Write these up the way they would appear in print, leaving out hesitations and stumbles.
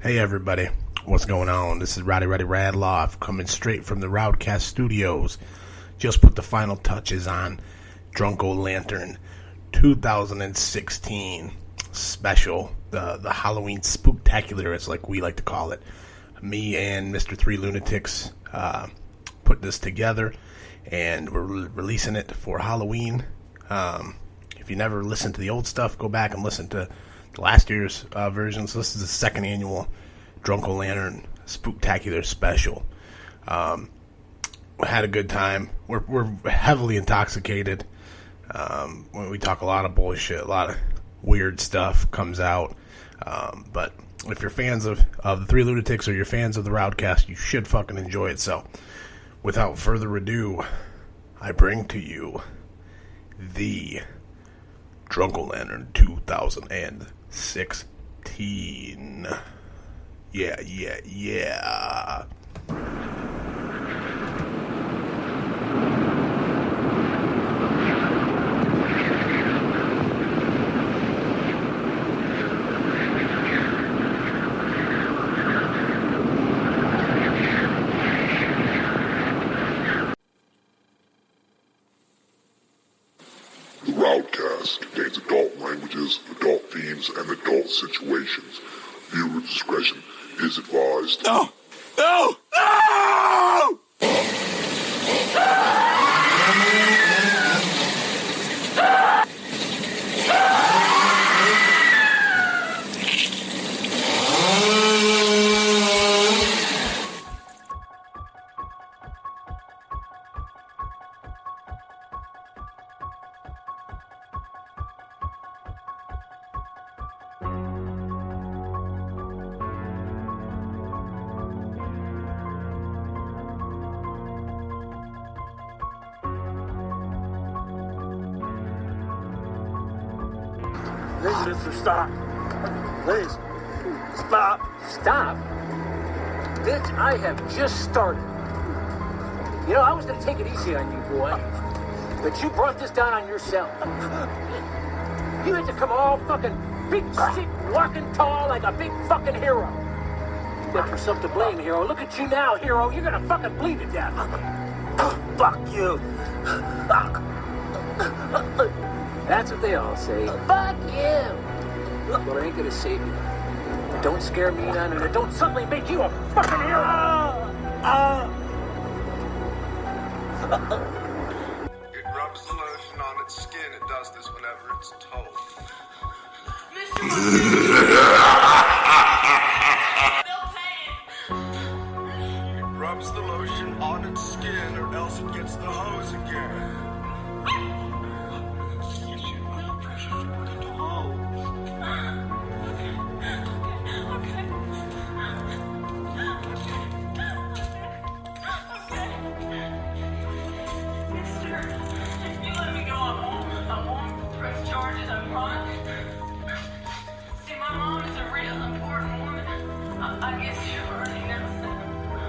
Hey everybody, what's going on? This is Rowdy Radloff coming straight from the RowdCAST Studios. Just put the final touches on Drunk-O-Lantern 2016 special, the Halloween Spooktacular, as like we like to call it. Me and Mr. Three Lunatics put this together, and we're releasing it for Halloween. If you never listened to the old stuff, go back and listen to last year's versions. This is the second annual Drunk-O-Lantern Spooktacular special. We had a good time. We're heavily intoxicated. We talk a lot of bullshit, a lot of weird stuff comes out. But if you're fans of the Three Lunatics or you're fans of the RowdCAST, you should fucking enjoy it. So, without further ado, I bring to you the Drunk-O-Lantern 2016. Yeah. The RowdCAST contains adult languages, adult themes, and adult situations. Viewer discretion is advised. No! No! No! Please, mister, stop. Please. Stop. Stop? Bitch, I have just started. You know, I was gonna take it easy on you, boy. But you brought this down on yourself. You had to come all fucking big shit, walking tall like a big fucking hero. You got yourself to blame, hero. Look at you now, hero. You're gonna fucking bleed to death. Fuck you. That's what they all say. Fuck you! Well, I ain't gonna save you. Don't scare me none, and it don't suddenly make you a fucking hero! It rubs the lotion on its skin. It does this whenever it's told. It rubs the lotion on its skin, or else it gets the hose again.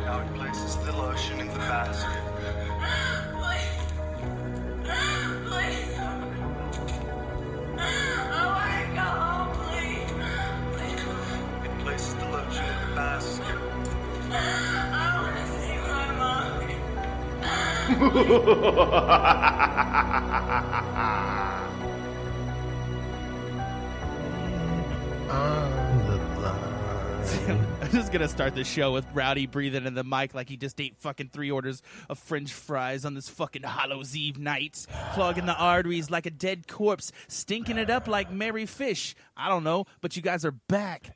Now it places the lotion in the basket. It places the lotion in the basket. I'm just gonna start the show with Rowdy breathing in the mic like he just ate fucking 3 orders of French fries on this fucking Hallows Eve night, clogging the arteries like a dead corpse, stinking it up like Mary Fish. I don't know, but you guys are back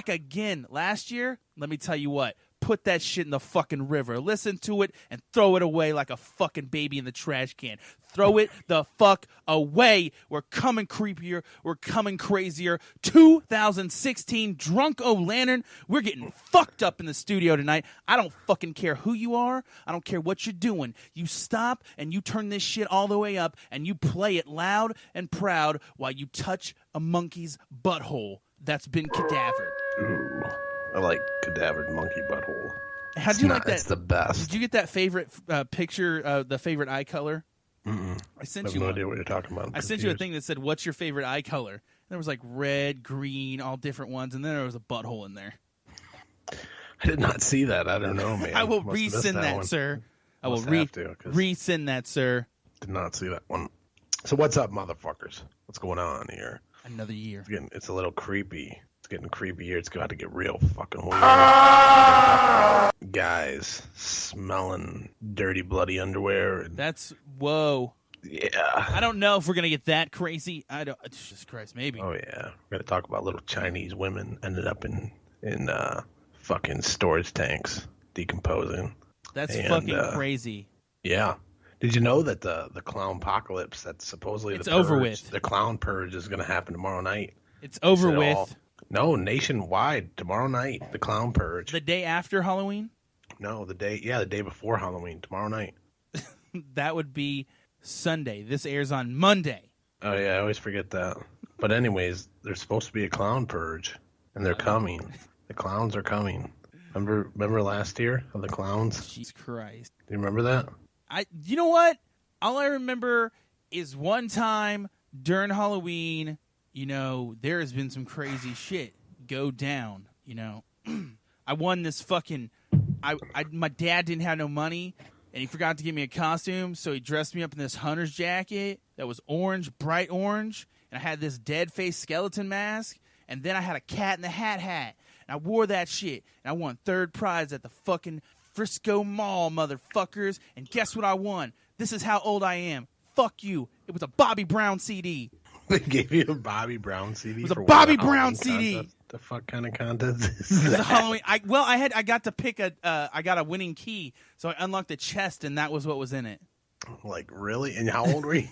again. Last year, let me tell you what. Put that shit in the fucking river. Listen to it and throw it away like a fucking baby in the trash can. Throw it the fuck away. We're coming creepier. We're coming crazier. 2016 Drunk-O-Lantern. We're getting fucked up in the studio tonight. I don't fucking care who you are. I don't care what you're doing. You stop and you turn this shit all the way up and you play it loud and proud while you touch a monkey's butthole that's been cadavered. Ooh, I like cadavered monkey butthole. How'd you like that? It's the best. Did you get that favorite picture, the favorite eye color? Mm-mm. I sent I have you no one. idea what you're talking about. I sent you a thing that said, "What's your favorite eye color?" And there was like red, green, all different ones, and then there was a butthole in there. I did not see that. I don't know, man. I will Must have missed resend that, one. sir. I will Must have to, 'cause resend that, sir. Did not see that one. So what's up, motherfuckers? What's going on here? Another year. It's a little creepy. It's getting creepier. It's about to get real fucking weird. Guys smelling dirty, bloody underwear. And, Whoa. yeah. I don't know if we're going to get that crazy. Jesus Christ, maybe. Oh, yeah. We're going to talk about little Chinese women ended up in fucking storage tanks decomposing. That's And, fucking crazy. Yeah. Did you know that the clown apocalypse, that's supposedly It's the purge, over with. The clown purge is going to happen tomorrow night? It's over Is it with. all- No, nationwide, tomorrow night, the clown purge. The day after Halloween? No, the day before Halloween, tomorrow night. That would be Sunday. This airs on Monday. Oh, yeah, I always forget that. But anyways, there's supposed to be a clown purge, and they're coming. The clowns are coming. Remember last year of the clowns? Jesus Christ. Do you remember that? You know what? All I remember is one time during Halloween, there has been some crazy shit go down, I won this fucking... my dad didn't have no money, and he forgot to give me a costume, so he dressed me up in this hunter's jacket that was orange, bright orange, and I had this dead-face skeleton mask, and then I had a Cat in the Hat hat, and I wore that shit, and I won third prize at the fucking Frisco Mall, motherfuckers, and guess what I won? This is how old I am. Fuck you. It was a Bobby Brown CD. They gave you a Bobby Brown CD? It was a for Bobby winning a Brown Halloween CD. contest? The fuck kind of contest is It was a that? Halloween. I got to pick I got a winning key, so I unlocked the chest, and that was what was in it. Like, really? And how old were you?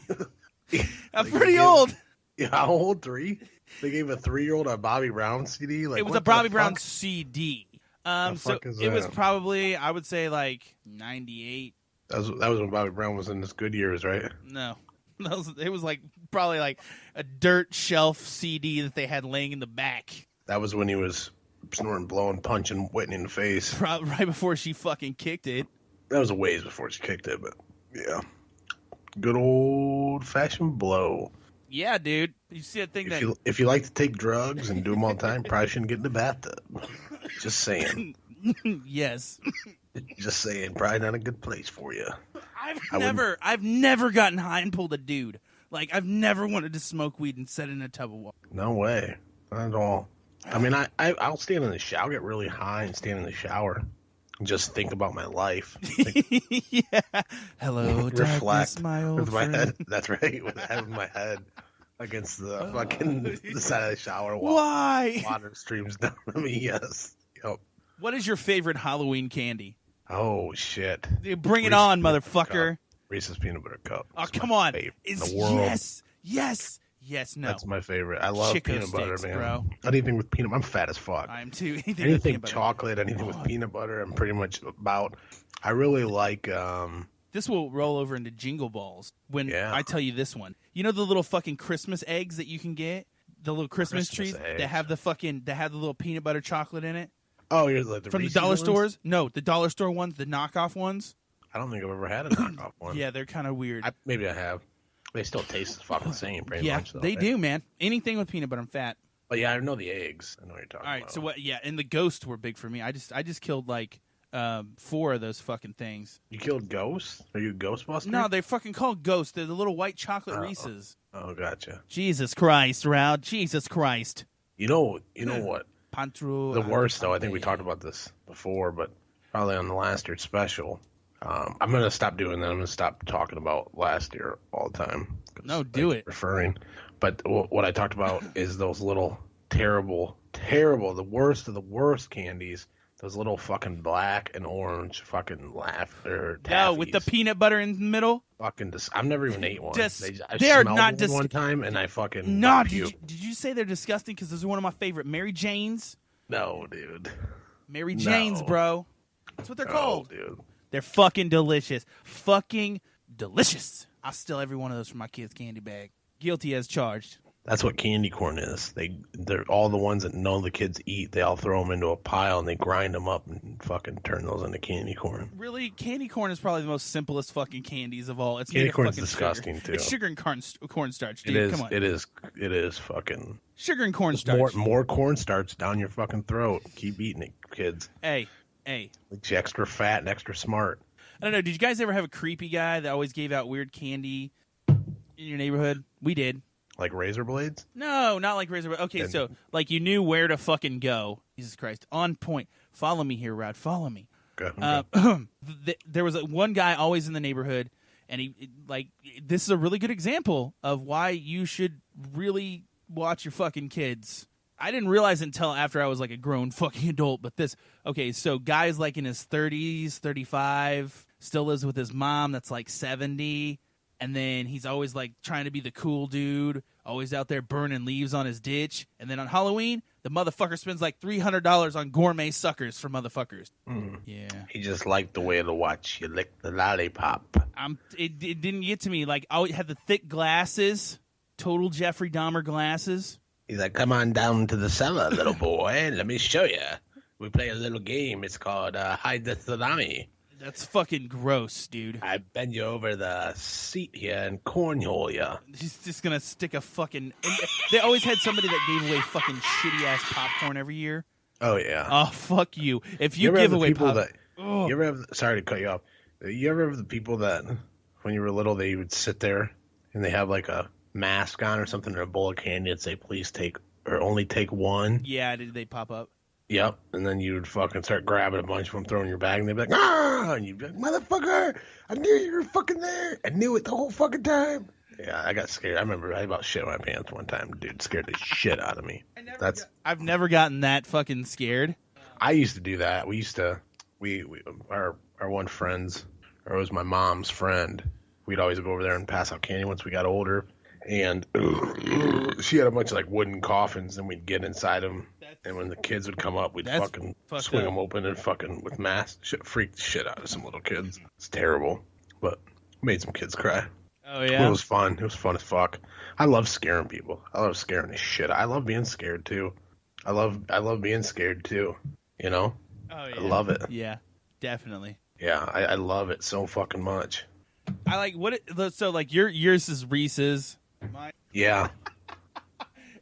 I'm pretty old. Yeah, how old? 3? They gave a 3-year-old a Bobby Brown CD? Like, It was what a Bobby the Brown fuck? CD. The So fuck is it was that? probably, I would say, like 98. That was when Bobby Brown was in his good years, right? No. It was like probably like a dirt shelf CD that they had laying in the back. That was when he was snoring, blowing, punching Whitney in the face. Right before she fucking kicked it. That was a ways before she kicked it, but yeah. Good old-fashioned blow. Yeah, dude. You see that thing If you like to take drugs and do them all the time, probably shouldn't get in the bathtub. Just saying. Yes. Just saying. Probably not a good place for you. I've never gotten high and pulled a dude. Like, I've never wanted to smoke weed and sit in a tub of water. No way. Not at all. I mean, I'll stand in the shower, get really high and stand in the shower and just think about my life. Yeah. Hello, darkness, Reflect my old with my friend. head. That's right. With my head against the fucking the side of the shower while Why? water streams down to me. Yes. Yep. What is your favorite Halloween candy? Oh, shit. Bring it Reese's on, Peanut motherfucker. Cup. Reese's Peanut Butter Cup. Oh, It's come my on. favorite in It's the world. Yes, no. That's my favorite. I love Chico peanut butter, sticks, man. bro. Anything with peanut. I'm fat as fuck. I'm too. Anything, with Anything peanut butter. chocolate, anything with peanut butter, I'm pretty much about. I really like. This will roll over into Jingle Balls when Yeah. I tell you this one. You know the little fucking Christmas eggs that you can get? The little Christmas trees Christmas that eggs. have the little peanut butter chocolate in it? Oh, you're like the From Reese's the dollar ones? stores? No, the dollar store ones, the knockoff ones. I don't think I've ever had a knockoff one. Yeah, they're kind of weird. Maybe I have. They still taste the fucking same, pretty Yeah, much. Though, they right? do, man. Anything with peanut butter, I'm fat. But yeah, I know the eggs. I know what you're talking All right, about. so what? Yeah, and the ghosts were big for me. I just killed like 4 of those fucking things. You killed ghosts? Are you a Ghostbuster? No, they're fucking called ghosts. They're the little white chocolate Reese's. Oh, gotcha. Jesus Christ, Rowd. Jesus Christ. You know what? Pantru. The worst, though, I think we talked about this before, but probably on the last year's special. I'm going to stop doing that. I'm going to stop talking about last year all the time. No, do it. Referring. But what I talked about is those little terrible, the worst of the worst candies. Those little fucking black and orange fucking No, taffies. with the peanut butter in the middle. Fucking I've never even ate one. I they are smelled not one one time and I fucking No, puked. did you say they're disgusting? Because those are one of my favorite. Mary Jane's. No, dude. Mary Jane's, No. bro. That's what they're called. Dude. They're fucking delicious. Fucking delicious. I steal every one of those from my kid's candy bag. Guilty as charged. That's what candy corn is. They're all the ones that none of the kids eat. They all throw them into a pile and they grind them up and fucking turn those into candy corn. Really, candy corn is probably the most simplest fucking candies of all. It's Candy made of corn's fucking disgusting, sugar. too. It's sugar and cornstarch, dude. It is. Come on. It is fucking Sugar and cornstarch. more cornstarch down your fucking throat. Keep eating it, kids. Hey, Hey. Like you extra fat and extra smart. I don't know. Did you guys ever have a creepy guy that always gave out weird candy in your neighborhood? We did. Like razor blades? No, not like razor. Okay, so like you knew where to fucking go. Jesus Christ, on point. Follow me here, Rod. Follow me. Okay. There was one guy always in the neighborhood, and he like this is a really good example of why you should really watch your fucking kids. I didn't realize until after I was like a grown fucking adult, but this okay. So guy's like in his 30s, 35, still lives with his mom that's like 70. And then he's always, like, trying to be the cool dude, always out there burning leaves on his ditch. And then on Halloween, the motherfucker spends, like, $300 on gourmet suckers for motherfuckers. Yeah. He just liked the way to watch you lick the lollipop. It didn't get to me. Like, I had the thick glasses, total Jeffrey Dahmer glasses. He's like, come on down to the cellar, little boy. Let me show you. We play a little game. It's called Hide the Salami. That's fucking gross, dude. I bend you over the seat here and cornhole you. He's just gonna stick a fucking... They always had somebody that gave away fucking shitty-ass popcorn every year. Oh, yeah. Oh, fuck you. If you give away popcorn... You ever have... Sorry to cut you off. You ever have the people that, when you were little, they would sit there and they have like a mask on or something or a bowl of candy and say, please take... Or only take one? Yeah, did they pop up? Yep, and then you would fucking start grabbing a bunch of them, throwing in your bag, and they'd be like, ah! And you'd be like, motherfucker, I knew you were fucking there. I knew it the whole fucking time. Yeah, I got scared. I remember I about shit my pants one time. Dude, scared the shit out of me. I've never gotten that fucking scared. I used to do that. Our one friends, or it was my mom's friend, we'd always go over there and pass out candy once we got older. And she had a bunch of like wooden coffins, and we'd get inside them. And when the kids would come up, we'd fucking swing them open and fucking with masks. Freak the shit out of some little kids. It's terrible, but made some kids cry. Oh yeah, it was fun. It was fun as fuck. I love scaring people. I love scaring the shit. I love being scared too. I love being scared too. You know? Oh yeah, I love it. Yeah, definitely. Yeah, I love it so fucking much. I like so like yours is Reese's. Yeah.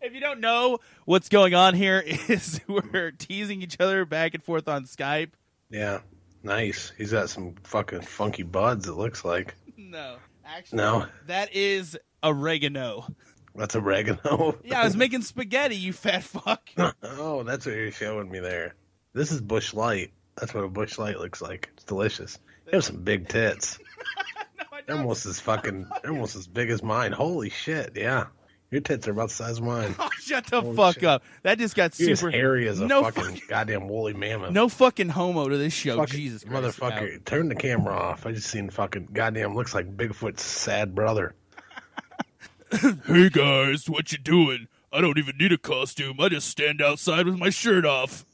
If you don't know what's going on here is we're teasing each other back and forth on Skype. Yeah. Nice. He's got some fucking funky buds, it looks like. No. Actually, that is oregano. That's oregano? Yeah, I was making spaghetti, you fat fuck. Oh, that's what you're showing me there. This is Bush Light. That's what a Bush Light looks like. It's delicious. They have some big tits. No, I don't. They're almost as big as mine. Holy shit, yeah. Your tits are about the size of mine. Oh, shut the fuck up. That just got You're super as hairy as a fucking goddamn woolly mammoth. No fucking homo to this show. Fucking Jesus Christ. motherfucker, turn the camera off. I just seen fucking goddamn looks like Bigfoot's sad brother. Hey guys, what you doing? I don't even need a costume. I just stand outside with my shirt off.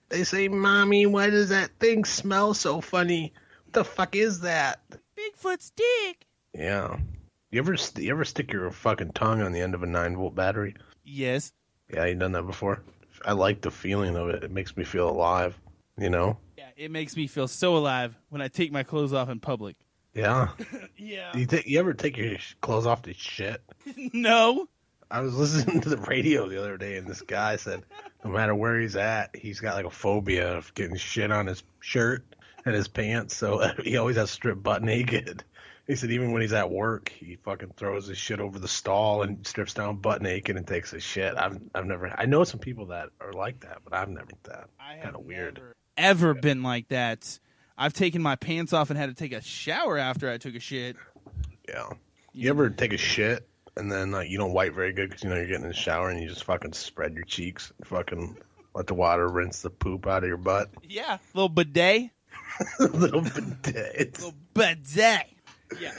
They say, Mommy, why does that thing smell so funny? What the fuck is that? Bigfoot's dick. Yeah. You ever stick your fucking tongue on the end of a 9-volt battery? Yes. Yeah, you done that before? I like the feeling of it. It makes me feel alive, you know? Yeah, it makes me feel so alive when I take my clothes off in public. Yeah. Yeah. You ever take your clothes off to shit? No. I was listening to the radio the other day, and this guy said no matter where he's at, he's got like a phobia of getting shit on his shirt and his pants, so he always has to strip butt naked. He said even when he's at work, he fucking throws his shit over the stall and strips down butt naked and takes his shit. I've never. I know some people that are like that, but I've never done that. Kind of weird. Ever been like that? I've taken my pants off and had to take a shower after I took a shit. Yeah. You ever take a shit and then you don't wipe very good because you know you're getting in the shower and you just fucking spread your cheeks and fucking let the water rinse the poop out of your butt? Yeah, little bidet. Little bidet. Little bidet. Yeah.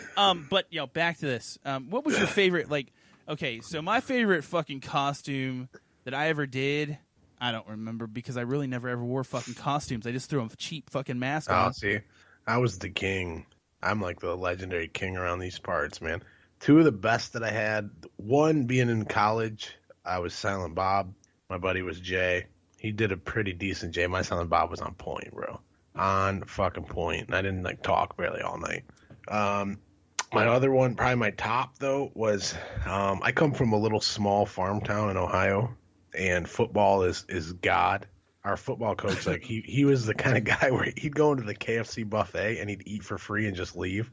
But back to this. What was your favorite? Like, okay, so my favorite fucking costume that I ever did, I don't remember because I really never ever wore fucking costumes. I just threw a cheap fucking mask on. Oh, see, I was the king. I'm like the legendary king around these parts, man. Two of the best that I had. One being in college, I was Silent Bob. My buddy was Jay. He did a pretty decent Jay. My Silent Bob was on point, bro. On fucking point. And I didn't talk barely all night. My other one, probably my top though, was I come from a little small farm town in Ohio, and football is God. our football coach, like he was the kind of guy where he'd go into the KFC buffet and he'd eat for free and just leave,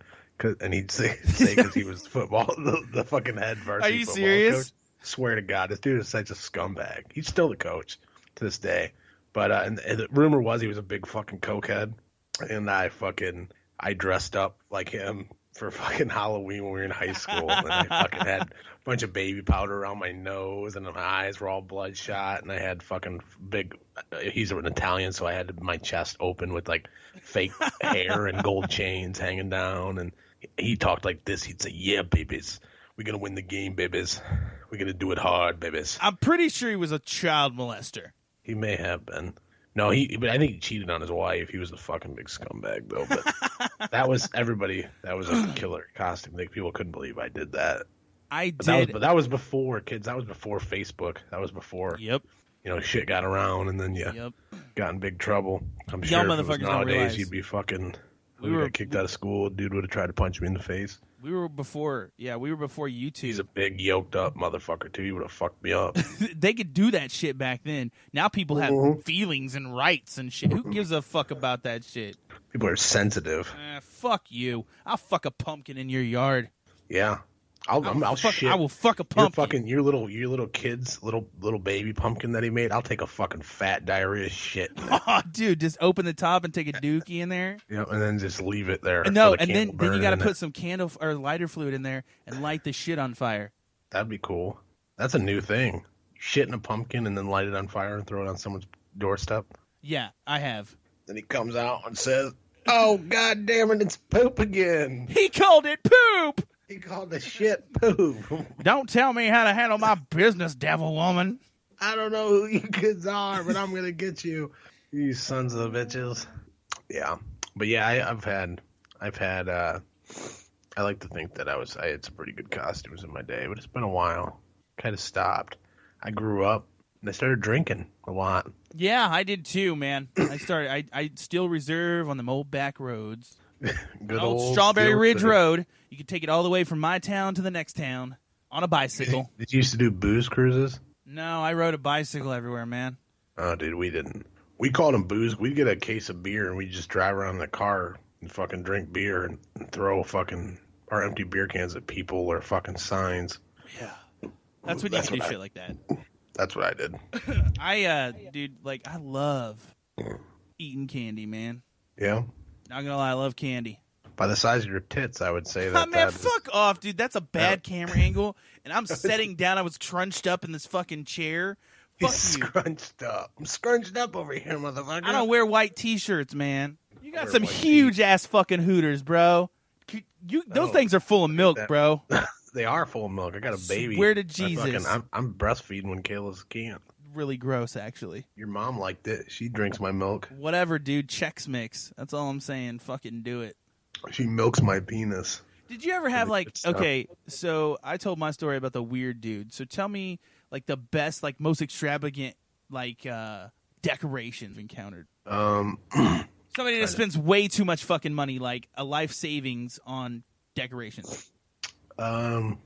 and he'd say because he was football, the fucking head varsity. Are you football serious? Coach. Swear to God, this dude is such a scumbag. He's still the coach to this day, but and the rumor was he was a big fucking cokehead, and I dressed up like him for fucking Halloween when we were in high school, and I fucking had a bunch of baby powder around my nose, and my eyes were all bloodshot, and I had fucking big. He's an Italian, so I had my chest open with like fake hair and gold chains hanging down, and he talked like this. He'd say, "Yeah, babies, we're gonna win the game, babies. We're gonna do it hard, babies." I'm pretty sure he was a child molester. He may have been. No, but I think he cheated on his wife. He was a fucking big scumbag, though. But that was everybody. That was a killer costume. Like, people couldn't believe I did that. But that was before, kids. That was before Facebook. That was before. Yep. Shit got around, and then you got in big trouble. I'm Y'all sure if it was motherfuckers don't realize. nowadays, you'd be fucking. We got kicked out of school. Dude would have tried to punch me in the face. We were before YouTube. He's a big yoked up motherfucker too. He would have fucked me up. They could do that shit back then. Now people have feelings and rights and shit. Who gives a fuck about that shit? People are sensitive. Fuck you. I'll fuck a pumpkin in your yard. Yeah. I'll shit. I will fuck a pumpkin. Your little kid's little baby pumpkin that he made. I'll take a fucking fat diarrhea shit. Oh, dude, just open the top and take a dookie in there. Yeah, and then just leave it there. No, and then you got to put some candle or lighter fluid in there and light the shit on fire. That'd be cool. That's a new thing. Shit in a pumpkin and then light it on fire and throw it on someone's doorstep. Yeah, I have. Then he comes out and says, "Oh, God damn it, it's poop again." He called it poop. He called the shit poop. Don't tell me how to handle my business, devil woman. I don't know who you kids are, but I'm gonna get you, you sons of bitches. Yeah, but yeah, I've had. I like to think that I had some pretty good costumes in my day, but it's been a while. Kind of stopped. I grew up and I started drinking a lot. Yeah, I did too, man. I still reserve on the old back roads. Good old Strawberry Ridge Road. You could take it all the way from my town to the next town on a bicycle. Did you used to do booze cruises? No, I rode a bicycle everywhere, man. Oh, dude, we didn't. We called them booze. We'd get a case of beer and we'd just drive around in the car and fucking drink beer and throw fucking our empty beer cans at people or fucking signs. Yeah. That's when you can do shit like that. That's what I did. Dude, like, I love eating candy, man. Yeah? Not gonna lie, I love candy. By the size of your tits, I would say that. Oh, man, fuck off, dude. That's a bad camera angle. And I'm sitting down. I was crunched up in this fucking chair. Fuck He's you. Scrunched up. I'm scrunched up over here, motherfucker. I don't wear white T-shirts, man. You got some huge-ass fucking Hooters, bro. Those things are full of milk, bro. They are full of milk. I got a baby. Swear to Jesus. I'm breastfeeding when Kayla's can't. Really gross, actually. Your mom liked it. She drinks my milk. Whatever, dude. Chex Mix. That's all I'm saying. Fucking do it. She milks my penis. Did you ever have, like, okay, so I told my story about the weird dude. So tell me, like, the best, like, most extravagant, like, decorations encountered. Somebody that spends way too much fucking money, like a life savings on decorations. Trying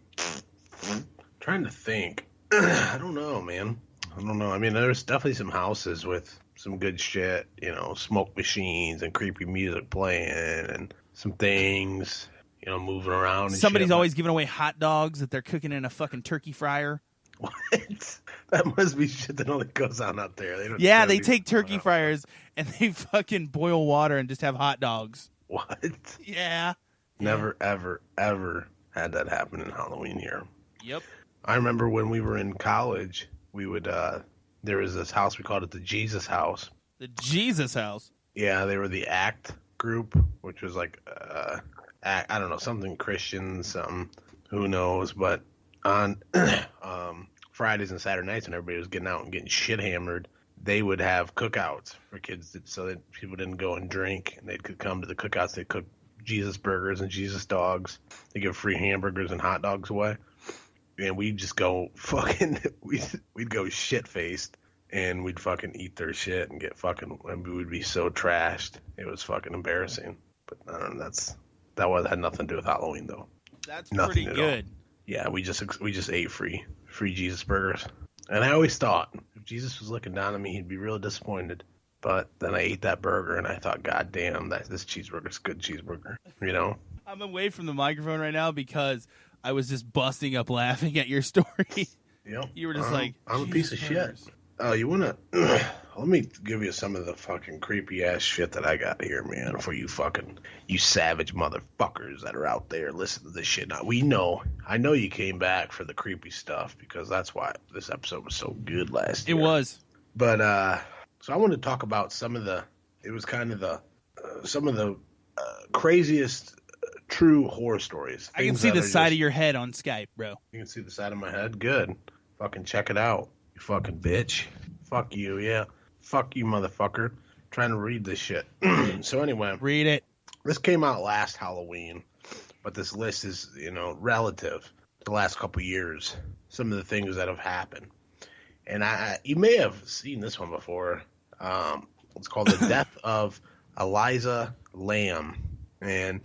to think. I don't know, man. I don't know. I mean, there's definitely some houses with some good shit, smoke machines and creepy music playing and some things, moving around. And somebody's always giving away hot dogs that they're cooking in a fucking turkey fryer. What? That must be shit that only goes on out there. They take turkey fryers and they fucking boil water and just have hot dogs. What? Yeah. Never, ever, ever had that happen in Halloween here. Yep. I remember when we were in college, we would, there was this house, we called it the Jesus House. The Jesus House? Yeah, they were the ACT group, which was like, I don't know, something Christian, something, who knows, but on Fridays and Saturday nights when everybody was getting out and getting shit hammered, they would have cookouts for kids so that people didn't go and drink, and they could come to the cookouts. They'd cook Jesus burgers and Jesus dogs. They give free hamburgers and hot dogs away. And we'd just go fucking, we'd go shit-faced, and we'd fucking eat their shit and get fucking, and we would be so trashed. It was fucking embarrassing. But that had nothing to do with Halloween, though. That's nothing pretty good. Yeah, we just ate free Jesus burgers. And I always thought if Jesus was looking down at me, he'd be real disappointed. But then I ate that burger, and I thought, God damn, this cheeseburger's a good cheeseburger, you know? I'm away from the microphone right now because I was just busting up laughing at your story. Yep. You were just like, I'm a piece of shit. Oh, you want to... Let me give you some of the fucking creepy-ass shit that I got here, man, for you savage motherfuckers that are out there listening to this shit. Now, I know you came back for the creepy stuff because that's why this episode was so good last year. It was. But, so I want to talk about some of the craziest true horror stories. I can see the side of your head on Skype, bro. You can see the side of my head? Good. Fucking check it out. You fucking bitch. Fuck you, yeah. Fuck you, motherfucker. Trying to read this shit. So anyway. Read it. This came out last Halloween, but this list is, relative to the last couple years. Some of the things that have happened. And you may have seen this one before. It's called The Death of Eliza Lamb. And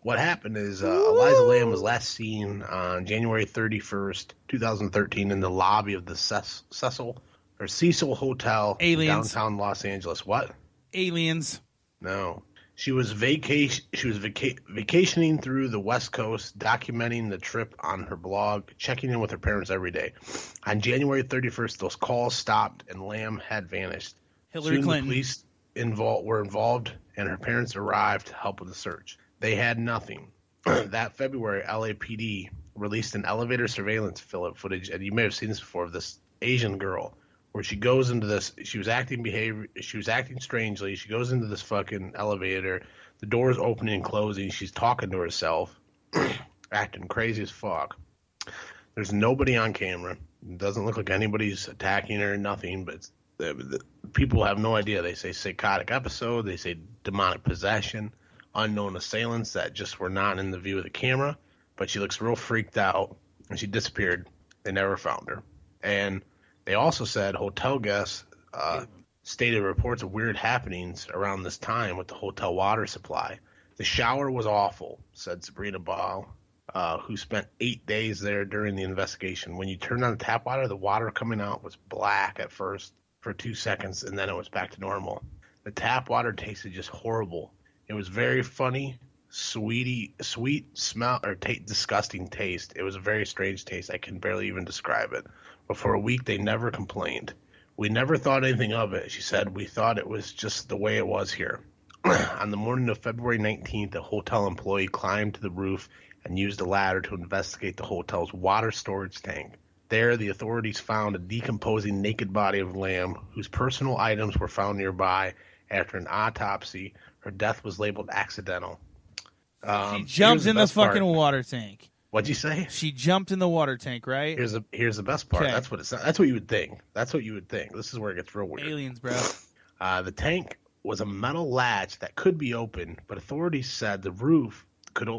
what happened is Eliza Lamb was last seen on January 31st, 2013 in the lobby of the Cecil Hotel in downtown Los Angeles. What? Aliens. No. She was vacationing through the West Coast, documenting the trip on her blog, checking in with her parents every day. On January 31st, those calls stopped and Lamb had vanished. Hillary Clinton. The police were involved, and her parents arrived to help with the search. They had nothing. That February, LAPD released an elevator surveillance footage, and you may have seen this before, of this Asian girl, where she goes into this. She was acting strangely. She goes into this fucking elevator. The door's opening and closing. She's talking to herself, acting crazy as fuck. There's nobody on camera. It doesn't look like anybody's attacking her, nothing, but the people have no idea. They say psychotic episode. They say demonic possession. Unknown assailants that just were not in the view of the camera. But she looks real freaked out, and she disappeared. They never found her. And they also said hotel guests stated reports of weird happenings around this time with the hotel water supply. The shower was awful, said Sabrina Ball, who spent 8 days there during the investigation. When you turned on the tap water, the water coming out was black at first for 2 seconds, and then it was back to normal. The tap water tasted just horrible. It was very funny, sweet smell, or disgusting taste. It was a very strange taste. I can barely even describe it. But for a week, they never complained. We never thought anything of it, she said. We thought it was just the way it was here. On the morning of February 19th, a hotel employee climbed to the roof and used a ladder to investigate the hotel's water storage tank. There, the authorities found a decomposing naked body of Lamb, whose personal items were found nearby. After an autopsy, her death was labeled accidental. She jumped in the fucking water tank. What'd you say? She jumped in the water tank, right? Here's the best part. Okay. That's what you would think. That's what you would think. This is where it gets real weird. Aliens, bro. The tank was a metal latch that could be opened, but authorities said the roof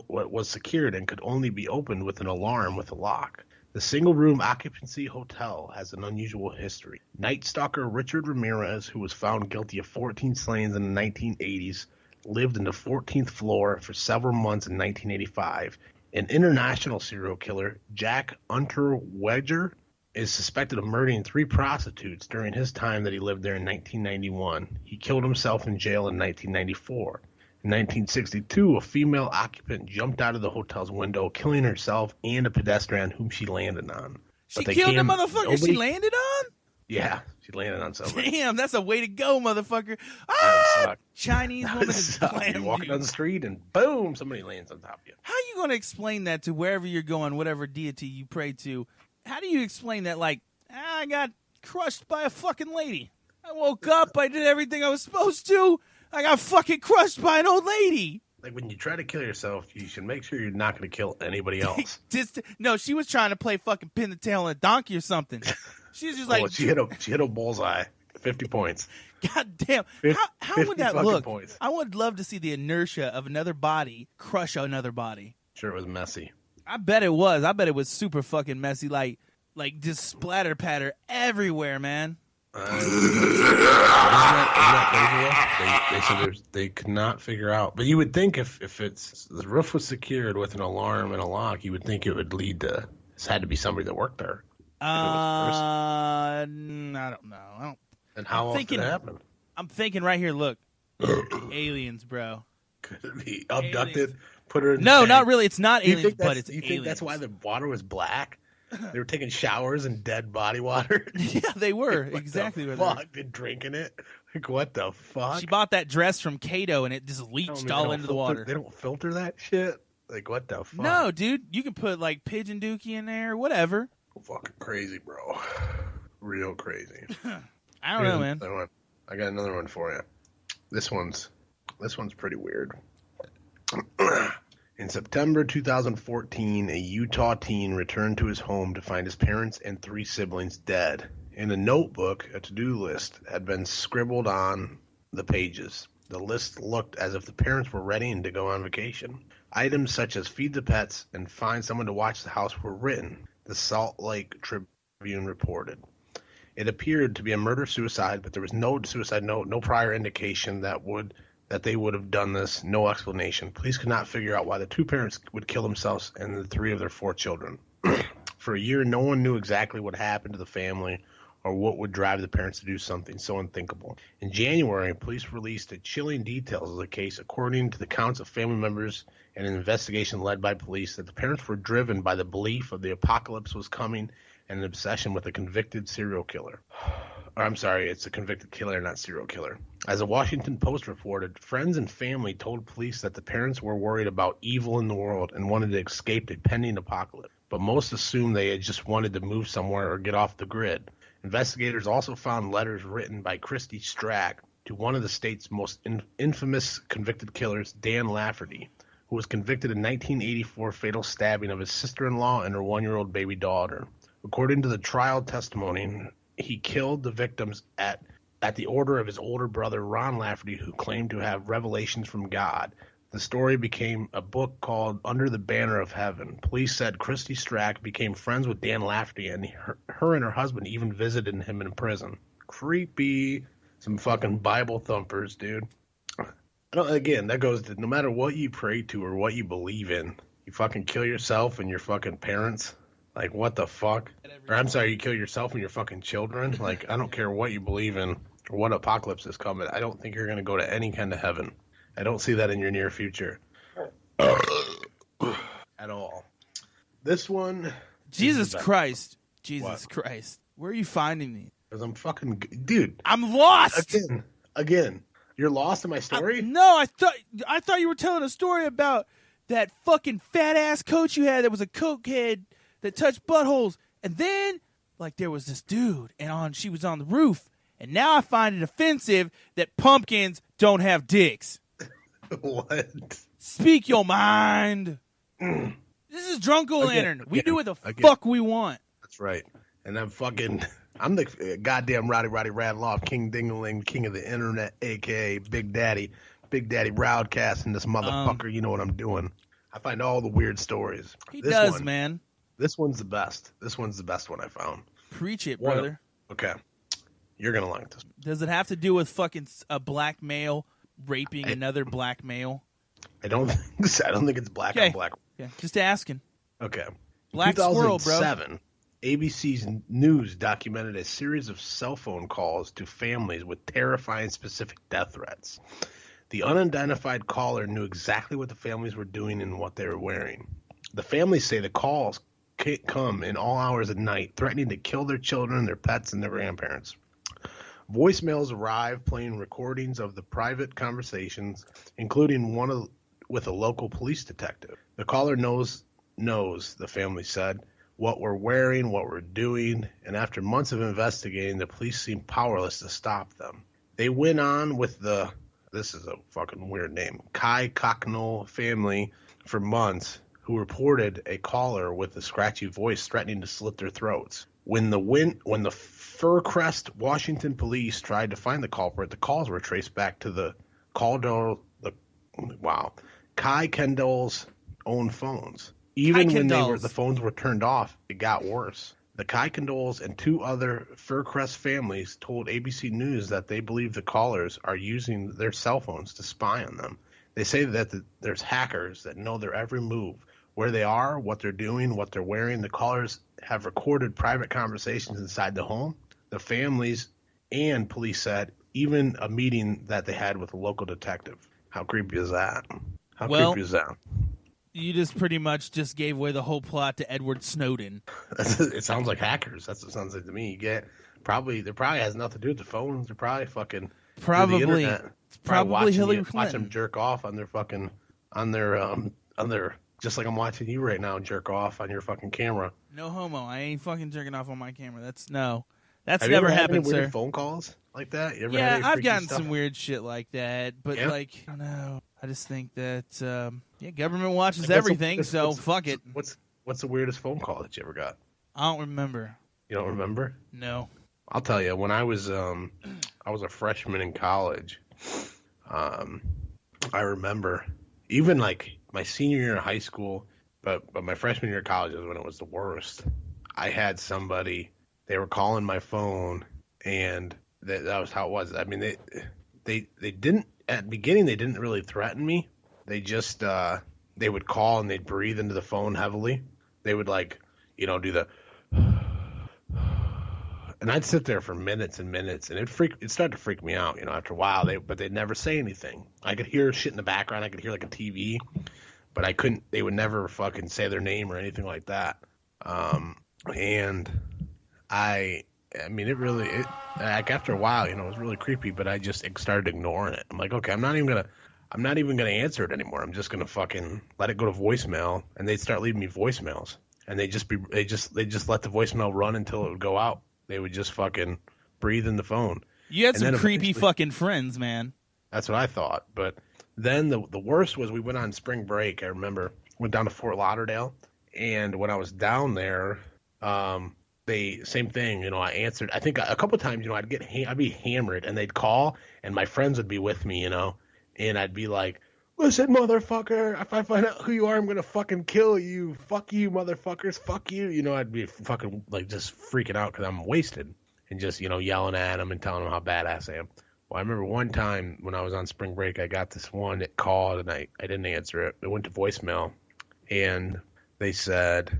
was secured and could only be opened with an alarm with a lock. The single-room occupancy hotel has an unusual history. Night Stalker Richard Ramirez, who was found guilty of 14 slayings in the 1980s, lived in the 14th floor for several months in 1985. An international serial killer, Jack Unterweger, is suspected of murdering 3 prostitutes during his time that he lived there in 1991. He killed himself in jail in 1994. In 1962, a female occupant jumped out of the hotel's window, killing herself and a pedestrian whom she landed on. She killed the motherfucker she landed on? Yeah, she landed on somebody. Damn, that's a way to go, motherfucker. Ah! Chinese woman is You're walking down the street and boom, somebody lands on top of you. How are you going to explain that to wherever you're going, whatever deity you pray to? How do you explain that? Like, I got crushed by a fucking lady. I woke up, I did everything I was supposed to. I got fucking crushed by an old lady. Like, when you try to kill yourself, you should make sure you're not going to kill anybody else. No, she was trying to play fucking pin the tail on a donkey or something. She was just like... she hit a bullseye. 50 points. God damn. How would that look? Points. I would love to see the inertia of another body crush another body. Sure, it was messy. I bet it was. I bet it was super fucking messy. Like just splatter patter everywhere, man. Isn't that crazy? They said they could not figure out. But you would think if the roof was secured with an alarm and a lock, you would think it would lead to. This had to be somebody that worked there. I don't know. And how often did it happen? I'm thinking right here. Look, aliens, bro. Could it be abducted? Put her in No, the not tank? really. It's not You aliens, think but it's you aliens. think that's why the water was black? They were taking showers in dead body water. Yeah, they were What exactly the what they were. fuck? And drinking it. Like what the fuck? She bought that dress from Cato, and it just Tell me leached they all don't into the filter- water. They don't filter that shit. Like what the fuck? No, dude, you can put like pigeon dookie in there, whatever. Fucking crazy, bro. Real crazy. I don't know, man. Another one. I got another one for you. This one's pretty weird. In September 2014, a Utah teen returned to his home to find his parents and 3 siblings dead. In a notebook, a to-do list had been scribbled on the pages. The list looked as if the parents were ready to go on vacation. Items such as feed the pets and find someone to watch the house were written, the Salt Lake Tribune reported. It appeared to be a murder-suicide, but there was no suicide note, no prior indication that they would have done this, no explanation. Police could not figure out why the 2 parents would kill themselves and the 3 of their 4 children. For a year, no one knew exactly what happened to the family or what would drive the parents to do something so unthinkable. In January, police released the chilling details of the case according to the accounts of family members and an investigation led by police that the parents were driven by the belief of the apocalypse was coming and an obsession with a convicted serial killer. Or, I'm sorry, it's a convicted killer, not serial killer. As the Washington Post reported, friends and family told police that the parents were worried about evil in the world and wanted to escape a pending apocalypse, but most assumed they had just wanted to move somewhere or get off the grid. Investigators also found letters written by Christy Strack to one of the state's most infamous convicted killers, Dan Lafferty, who was convicted in 1984 fatal stabbing of his sister-in-law and her 1-year-old baby daughter. According to the trial testimony, he killed the victims at the order of his older brother, Ron Lafferty, who claimed to have revelations from God. The story became a book called Under the Banner of Heaven. Police said Christy Strack became friends with Dan Lafferty, and her and her husband even visited him in prison. Creepy. Some fucking Bible thumpers, dude. Again, that goes to no matter what you pray to or what you believe in, you fucking kill yourself and your fucking parents. Like, what the fuck? Or, I'm sorry, you kill yourself and your fucking children? Like, I don't care what you believe in or what apocalypse is coming. I don't think you're going to go to any kind of heaven. I don't see that in your near future. At all. This one... Jesus Christ. Jesus What? Christ. Where are you finding these? Because I'm fucking... Dude. I'm lost! Again. You're lost in my story? No, I thought you were telling a story about that fucking fat-ass coach you had that was a cokehead that touched buttholes. And then, like, there was this dude, and she was on the roof. And now I find it offensive that pumpkins don't have dicks. What? Speak your mind. This is Drunkle Lantern. We do what the fuck we want. That's right. And I'm the goddamn Rowdy Radloff, King Dingaling, king of the internet, a.k.a. Big Daddy RowdCAST, and this motherfucker, you know what I'm doing. I find all the weird stories. He does, man. This one's the best. This one's the best one I found. Preach it, brother. Okay. You're going to like this. Does it have to do with fucking a black male raping another black male? I don't think so. I don't think it's black on black. Yeah, just asking. Okay. Black squirrel, bro. 2007, ABC's News documented a series of cell phone calls to families with terrifying specific death threats. The unidentified caller knew exactly what the families were doing and what they were wearing. The families say the calls come in all hours of night, threatening to kill their children, their pets, and their grandparents. Voicemails arrive playing recordings of the private conversations, including one with a local police detective. The caller knows, the family said, what we're wearing, what we're doing, and after months of investigating, the police seemed powerless to stop them. They went on with this is a fucking weird name, Kai Cocknell family for months, who reported a caller with a scratchy voice threatening to slit their throats. When the Furcrest, Washington police tried to find the culprit, the calls were traced back to the Kai Kendall's own phones. Even when the phones were turned off, it got worse. The Kai Kendalls and 2 other Furcrest families told ABC News that they believe the callers are using their cell phones to spy on them. They say that there's hackers that know their every move, where they are, what they're doing, what they're wearing. The callers have recorded private conversations inside the home. The families and police said even a meeting that they had with a local detective. How creepy is that? How creepy is that? You just pretty much just gave away the whole plot to Edward Snowden. It sounds like hackers. That's what it sounds like to me. There probably has nothing to do with the phones. They're probably fucking probably the internet. Probably Hillary watch them jerk off on their fucking on their just like I'm watching you right now jerk off on your fucking camera. No homo. I ain't fucking jerking off on my camera. That's never Have happened, you ever had any sir. weird phone calls like that? You ever Yeah, had any I've freaky gotten stuff? some weird shit like that, but Yeah? like I don't know. I just think that government watches Like, everything, so fuck it. What's the weirdest phone call that you ever got? I don't remember. You don't remember? No. I'll tell you. When I was a freshman in college, I remember even like my senior year in high school, but my freshman year of college is when it was the worst. I had somebody. They were calling my phone, and that was how it was. I mean, they didn't at the beginning. They didn't really threaten me. They just they would call and they'd breathe into the phone heavily. They would do the, and I'd sit there for minutes and minutes, and it started to freak me out. After a while, but they'd never say anything. I could hear shit in the background. I could hear like a TV, but I couldn't. They would never fucking say their name or anything like that. And like after a while, it was really creepy, but I just started ignoring it. I'm like, okay, I'm not even gonna answer it anymore. I'm just gonna fucking let it go to voicemail, and they'd start leaving me voicemails, and they just let the voicemail run until it would go out. They would just fucking breathe in the phone. You had And some then creepy eventually- fucking friends, man. That's what I thought. But then the worst was we went on spring break. I remember went down to Fort Lauderdale, and when I was down there, same thing. I answered. I think a couple of times, I'd be hammered, and they'd call, and my friends would be with me, and I'd be like, "Listen, motherfucker, if I find out who you are, I'm gonna fucking kill you. Fuck you, motherfuckers. Fuck you." I'd be fucking like just freaking out because I'm wasted and just yelling at them and telling them how badass I am. Well, I remember one time when I was on spring break, I got this one that called, and I didn't answer it. It went to voicemail, and they said,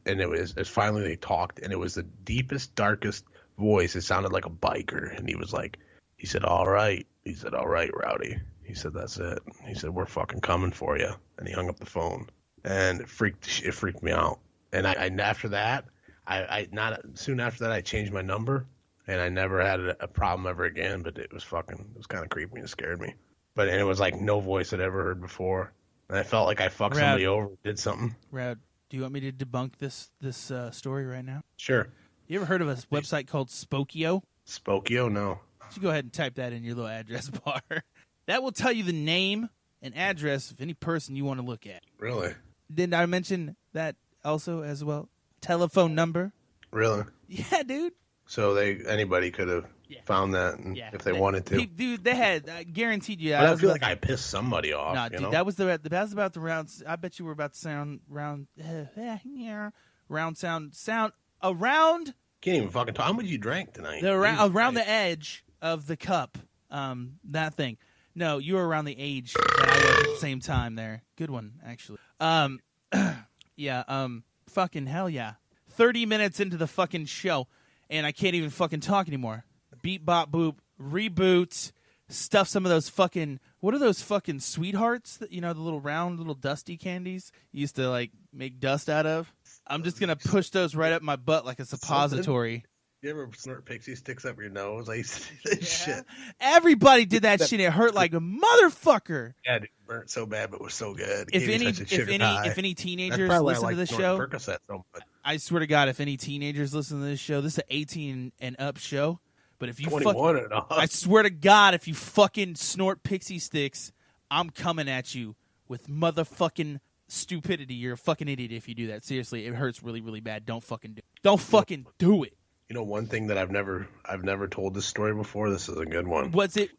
and it was finally they talked, and it was the deepest, darkest voice. It sounded like a biker, and he said, "All right." He said, "All right, Rowdy." He said, "That's it." He said, "We're fucking coming for you." And he hung up the phone, and it freaked me out. And after that, soon after that, I changed my number, and I never had a problem ever again. But it was kind of creepy and scared me. And it was like no voice I'd ever heard before, and I felt like I fucked somebody over, did something. Rad, do you want me to debunk this story right now? Sure. You ever heard of a website called Spokio? Spokio, no. You go ahead and type that in your little address bar. That will tell you the name and address of any person you want to look at. Really? Didn't I mention that also as well? Telephone number. Really? Yeah, dude. So anybody could have found that if they wanted to. Dude, they had guaranteed you. But I feel like I pissed somebody off. No, dude, that was about the rounds. I bet you were about to sound round sound around. Can't even fucking talk. How much you drank tonight? Around the edge of the cup. That thing. No, you were around the age that I was at the same time there. Good one, actually. Fucking hell yeah. 30 minutes into the fucking show, and I can't even fucking talk anymore. Beep, bop, boop, reboot, stuff some of those fucking, what are those fucking sweethearts? The little round, little dusty candies you used to, like, make dust out of? I'm just going to push those right up my butt like a suppository. You ever snort pixie sticks up your nose? I used to do that shit. Everybody did that shit. It hurt like a motherfucker. Yeah, it burnt so bad, but it was so good. If any teenagers listen to this show, so I swear to God, if any teenagers listen to this show, this is an 18 and up show. But if you 21 and up, I swear to God, if you fucking snort pixie sticks, I'm coming at you with motherfucking stupidity. You're a fucking idiot if you do that. Seriously, it hurts really, really bad. Don't fucking do it. Don't fucking do it. One thing that I've never told this story before. This is a good one. Was it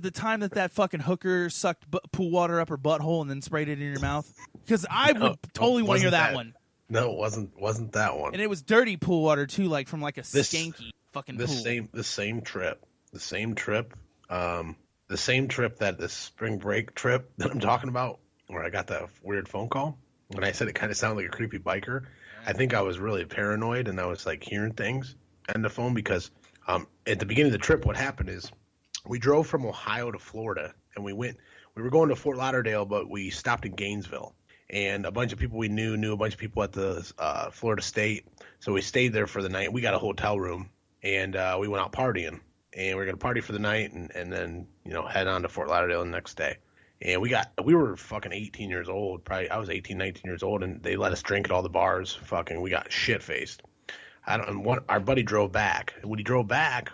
the time that fucking hooker sucked pool water up her butthole and then sprayed it in your mouth? Because I would totally want to hear that one. No, it wasn't that one. And it was dirty pool water too, like from like a skanky fucking pool. The same trip that the spring break trip that I'm talking about, where I got that weird phone call, when I said it kind of sounded like a creepy biker, I think I was really paranoid and I was like hearing things on the phone because at the beginning of the trip, what happened is we drove from Ohio to Florida and we were going to Fort Lauderdale, but we stopped in Gainesville. And a bunch of people we knew a bunch of people at the Florida State. So we stayed there for the night. We got a hotel room and we went out partying. And we were going to party for the night and then, head on to Fort Lauderdale the next day. And we were fucking 18 years old. Probably I was 18, 19 years old, and they let us drink at all the bars. Fucking, we got shit-faced. Our buddy drove back. When he drove back,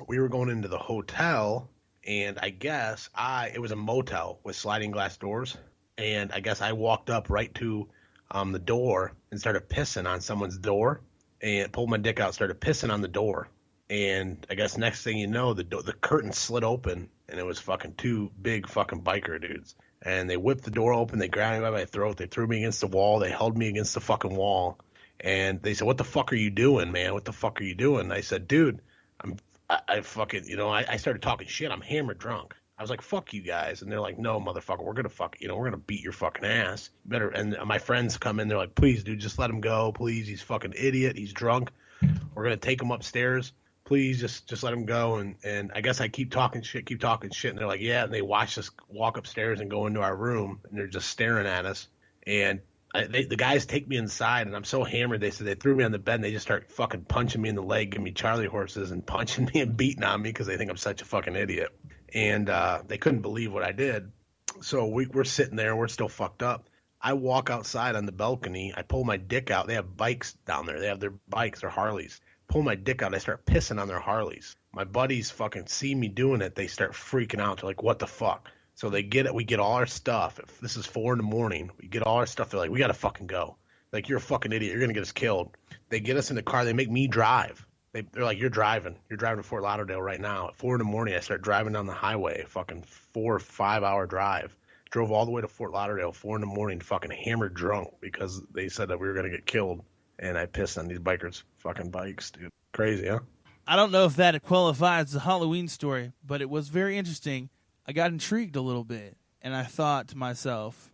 we were going into the hotel, and I guess it was a motel with sliding glass doors. And I guess I walked up right to the door and started pissing on someone's door and pulled my dick out, started pissing on the door. And I guess next thing you know, the curtain slid open, and it was fucking two big fucking biker dudes. And they whipped the door open, they grabbed me by my throat, they threw me against the wall, they held me against the fucking wall. And they said, "What the fuck are you doing, man? What the fuck are you doing?" And I said, "Dude, I fucking, I started talking shit. I'm hammered drunk." I was like, "Fuck you guys." And they're like, "No, motherfucker, we're going to beat your fucking ass. You better." And my friends come in, they're like, "Please, dude, just let him go. Please, he's fucking idiot. He's drunk. We're going to take him upstairs. Please, just let him go." And I guess I keep talking shit. And they're like, "Yeah." And they watch us walk upstairs and go into our room, and they're just staring at us. And the guys take me inside, and I'm so hammered. They said they threw me on the bed, and they just start fucking punching me in the leg, giving me Charlie horses, and punching me and beating on me because they think I'm such a fucking idiot. And they couldn't believe what I did. So we're sitting there, and we're still fucked up. I walk outside on the balcony. I pull my dick out. They have bikes down there. They have their bikes, their Harleys. Pull my dick out. I start pissing on their Harleys. My buddies fucking see me doing it. They start freaking out. They're like, "What the fuck?" So they get it. We get all our stuff. If this is 4 a.m, we get all our stuff. They're like, "We got to fucking go. Like, you're a fucking idiot. You're going to get us killed." They get us in the car. They make me drive. They're like, "You're driving. You're driving to Fort Lauderdale right now." At 4 a.m, I start driving down the highway, fucking 4 or 5 hour drive. Drove all the way to Fort Lauderdale, 4 a.m, fucking hammered drunk because they said that we were going to get killed. And I pissed on these bikers' fucking bikes, dude. Crazy, huh? I don't know if that qualifies as a Halloween story, but it was very interesting. I got intrigued a little bit, and I thought to myself,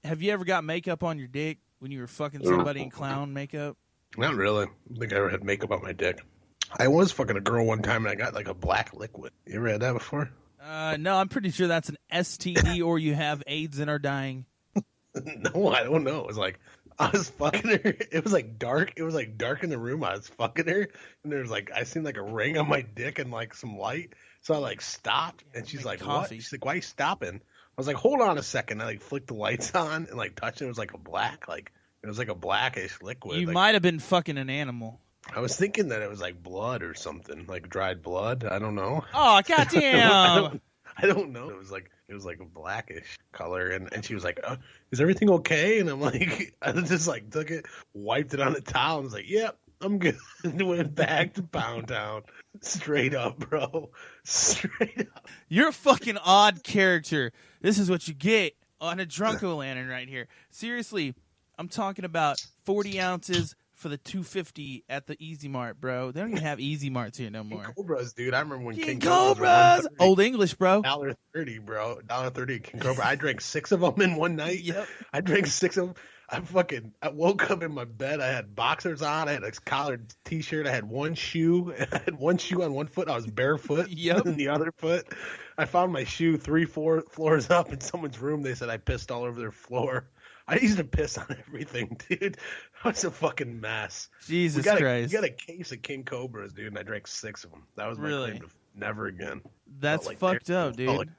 have you ever got makeup on your dick when you were fucking somebody in clown makeup? Not really. I don't think I ever had makeup on my dick. I was fucking a girl one time, and I got like a black liquid. You ever had that before? No, I'm pretty sure that's an STD or you have AIDS and are dying. No, I don't know. It was like, I was fucking her. It was like dark. It was like dark in the room. I was fucking her, and there's like, I seen like a ring on my dick and like some light. So I like stopped, and she's like, coffee. "What?" She's like, "Why are you stopping?" I was like, "Hold on a second." I like flicked the lights on and like touched it. It was like it was like a blackish liquid. You like, might have been fucking an animal. I was thinking that it was like blood or something, like dried blood. I don't know. Oh, goddamn. I don't know. It was like a blackish color, and she was like, "Is everything okay?" And I'm like, I just like took it, wiped it on the towel, and was like, "Yep, I'm good." And went back to Pound Town, straight up, bro, straight up. You're a fucking odd character. This is what you get on a Drunko-Lantern right here. Seriously, I'm talking about 40 ounces for the $2.50 at the Easy Mart, bro. They don't even have Easy Marts here no more. King Cobras, dude. I remember when King Cobras Cobras! Old English, bro. $1.30, bro. $1.30 King Cobra. I drank 6 of them in one night. Yep. I drank 6 of them. I woke up in my bed. I had boxers on. I had a collared T-shirt. I had one shoe. I had one shoe on one foot. I was barefoot. Yep. In the other foot. I found my shoe 3-4 floors up in someone's room. They said I pissed all over their floor. I used to piss on everything, dude. I was a fucking mess. Jesus Christ. We got a case of King Cobras, dude, and I drank 6 of them. That was my claim to never again. That's like fucked up, dude.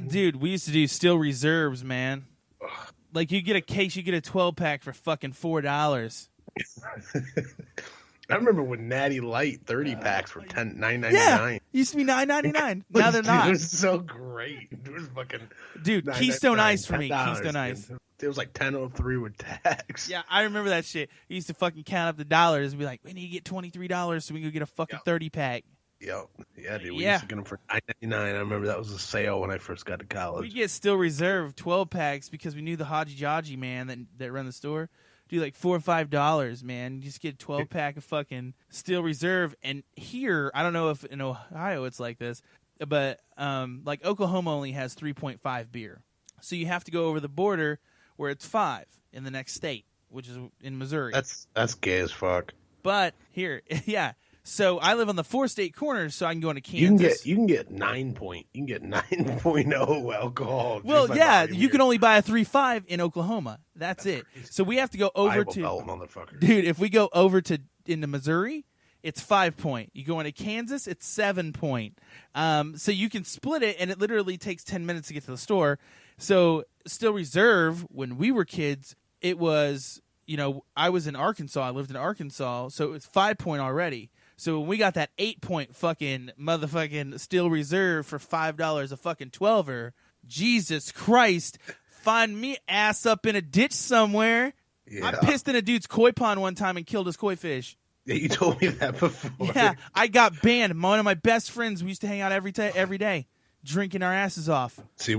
Dude, we used to do still reserves, man. Ugh. Like, you get a case, you get a 12-pack for fucking $4. I remember when Natty Light 30-packs were $9.99. Yeah, used to be $9.99. Now they're not. It was so great. It was fucking... Dude, Keystone Ice for me. Keystone Ice. It was like $10.03 with tax. Yeah, I remember that shit. We used to fucking count up the dollars and be like, we need to get $23 so we can go get a fucking 30-pack. Yep. Yeah, dude. We used to get them for $9.99. I remember that was a sale when I first got to college. We get still reserved 12-packs because we knew the Haji Jaji man that run the store do like $4 or $5, man. You just get a 12-pack of fucking still reserve. And here, I don't know if in Ohio it's like this, but like Oklahoma only has 3.5 beer. So you have to go over the border where it's 5 in the next state, which is in Missouri. That's gay as fuck. But here, yeah. So I live on the 4-state corner, so I can go into Kansas. You can get 9.0 alcohol. Well, yeah, you can only buy a 3.5 in Oklahoma. That's it. crazy. So we have to go over Bible to Belt, motherfucker. dude. If we go over to into Missouri, it's 5 point. You go into Kansas, it's 7 point. So you can split it, and it literally takes 10 minutes to get to the store. So Still Reserve, when we were kids, it was, I was in Arkansas. I lived in Arkansas, so it was 5 point already. So when we got that 8 point fucking motherfucking Still Reserve for $5 a fucking 12er, Jesus Christ, find me ass up in a ditch somewhere. Yeah. I pissed in a dude's koi pond one time and killed his koi fish. Yeah, you told me that before. Yeah, I got banned. One of my best friends, we used to hang out every day, drinking our asses off. See,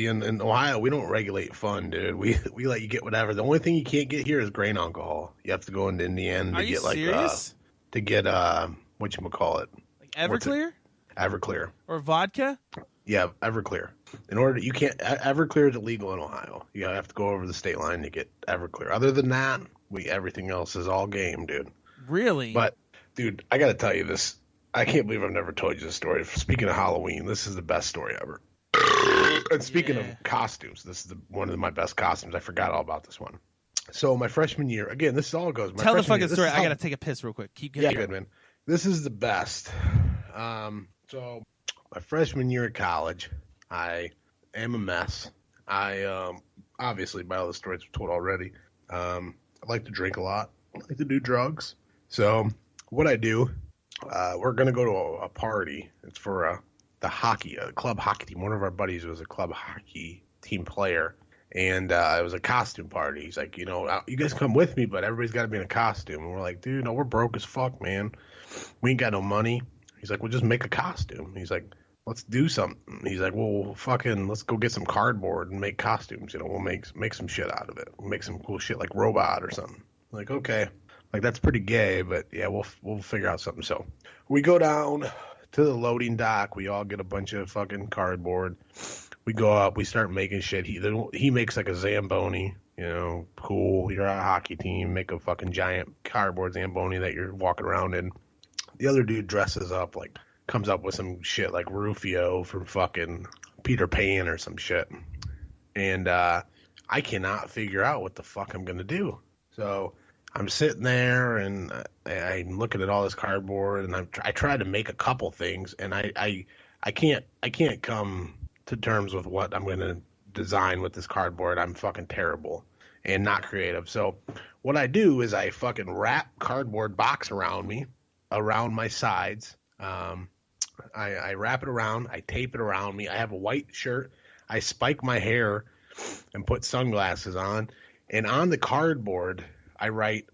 in Ohio, we don't regulate fun, dude. We let you get whatever. The only thing you can't get here is grain alcohol. You have to go into Indiana to get serious? whatchamacallit. Like Everclear? Everclear. Or vodka? Yeah, Everclear. Everclear is illegal in Ohio. You have to go over the state line to get Everclear. Other than that, everything else is all game, dude. Really? But, dude, I got to tell you this. I can't believe I've never told you this story. Speaking of Halloween, this is the best story ever. And speaking of costumes, this is one of my best costumes. I forgot all about this one. So my freshman year, again, this all goes. Tell the fucking story. I got to take a piss real quick. Keep going. Yeah, good, man. This is the best. So my freshman year at college, I am a mess. I obviously, by all the stories I've told already, I like to drink a lot. I like to do drugs. So what I do, we're going to go to a party. It's for the hockey, a club hockey team. One of our buddies was a club hockey team player. And it was a costume party. He's like, you guys come with me, but everybody's got to be in a costume. And we're like, dude, no, we're broke as fuck, man. We ain't got no money. He's like, well, just make a costume. He's like, let's do something. He's like, well, let's go get some cardboard and make costumes. We'll make some shit out of it. We'll make some cool shit like Robot or something. I'm like, okay. Like, that's pretty gay, but yeah, we'll figure out something. So we go down to the loading dock. We all get a bunch of fucking cardboard. We go up, we start making shit. He makes like a Zamboni, cool. You're a hockey team, make a fucking giant cardboard Zamboni that you're walking around in. The other dude dresses up, like, comes up with some shit like Rufio from fucking Peter Pan or some shit. And I cannot figure out what the fuck I'm going to do. So I'm sitting there and I'm looking at all this cardboard and I try to make a couple things and I can't come to terms with what I'm going to design with this cardboard. I'm fucking terrible and not creative. So what I do is I fucking wrap cardboard box around me, around my sides. I wrap it around. I tape it around me. I have a white shirt. I spike my hair and put sunglasses on. And on the cardboard, I write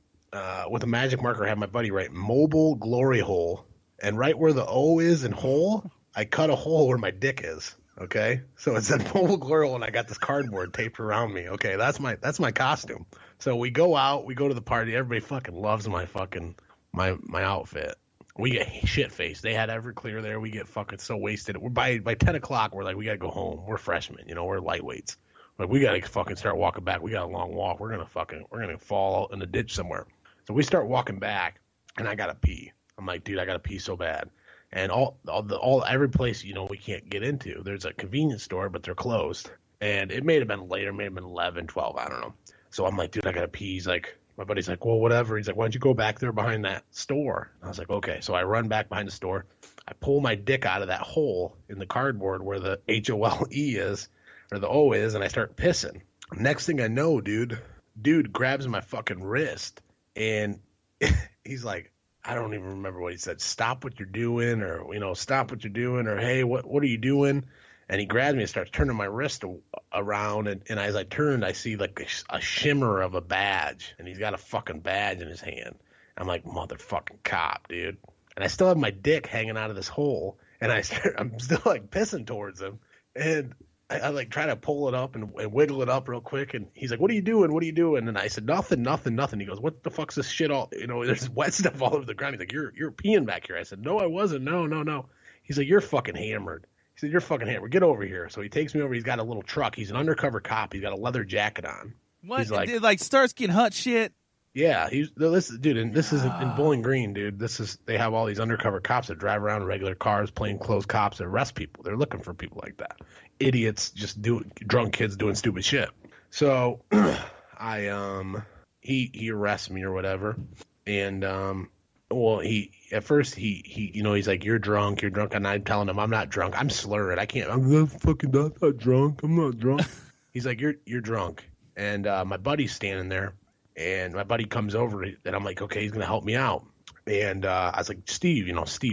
with a magic marker. I have my buddy write mobile glory hole. And right where the O is in hole, I cut a hole where my dick is. Okay, so it said mobile glory hole, and I got this cardboard taped around me. Okay, that's my costume. So we go out, we go to the party. Everybody fucking loves my fucking my outfit. We get shit faced. They had Everclear there. We get fucking so wasted. We're by 10 o'clock. We're like, we gotta go home. We're freshmen, we're lightweights. Like, we gotta fucking start walking back. We got a long walk. We're gonna fall in the ditch somewhere. So we start walking back, and I gotta pee. I'm like, dude, I gotta pee so bad. And every place, we can't get into. There's a convenience store, but they're closed. And it may have been later, may have been 11, 12, I don't know. So I'm like, dude, I got to pee. He's like, my buddy's like, well, whatever. He's like, why don't you go back there behind that store? And I was like, okay. So I run back behind the store. I pull my dick out of that hole in the cardboard where the H-O-L-E is, or the O is, and I start pissing. Next thing I know, dude grabs my fucking wrist, and he's like, I don't even remember what he said. Stop what you're doing, or, stop what you're doing, or, hey, what are you doing? And he grabs me and starts turning my wrist around. And as I turned, I see like a shimmer of a badge. And he's got a fucking badge in his hand. I'm like, motherfucking cop, dude. And I still have my dick hanging out of this hole. And I'm still like pissing towards him. And I like try to pull it up and wiggle it up real quick. And he's like, what are you doing? What are you doing? And I said, nothing. He goes, what the fuck's this shit all, there's wet stuff all over the ground. He's like, you're peeing back here. I said, no, I wasn't. No. He's like, you're fucking hammered. He said, you're fucking hammered. Get over here. So he takes me over. He's got a little truck. He's an undercover cop. He's got a leather jacket on. What? He's like, Like Starsky and Hutch shit. yeah, dude, and this is in Bowling Green, dude. They have all these undercover cops that drive around in regular cars, plainclothes cops that arrest people. They're looking for people like that. Idiots drunk kids doing stupid shit. So he arrests me or whatever. And he he's like, you're drunk, and I'm telling him I'm not drunk. I'm slurring. I'm not drunk. I'm not drunk. He's like, you're drunk. And my buddy's standing there, and my buddy comes over, and I'm like, okay, he's gonna help me out. And I was like, Steve,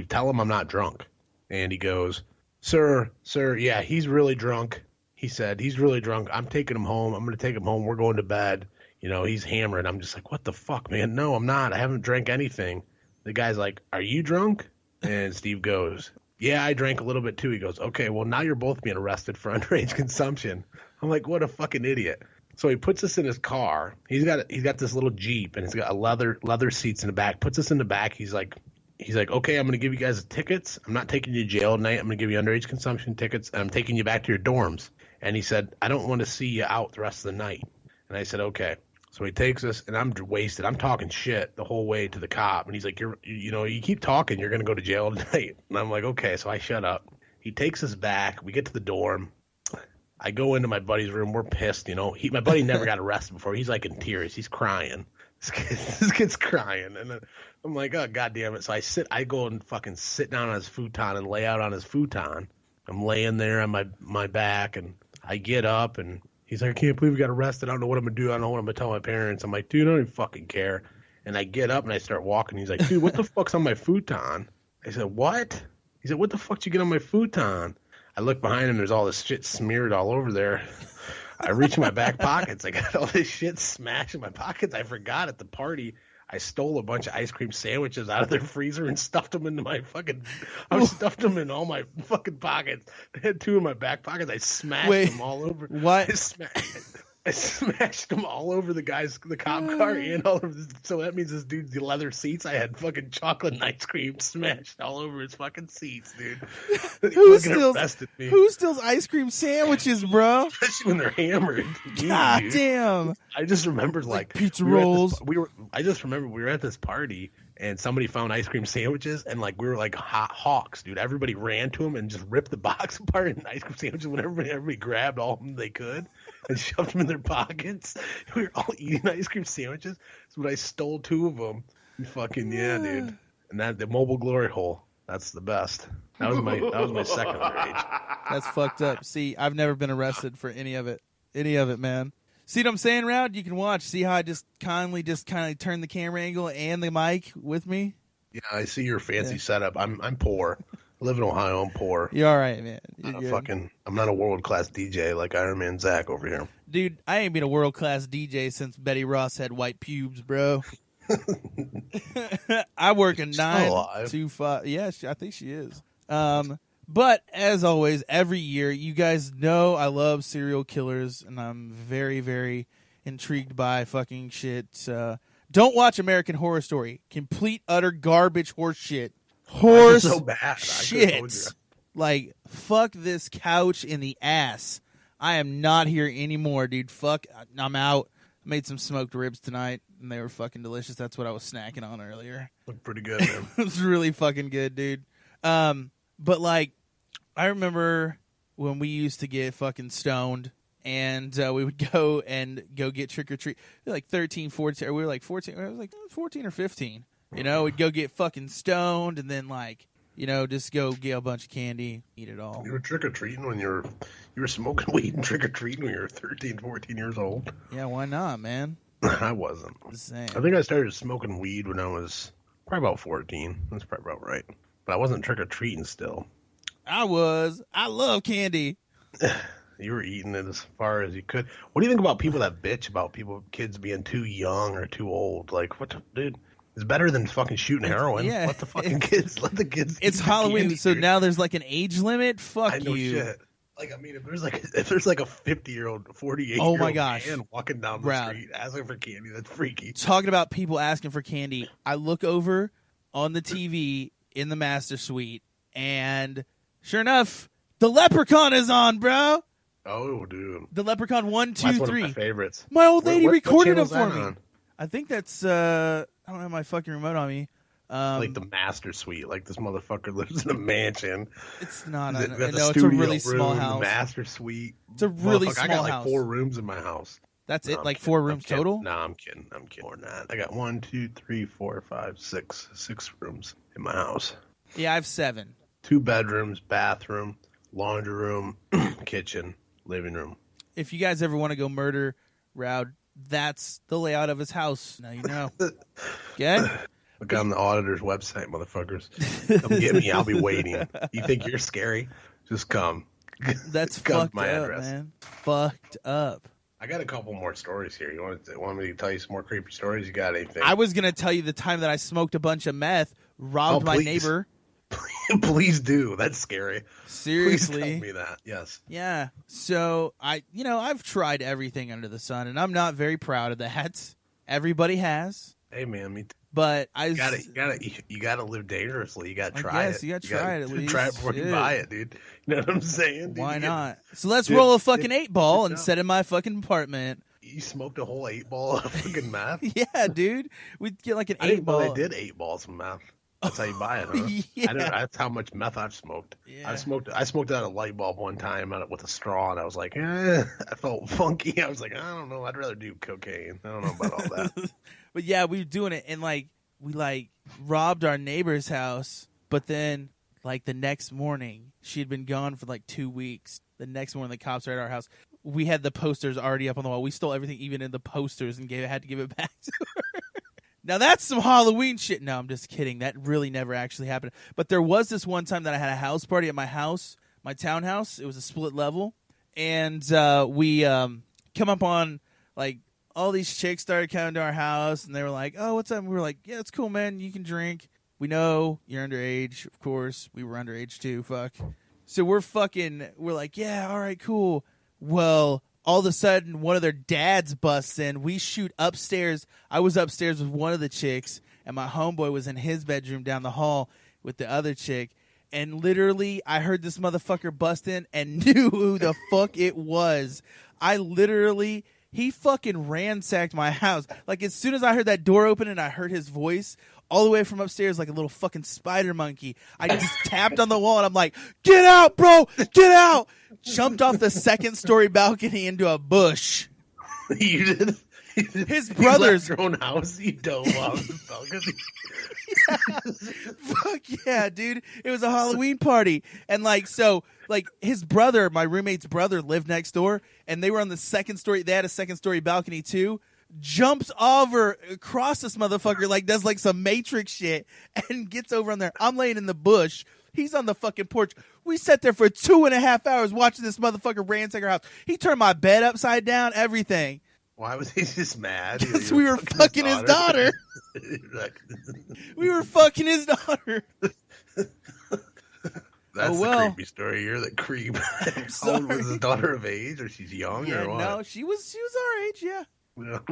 tell him I'm not drunk. And he goes, sir, yeah, he's really drunk. He said, he's really drunk. I'm taking him home. I'm gonna take him home. We're going to bed. He's hammered. I'm just like, what the fuck, man? No, I'm not. I haven't drank anything. The guy's like, are you drunk? And Steve goes, yeah, I drank a little bit too. He goes, okay, well, now you're both being arrested for underage consumption. I'm like, what a fucking idiot. So he puts us in his car. He's got this little Jeep, and it's got a leather seats in the back. Puts us in the back. He's like, okay, I'm going to give you guys tickets. I'm not taking you to jail tonight. I'm going to give you underage consumption tickets, and I'm taking you back to your dorms. And he said, I don't want to see you out the rest of the night. And I said, okay. So he takes us, and I'm wasted. I'm talking shit the whole way to the cop. And he's like, you keep talking, you're going to go to jail tonight. And I'm like, okay. So I shut up. He takes us back. We get to the dorm. I go into my buddy's room. We're pissed, my buddy never got arrested before. He's like in tears. He's crying. This kid's crying. And I'm like, oh, God damn it. So I go and fucking sit down on his futon and lay out on his futon. I'm laying there on my back, and I get up, and he's like, I can't believe we got arrested. I don't know what I'm going to do. I don't know what I'm going to tell my parents. I'm like, dude, I don't even fucking care. And I get up, and I start walking. He's like, dude, what the fuck's on my futon? I said, what? He said, what the fuck did you get on my futon? I look behind him. There's all this shit smeared all over there. I reach in my back pockets. I got all this shit smashed in my pockets. I forgot at the party. I stole a bunch of ice cream sandwiches out of their freezer and stuffed them into my fucking – I stuffed them in all my fucking pockets. I had two in my back pockets. I smashed them all over. What? I smashed them all over the cop car and all over – so that means this dude's leather seats. I had fucking chocolate and ice cream smashed all over his fucking seats, dude. Who steals ice cream sandwiches, bro? Especially when they're hammered. God damn. I just remembered like pizza rolls. I just remember we were at this party and somebody found ice cream sandwiches, and like we were like hot hawks, dude. Everybody ran to them and just ripped the box apart and ice cream sandwiches. When everybody grabbed all of them they could and shoved them in their pockets. We were all eating ice cream sandwiches. So I stole two of them. Fucking yeah, dude. And that the mobile glory hole. That's the best. That was my second rage. That's fucked up. See, I've never been arrested for any of it. Any of it, man. See what I'm saying, Rowd? You can watch. See how I just kind of turn the camera angle and the mic with me? Yeah, I see your fancy setup. I'm poor. I live in Ohio. I'm poor. You're all right, man. I'm not a world-class DJ like IRONMAN Zack over here. Dude, I ain't been a world-class DJ since Betty Ross had white pubes, bro. I work a 9 to 5. Yeah, I think she is. But as always, every year, you guys know I love serial killers, and I'm very, very intrigued by fucking shit. Don't watch American Horror Story. Complete, utter garbage horse shit. Horse so bad. shit. Like, fuck this couch in the ass. I am not here anymore, dude. Fuck, I'm out. I made some smoked ribs tonight, and they were fucking delicious. That's what I was snacking on earlier. Looked pretty good, man. It was really fucking good, dude. But, like, I remember when we used to get fucking stoned, and we would go get trick-or-treat. We were like 13, 14. We were like 14. I was like 14 or 15. You know, we'd go get fucking stoned, and then, like, you know, just go get a bunch of candy, eat it all. You were trick-or-treating when you were smoking weed and trick-or-treating when you were 13, 14 years old? Yeah, why not, man? I wasn't. I think I started smoking weed when I was probably about 14. That's probably about right. But I wasn't trick-or-treating still. I was. I love candy. You were eating it as far as you could. What do you think about people that bitch about kids being too young or too old? Like, dude? It's better than fucking shooting heroin. Yeah. Let the fucking kids. Let the kids. It's Halloween, candy, so dude. now there's like an age limit. Fuck I know you. Shit. Like, I mean, if there's like a 50-year-old, 48-year-old oh my gosh, man walking down the street asking for candy, that's freaky. Talking about people asking for candy, I look over on the TV in the master suite, and sure enough, the Leprechaun is on, bro. Oh, dude. The Leprechaun 1, 2, That's 3. one of my favorites. My old lady What recorded them channel for is that me. on? I think that's I don't have my fucking remote on me. Like the master suite. Like this motherfucker lives in a mansion. It's not. Got the No, it's a studio really small room, house. The master suite. It's a really Motherfucker, small I got like house. 4 rooms in my house. That's No, it. I'm Like kidding. 4 I'm rooms kidding. total. No, I'm kidding. More than that. I got 1, 2, 3, 4, 5, 6. 6 rooms in my house. Yeah, I have 7. 2 bedrooms, bathroom, laundry room, kitchen, living room. If you guys ever want to go murder Rowd, that's the layout of his house. Now you know. Okay? Look on the auditor's website, motherfuckers. Come get me. I'll be waiting. You think you're scary? Just come. That's Come to fucked my up, address. man. Fucked up. I got a couple more stories here. You want me to tell you some more creepy stories? You got anything? I was gonna tell you the time that I smoked a bunch of meth, robbed my please. neighbor. Please do. That's scary. Seriously. Please tell me that. Yes. Yeah. So I've tried everything under the sun, and I'm not very proud of that. Everybody has, Hey man, me too. but You gotta live dangerously. You gotta try guess it. you gotta try it at least. Try it before you Shit. buy it, dude. You know what I'm saying? Dude, Why you not? So let's Dude, roll a fucking it- 8-ball it- and set in my fucking apartment. You smoked a whole 8-ball of fucking meth. Yeah, dude. We'd get like an I didn't know 8-ball. they did 8 balls of meth. That's how you buy it, huh? Yeah. That's how much meth I've smoked. Yeah. I smoked out a light bulb one time with a straw, and I was like, I felt funky. I was like, I don't know. I'd rather do cocaine. I don't know about all that. But yeah, we were doing it, and we robbed our neighbor's house. But then the next morning, she had been gone for 2 weeks. The next morning, the cops were at our house. We had the posters already up on the wall. We stole everything, even in the posters, and had to give it back to her. Now that's some Halloween shit. No, I'm just kidding. That really never actually happened. But there was this one time that I had a house party at my house, my townhouse. It was a split level, and we come up on all these chicks started coming to our house, and they were like, "Oh, what's up?" And we were like, "Yeah, it's cool, man. You can drink. We know you're underage, of course. We were underage too. Fuck." So we're like, "Yeah, all right, cool." Well, all of a sudden, one of their dads busts in. We shoot upstairs. I was upstairs with one of the chicks, and my homeboy was in his bedroom down the hall with the other chick. And literally, I heard this motherfucker bust in and knew who the fuck it was. He fucking ransacked my house. As soon as I heard that door open and I heard his voice, all the way from upstairs like a little fucking spider monkey, I just tapped on the wall and I'm like, "Get out, bro! Get out!" Jumped off the 2nd-story balcony into a bush. You did? His brothers. You left your own house. You dove off the balcony. Fuck yeah, dude. It was a Halloween party. And his brother, my roommate's brother, lived next door, and they were on the 2nd story. They had a 2nd-story balcony too. Jumps across this motherfucker, does some Matrix shit, and gets over on there. I'm laying in the bush. He's on the fucking porch. We sat there for 2.5 hours watching this motherfucker ransack our house. He turned my bed upside down, everything. Why was he just mad? Because we were fucking his daughter. We were fucking his daughter. That's the creepy story. You're the creep. How old was his daughter of age, or she's young, or what? No, she was our age, yeah. Well,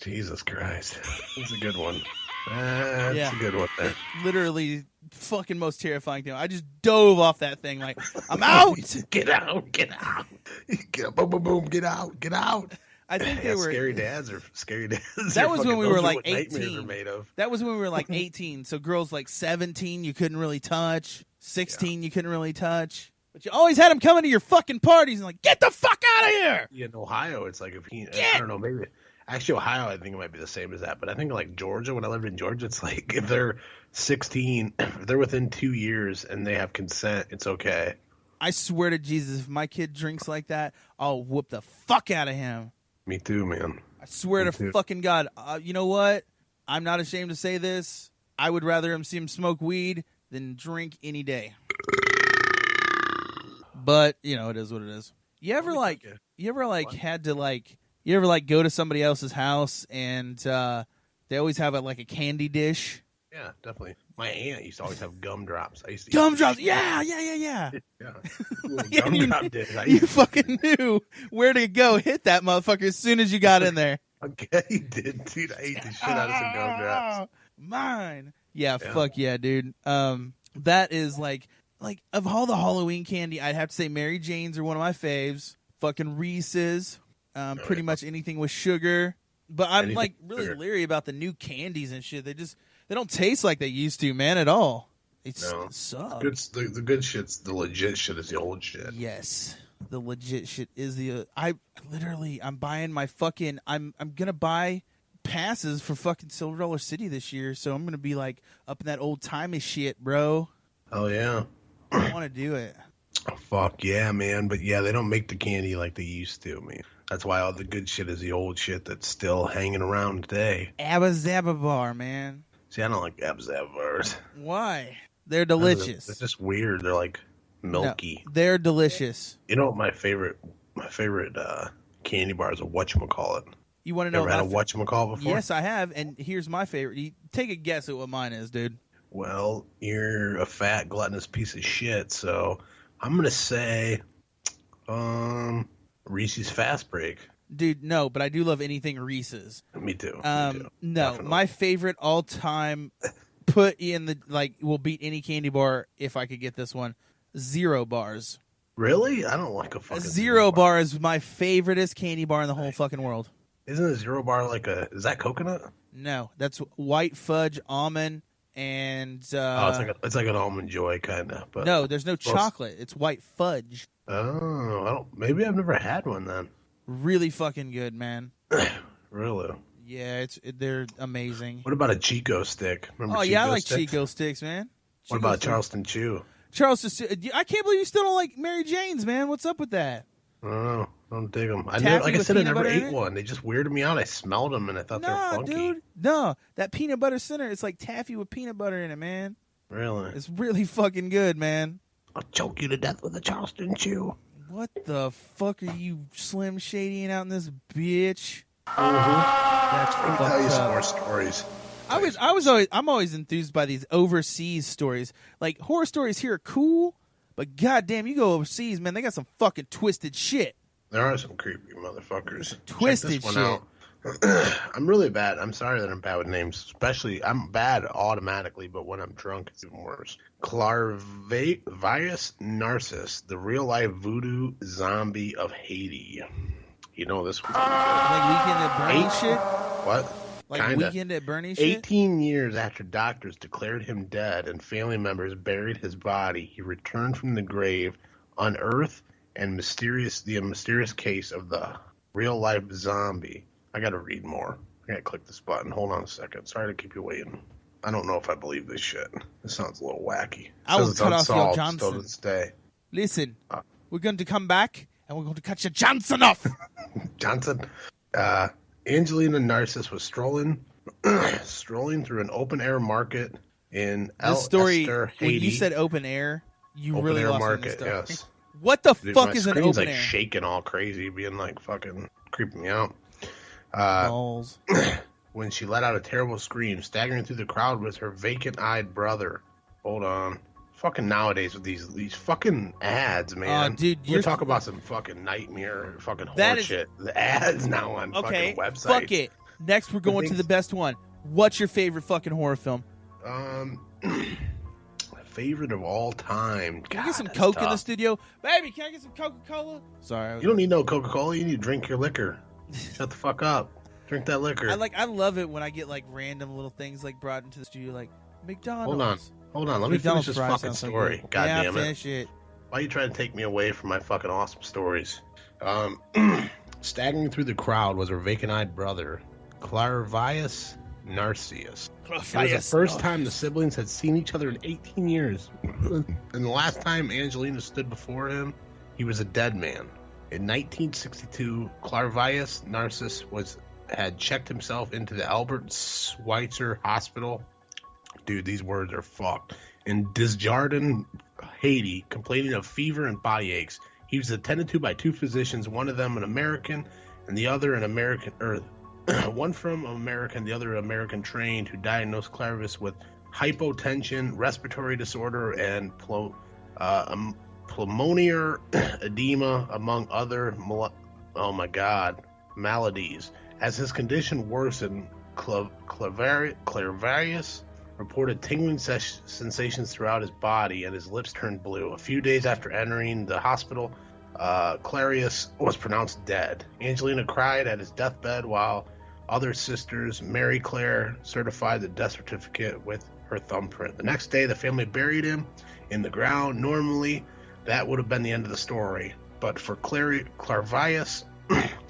Jesus Christ. That's a good one. That's a good one there. Literally fucking most terrifying thing. I just dove off that thing I'm out! Get out, get out. Get up, boom, boom, boom, get out, get out. I think they were scary dads are scary dads. That was when we were 18. Are made of. That was when we were 18. So girls 17 you couldn't really touch. 16 you couldn't really touch. But you always had them coming to your fucking parties and get the fuck out of here. Yeah, in Ohio, it's I don't know, maybe. Actually, Ohio, I think it might be the same as that. But I think Georgia, when I lived in Georgia, it's if they're 16, if they're within 2 years and they have consent, it's okay. I swear to Jesus, if my kid drinks like that, I'll whoop the fuck out of him. Me too, man. I swear to fucking God. You know what? I'm not ashamed to say this. I would rather see him smoke weed than drink any day. But, it is what it is. You ever go to somebody else's house and they always have a candy dish? Yeah, definitely. My aunt used to always have gumdrops. Gumdrops, yeah. Yeah. Gumdrop dish. You fucking knew where to go hit that motherfucker as soon as you got in there. Okay, you did, dude. I ate the shit out of some gumdrops. Mine. Yeah, fuck yeah, dude. That is of all the Halloween candy, I'd have to say Mary Jane's are one of my faves. fucking Reese's, pretty much anything with sugar. But I'm Anything like with really sugar. leery about the new candies and shit. They don't taste like they used to, man, at all. It sucks. The good shit's the legit shit is the old shit. Yes, the legit shit is the. I'm buying my fucking. I'm gonna buy passes for fucking Silver Dollar City this year, so I'm gonna be like up in that old timey shit, bro. Oh yeah. I want to do it. Oh, fuck yeah, man. But yeah, they don't make the candy like they used to, man. That's why all the good shit is the old shit that's still hanging around today. Abba Zabba Bar, man. See, I don't like Abzav bars. Why? They're delicious. They're just weird. They're like milky. No, they're delicious. You know what my favorite candy bar is a whatchamacallit. You want to know Ever had a my whatchamacallit before? Yes, I have, and here's my favorite. Take a guess at what mine is, dude. Well, you're a fat, gluttonous piece of shit, so I'm going to say Reese's Fast Break. Dude, no, but I do love anything Reese's. Me too. No, Definitely. my favorite all-time put in the, like, will beat any candy bar if I could get this one. Zero bars. Really? I don't like a fucking Zero bar is my favoriteest candy bar in the whole fucking world. Isn't a Zero Bar like is that coconut? No, that's white fudge, almond, and it's like an Almond Joy kind of. But no, there's no chocolate. It's white fudge. Oh, maybe I've never had one then. Really fucking good, man. Really? Yeah, they're amazing. What about a Chico stick? Remember Yeah, I like sticks? Chico sticks, man. What about Charleston Chew? I can't believe you still don't like Mary Jane's, man. What's up with that? I don't know. I don't dig them. Like Taffy I with said, I peanut never butter in ate it? one. They just weirded me out. I smelled them and I thought they were funky. Dude. No, that peanut butter center, it's like taffy with peanut butter in it, man. Really? It's really fucking good, man. I'll choke you to death with a Charleston Chew. What the fuck are you Slim Shadying out in this bitch? Mm-hmm. That's I'll fucked tell you some up. more stories. I'm always enthused by these overseas stories. Like horror stories here are cool, but goddamn, you go overseas, man, they got some fucking twisted shit. There are some creepy motherfuckers. Twisted Check this shit. one out. I'm really bad. I'm sorry that I'm bad with names. Especially, I'm bad automatically, but when I'm drunk, it's even worse. Clairvius Narcissus, the real-life voodoo zombie of Haiti. You know this one's gonna Like Weekend at Bernie shit? be good. What? Like Kinda. Weekend at Bernie shit? 18 years after doctors declared him dead and family members buried his body, he returned from the grave, unearthed the mysterious case of the real-life zombie. I gotta read more. I gotta click this button. Hold on a second. Sorry to keep you waiting. I don't know if I believe this shit. This sounds a little wacky. I will Says it's cut off your unsolved Johnson. Still to this day. Listen, we're going to come back and we're going to cut your Johnson off. Johnson. Angelina Narcissus was strolling through an open-air market in This story, Esther, Haiti. when you said open air, you really Open-air lost me in market, this story. yes. What the Dude, fuck my is an screen's open like air? shaking all crazy, being like fucking creeping me out. Balls. When she let out a terrible scream, staggering through the crowd was her vacant-eyed brother. Hold on. Fucking nowadays with these fucking ads, man. Dude, We're talk about some fucking nightmare fucking horror shit. The ads now on Okay, fucking websites. fuck it. Next, we're going to the best one. What's your favorite fucking horror film? Favorite of all time. Can I get some that's Coke in the tough. studio? Baby, can I get some Coca-Cola? Sorry. You don't need no Coca-Cola. You need to drink your liquor. Shut the fuck up. Drink that liquor. I love it when I get like random little things like brought into the studio, like McDonald's. Hold on. Let me McDonald's finish this fries fucking sounds so story. good. God Yeah, damn it. finish it. Why are you trying to take me away from my fucking awesome stories? Staggering through the crowd was her vacant-eyed brother, Clairvius Narcissus. It was the first time the siblings had seen each other in 18 years. And the last time Angelina stood before him, he was a dead man. In 1962, Clairvius Narcissus had checked himself into the Albert Schweitzer Hospital. Dude, these words are fucked. In Desjardins, Haiti, complaining of fever and body aches. He was attended to by two physicians, one of them an American and the other an American, one from America and the other American trained, who diagnosed Clairvius with hypotension, respiratory disorder, and pulmonary edema, among other maladies. As his condition worsened, Clairvius reported tingling sensations throughout his body, and his lips turned blue. A few days after entering the hospital, Clarius was pronounced dead. Angelina cried at his deathbed while other sisters, Mary Claire, certified the death certificate with her thumbprint. The next day, the family buried him in the ground. Normally, that would have been the end of the story. But for Clairvius,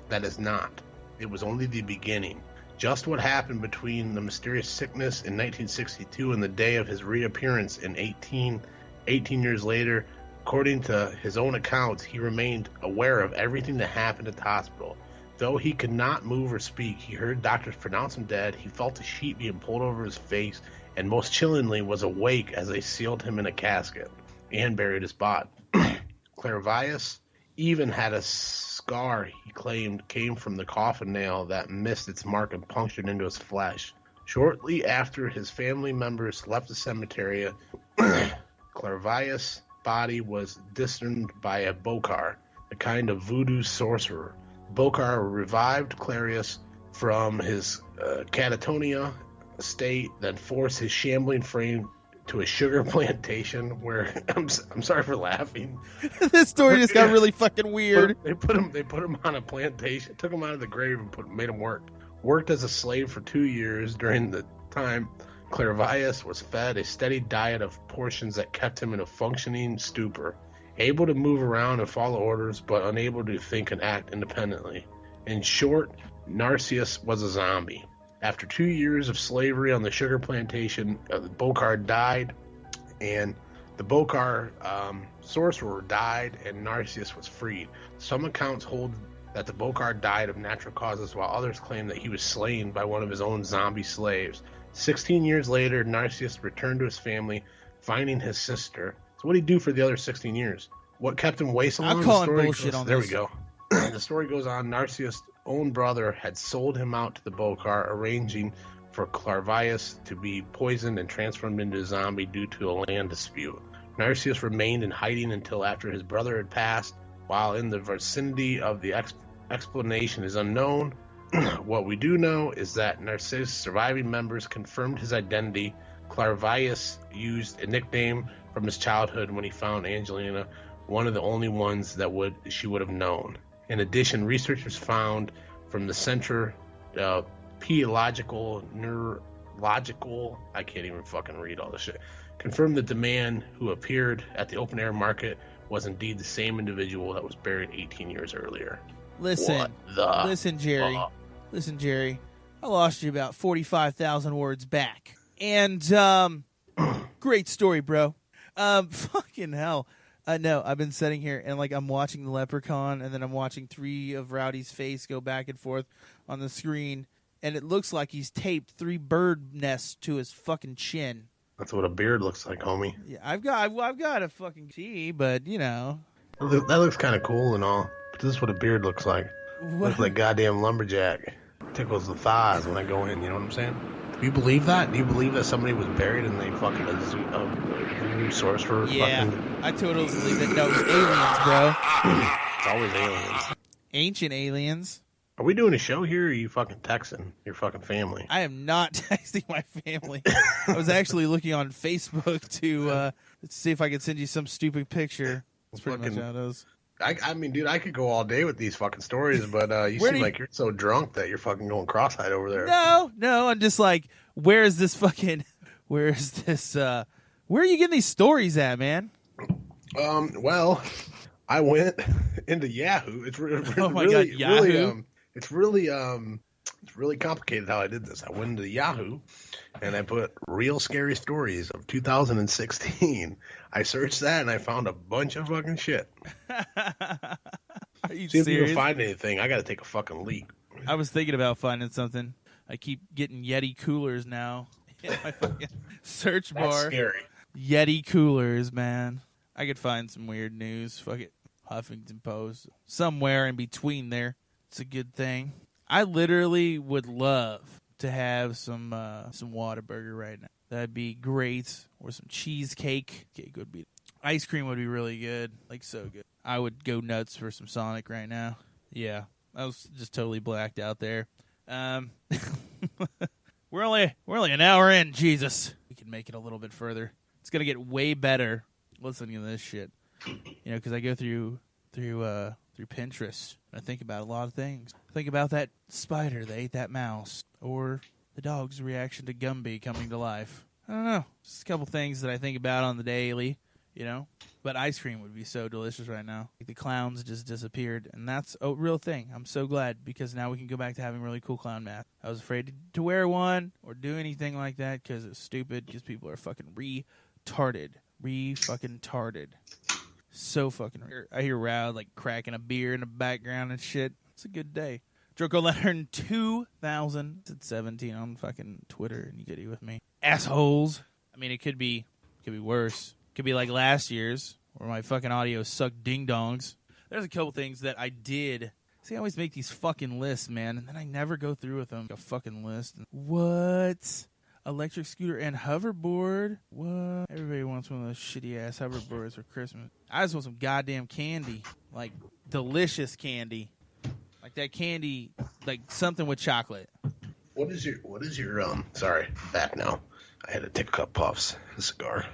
that is not. It was only the beginning. Just what happened between the mysterious sickness in 1962 and the day of his reappearance in 18 years later. According to his own accounts, he remained aware of everything that happened at the hospital. Though he could not move or speak, he heard doctors pronounce him dead. He felt a sheet being pulled over his face, and most chillingly was awake as they sealed him in a casket and buried his body. Clairvius even had a scar he claimed came from the coffin nail that missed its mark and punctured into his flesh. Shortly after his family members left the cemetery, Clairvius' body was discerned by a Bokar, a kind of voodoo sorcerer. Bokar revived Clarius from his catatonia state, then forced his shambling frame to a sugar plantation where I'm sorry for laughing. This story just got really fucking weird. They put him on a plantation, took him out of the grave and made him work. Worked as a slave for 2 years. During the time, Clairvius was fed a steady diet of portions that kept him in a functioning stupor, able to move around and follow orders, but unable to think and act independently. In short, Narcissus was a zombie. After 2 years of slavery on the sugar plantation, the Bokar died, and the Bokar sorcerer died, and Narcissus was freed. Some accounts hold that the Bokar died of natural causes, while others claim that he was slain by one of his own zombie slaves. 16 years later, Narcissus returned to his family, finding his sister. So what did he do for the other 16 years? What kept him away so long? I'm calling bullshit on there this. There we go. The story goes on. Narcissus' own brother had sold him out to the Bokar, arranging for Clairvius to be poisoned and transformed into a zombie due to a land dispute. Narcissus remained in hiding until after his brother had passed. While in the vicinity of the explanation is unknown, what we do know is that Narcissus' surviving members confirmed his identity. Clairvius used a nickname from his childhood when he found Angelina, one of the only ones that she would have known. In addition, researchers found from the Center Paleological Neurological, I can't even fucking read all this shit, confirmed that the man who appeared at the open air market was indeed the same individual that was buried 18 years earlier. Listen, Jerry. Listen, Jerry. I lost you about 45,000 words back. And, great story, bro. Fucking hell. No, I've been sitting here and I'm watching the Leprechaun, and then I'm watching 3 of Rowdy's face go back and forth on the screen, and it looks like he's taped 3 bird nests to his fucking chin. That's what a beard looks like, homie. Yeah, I've got a fucking T, but you know. That looks kind of cool and all. But this is what a beard looks like. Looks like goddamn lumberjack. Tickles the thighs when I go in. You know what I'm saying? Do you believe that? Do you believe that somebody was buried and they fucking a sorcerer? Yeah, I totally believe it. No, it's aliens, bro. It's always aliens. Ancient aliens. Are we doing a show here, or are you fucking texting your fucking family? I am not texting my family. I was actually looking on Facebook to see if I could send you some stupid picture. That's pretty much how it is. I mean, dude, I could go all day with these fucking stories, but you seem like you're so drunk that you're fucking going cross-eyed over there. No, I'm just like, where are you getting these stories at, man? Well, I went into Yahoo. It's oh my God, Yahoo. It's really complicated how I did this. I went into Yahoo and I put real scary stories of 2016. I searched that and I found a bunch of fucking shit. Are you See serious? if you can find anything. I got to take a fucking leak. I was thinking about finding something. I keep getting Yeti coolers now in my fucking search bar. That's scary. Yeti coolers, man. I could find some weird news. Fuck it. Huffington Post. Somewhere in between there. It's a good thing. I literally would love to have some Whataburger right now. That'd be great. Or some cheesecake. Cake would be. Ice cream would be really good. Like, so good. I would go nuts for some Sonic right now. Yeah. I was just totally blacked out there. We're only an hour in. Jesus. We can make it a little bit further. It's going to get way better listening to this shit. You know, because I go through through Pinterest. I think about a lot of things. Think about that spider that ate that mouse, or the dog's reaction to Gumby coming to life. I don't know. Just a couple things that I think about on the daily, you know. But ice cream would be so delicious right now. Like the clowns just disappeared, and that's a real thing. I'm so glad, because now we can go back to having really cool clown masks. I was afraid to wear one or do anything like that because it's stupid, because people are fucking retarded. Re-fucking-tarded. So fucking weird. I hear Rowd like cracking a beer in the background and shit. It's a good day. Draco Leonard 2017 on fucking Twitter, and you get it with me. Assholes. I mean, it could be worse. It could be like last year's, where my fucking audio sucked ding-dongs. There's a couple things that I did. See, I always make these fucking lists, man, and then I never go through with them. A fucking list. What? Electric scooter and hoverboard? What? Everybody wants one of those shitty-ass hoverboards for Christmas. I just want some goddamn candy. Like, delicious candy. Like that candy, like something with chocolate. What is your sorry, back now. I had to take a couple puffs. A cigar.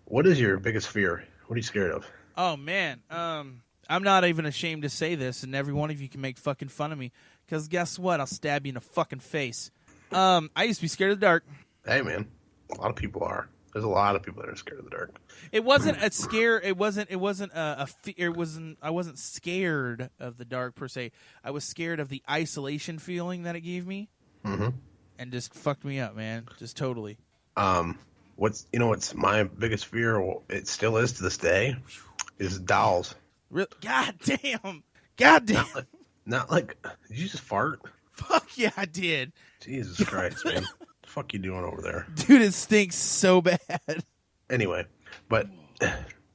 What is your biggest fear? What are you scared of? Oh, man. I'm not even ashamed to say this, and every one of you can make fucking fun of me, because guess what? I'll stab you in the fucking face. I used to be scared of the dark. Hey, man. A lot of people are. There's a lot of people that are scared of the dark. It wasn't a scare. It wasn't a fear. I wasn't scared of the dark per se. I was scared of the isolation feeling that it gave me. Mm-hmm. And just fucked me up, man. Just totally. What's my biggest fear? Well, it still is to this day. Is dolls. God damn. God damn. Not like. Did you just fart? Fuck yeah, I did. Jesus Christ, man. What the fuck you doing over there? Dude, it stinks so bad. Anyway, but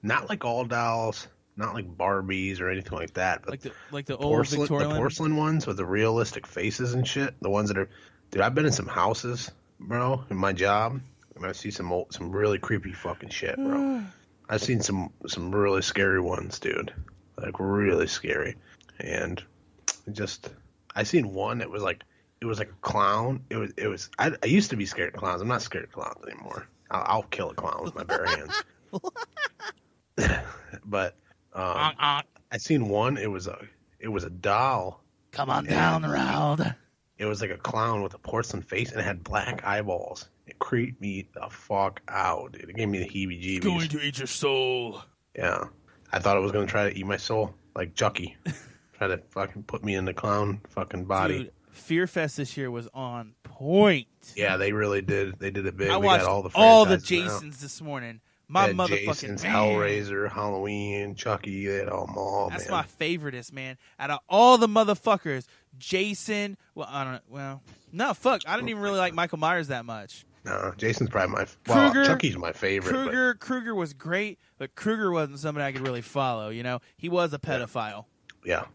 not like all dolls, not like Barbies or anything like that. But like the old Victorian? The porcelain ones with the realistic faces and shit. The ones that are... Dude, I've been in some houses, bro, in my job, and I see some really creepy fucking shit, bro. I've seen some really scary ones, dude. Like, really scary. And just... I seen one that was like... It was like a clown. I used to be scared of clowns. I'm not scared of clowns anymore. I'll kill a clown with my bare hands. But I seen one. It was a doll. Come on down the road. It was like a clown with a porcelain face, and it had black eyeballs. It creeped me the fuck out, dude. It gave me the heebie-jeebies. It's going to eat your soul. Yeah. I thought it was going to try to eat my soul, like Chucky. Try to fucking put me in the clown fucking body. Dude, Fear Fest this year was on point. Yeah, they really did. They did it big. I we watched got all the Jasons this morning. My yeah, motherfucking Jason's, man. Hellraiser, Halloween, Chucky, they had them all. That's man. my favoriteest, man. Out of all the motherfuckers, Jason. Well, I don't. Well, no, fuck. I didn't even really like Michael Myers that much. No, Jason's probably my. Krueger, Chucky's my favorite. Krueger was great, but Krueger wasn't somebody I could really follow. You know, he was a pedophile. Yeah,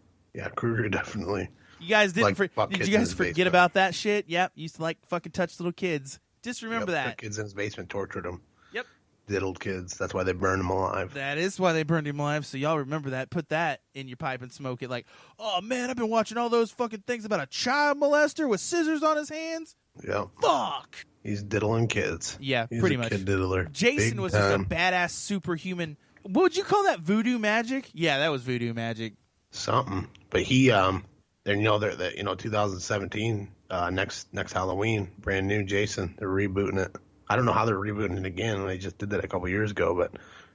Krueger definitely. You guys did you guys forget basement. about that shit? Yep, used to like fucking touch little kids. Just remember that. Kids in his basement tortured him. Yep. Diddled kids. That's why they burned him alive. That is why they burned him alive. So y'all remember that. Put that in your pipe and smoke it. Like, oh man, I've been watching all those fucking things about a child molester with scissors on his hands. Yeah. Fuck. He's diddling kids. Yeah, He's pretty a much. Kid diddler. Jason Big was time. just a badass superhuman. What would you call that? Voodoo magic? Yeah, that was voodoo magic. Something. But he 2017 next Halloween, brand new Jason. They're rebooting it. I don't know how they're rebooting it again. They just did that a couple years ago, but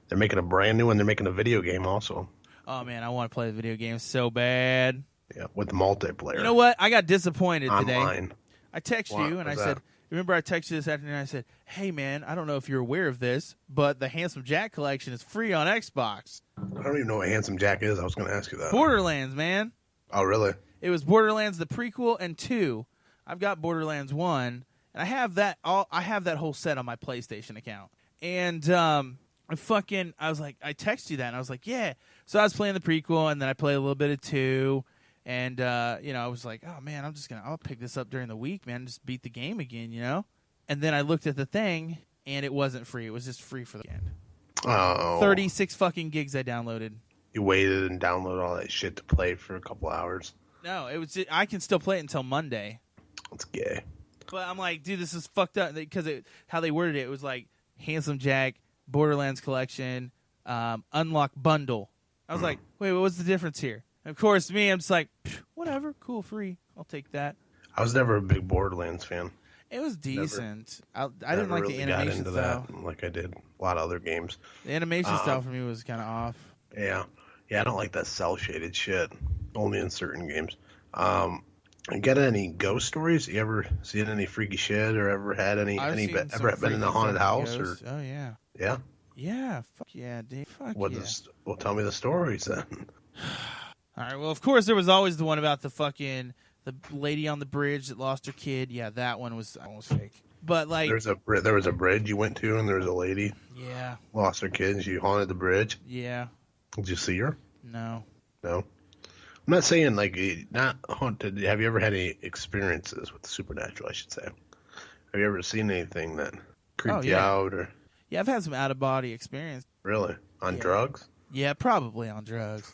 they're making a brand new one. They're making a video game also. Oh man, I want to play the video game so bad. Yeah, with the multiplayer. You know what? I got disappointed today. Online. I texted you and I said, remember I texted you this afternoon. I said, hey man, I don't know if you're aware of this, but the Handsome Jack collection is free on Xbox. I don't even know what Handsome Jack is. I was going to ask you that. Borderlands, man. Oh really? It was Borderlands the prequel and 2. I've got Borderlands 1, and I have that whole set on my PlayStation account. And I was like, I texted you that, and I was like, yeah. So I was playing the prequel, and then I played a little bit of 2, and I was like, oh man, I'll pick this up during the week, man, just beat the game again, you know. And then I looked at the thing, and it wasn't free. It was just free for the weekend. Oh. 36 fucking gigs I downloaded. You waited and downloaded all that shit to play for a couple hours. No, I can still play it until Monday. That's gay. But I'm like, dude, this is fucked up because how they worded it was like Handsome Jack, Borderlands Collection, Unlock Bundle. I was like, wait, what's the difference here? Of course, me, I'm just like, whatever, cool, free. I'll take that. I was never a big Borderlands fan. It was decent. I didn't Never like really the got animation into style. that like I did a lot of other games. The animation style for me was kind of off. Yeah. Yeah, I don't like that cel-shaded shit. Only in certain games. Got any ghost stories? You ever seen any freaky shit or ever had any ever been in a haunted house or Oh yeah. Yeah? Yeah, fuck yeah, dude. Fuck What yeah. well, tell me the stories then. All right, well, of course there was always the one about the lady on the bridge that lost her kid. Yeah, that one was fake. But like there was a bridge you went to and there was a lady yeah. lost her kid and she haunted the bridge. Yeah. Did you see her? No. No. I'm not saying like not haunted. Have you ever had any experiences with the supernatural? I should say. Have you ever seen anything that creeped you out or? Yeah, I've had some out of body experience. Really? On drugs? Yeah, probably on drugs.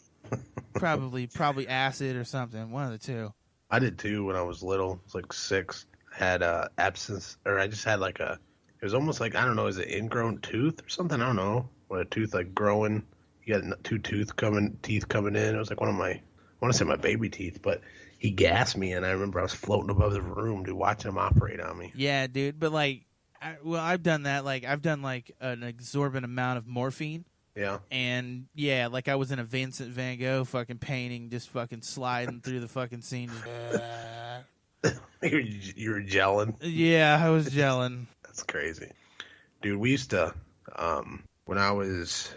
probably acid or something. One of the two. I did too when I was little. I was like 6. I had abscess, or I just had like it was almost like, I don't know, is it ingrown tooth or something? I don't know. When a tooth like growing, you got 2 teeth coming in. It was like one of my, I want to say my baby teeth, but he gassed me and I remember I was floating above the room, dude, watching him operate on me. Yeah, dude, but like, I've done that. Like, I've done like an exorbitant amount of morphine. Yeah. And yeah, like I was in a Vincent Van Gogh fucking painting, just fucking sliding through the fucking scene. You were gelling. Yeah, I was gelling. That's crazy. Dude, we used to, when I was,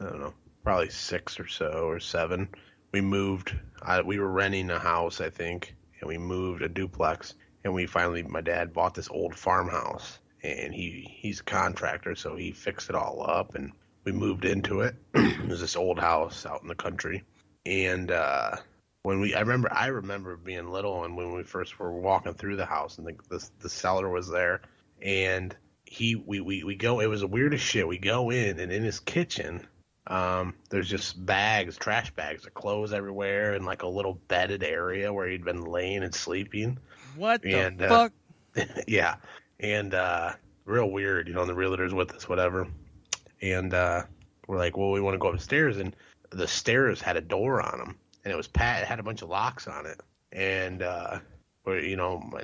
I don't know, probably 6 or so, or 7, we moved. We were renting a house, I think, and we moved a duplex. And my dad bought this old farmhouse. And he's a contractor, so he fixed it all up, and we moved into it. It was this old house out in the country. And I remember being little, and when we first were walking through the house, and the cellar was there, and we go. It was the weirdest shit. We go in, and in his kitchen, there's just trash bags of clothes everywhere, and like a little bedded area where he'd been laying and sleeping. What the fuck? Yeah. And real weird, and the realtor's with us, whatever. And we're like, well, we want to go upstairs, and the stairs had a door on them, and it had a bunch of locks on it. And my